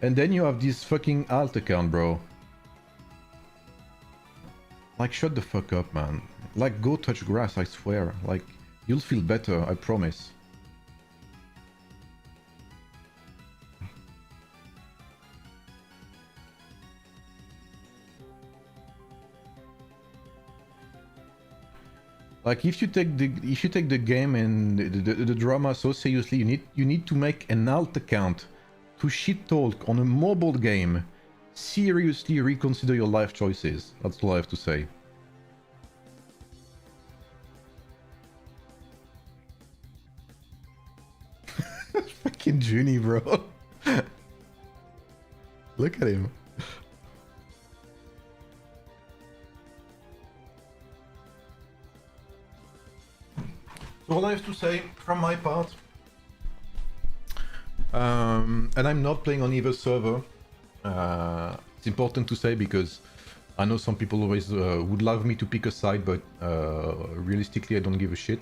And then you have this fucking alt account, bro. Like, shut the fuck up, man. Like, go touch grass, I swear. Like, you'll feel better, I promise. Like, if you take the game and the drama so seriously, you need to make an alt account to shit talk on a mobile game. Seriously reconsider your life choices. That's all I have to say. Fucking Junie, bro. Look at him. So all I have to say from my part, and I'm not playing on either server. It's important to say because I know some people always would love me to pick a side, but realistically I don't give a shit.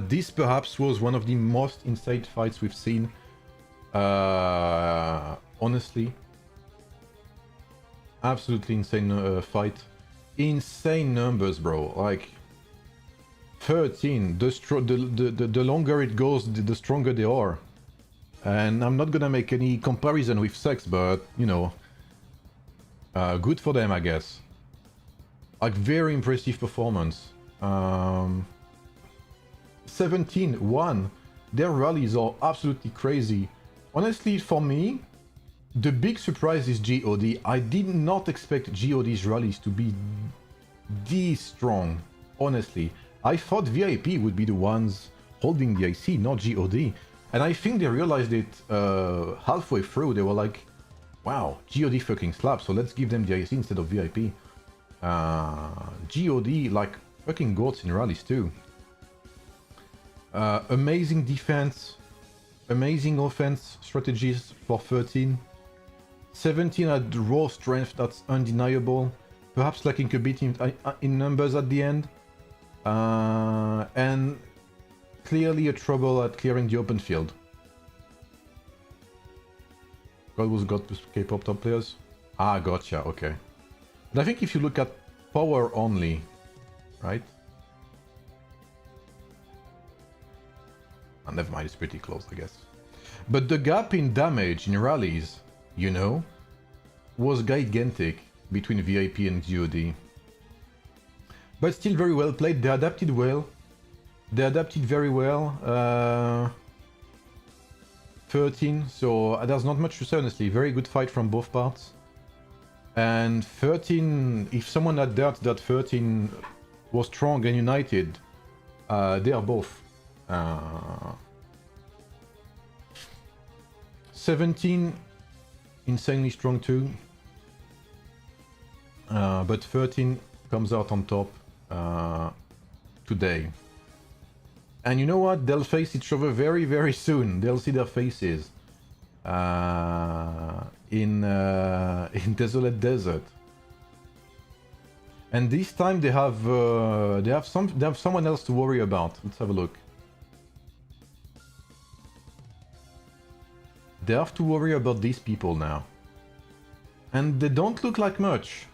This perhaps was one of the most insane fights we've seen. Honestly. Absolutely insane fight. Insane numbers, bro. Like 13. The longer it goes, the stronger they are. And I'm not gonna make any comparison with sex, but you know, good for them, I guess. Like very impressive performance. 17-1. Their rallies are absolutely crazy. Honestly, for me, the big surprise is GOD. I did not expect GOD's rallies to be this strong, honestly. I thought VIP would be the ones holding the IC, not GOD. And I think they realized it halfway through. They were like, wow, GOD fucking slaps, so let's give them the IC instead of VIP. GOD, like, fucking goats in rallies too. Amazing defense, amazing offense strategies for 13. 17 had raw strength that's undeniable, perhaps lacking a bit in numbers at the end, and clearly a trouble at clearing the open field. God was got to K-pop top players. Ah, gotcha, okay. But I think if you look at power only, right? Oh, never mind, it's pretty close, I guess. But the gap in damage in rallies, you know, was gigantic between VIP and GOD. But still very well played. They adapted well. They adapted very well. 13, so there's not much to say, honestly. Very good fight from both parts. And 13, if someone had doubts that 13 was strong and united, they are both. 17, insanely strong too. But 13 comes out on top today. And you know what? They'll face each other very, very soon. They'll see their faces in Desolate Desert. And this time they have someone else to worry about. Let's have a look. They have to worry about these people now. And they don't look like much.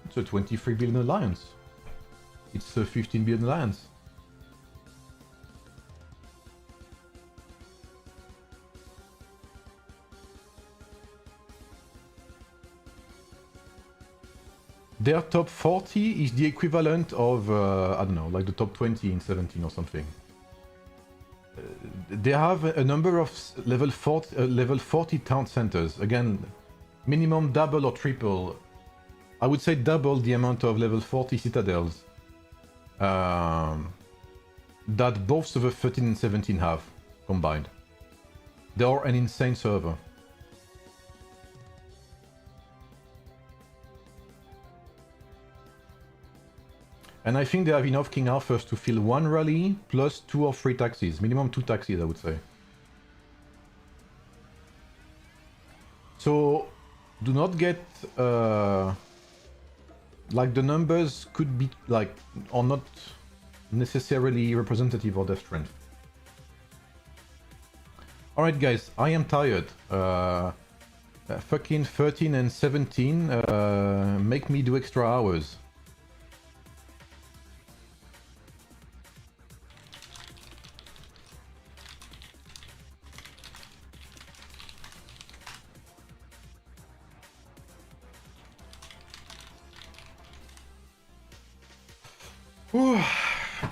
It's a 23 billion alliance. It's a 15 billion alliance. Their top 40 is the equivalent of, I don't know, like the top 20 in 17 or something. They have a number of level 40 town centers. Again, minimum double or triple. I would say double the amount of level 40 citadels that both server 13 and 17 have combined. They are an insane server. And I think they have enough King Arthurs to fill one rally plus 2 or 3 taxis. Minimum 2 taxis, I would say. So, do not get... like, the numbers could be, like, are not necessarily representative of their strength. Alright guys, I am tired. Fucking 13 and 17 make me do extra hours.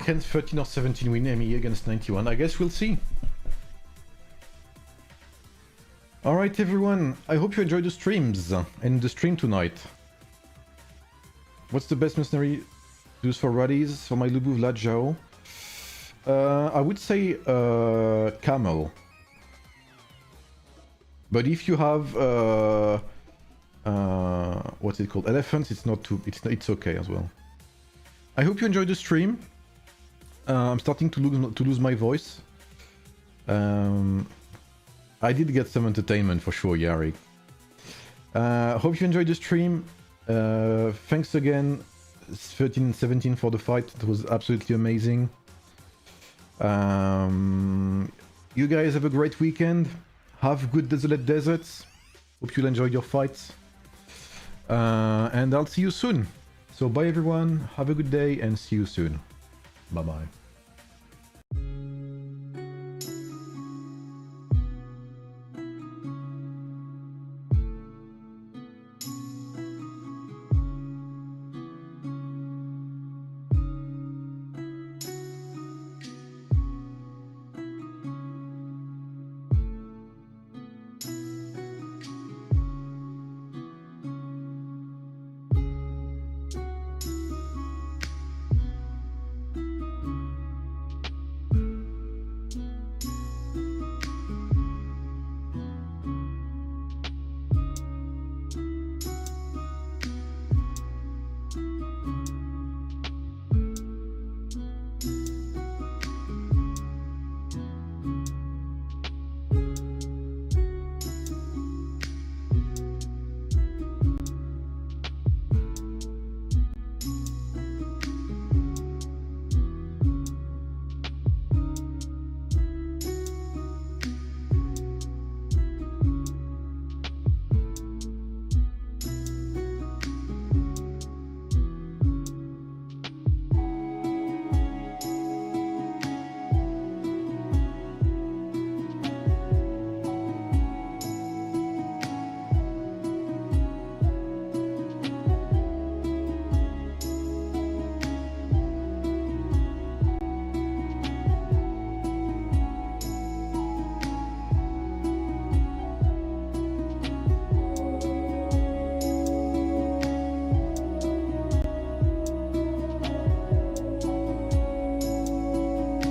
Can 13 or 17 win ME against 91? I guess we'll see. Alright everyone, I hope you enjoyed the streams and the stream tonight. What's the best mercenary to use for rallies for my Lubu Vlad Zhao? I would say Camel. But if you have what's it called? Elephants, it's not too it's okay as well. I hope you enjoyed the stream. I'm starting to lose my voice. I did get some entertainment for sure, Yari. Hope you enjoyed the stream. Thanks again, 13 and 17 for the fight. It was absolutely amazing. You guys have a great weekend. Have good Desolate Deserts. Hope you'll enjoy your fights. And I'll see you soon. So bye everyone, have a good day and see you soon. Bye bye.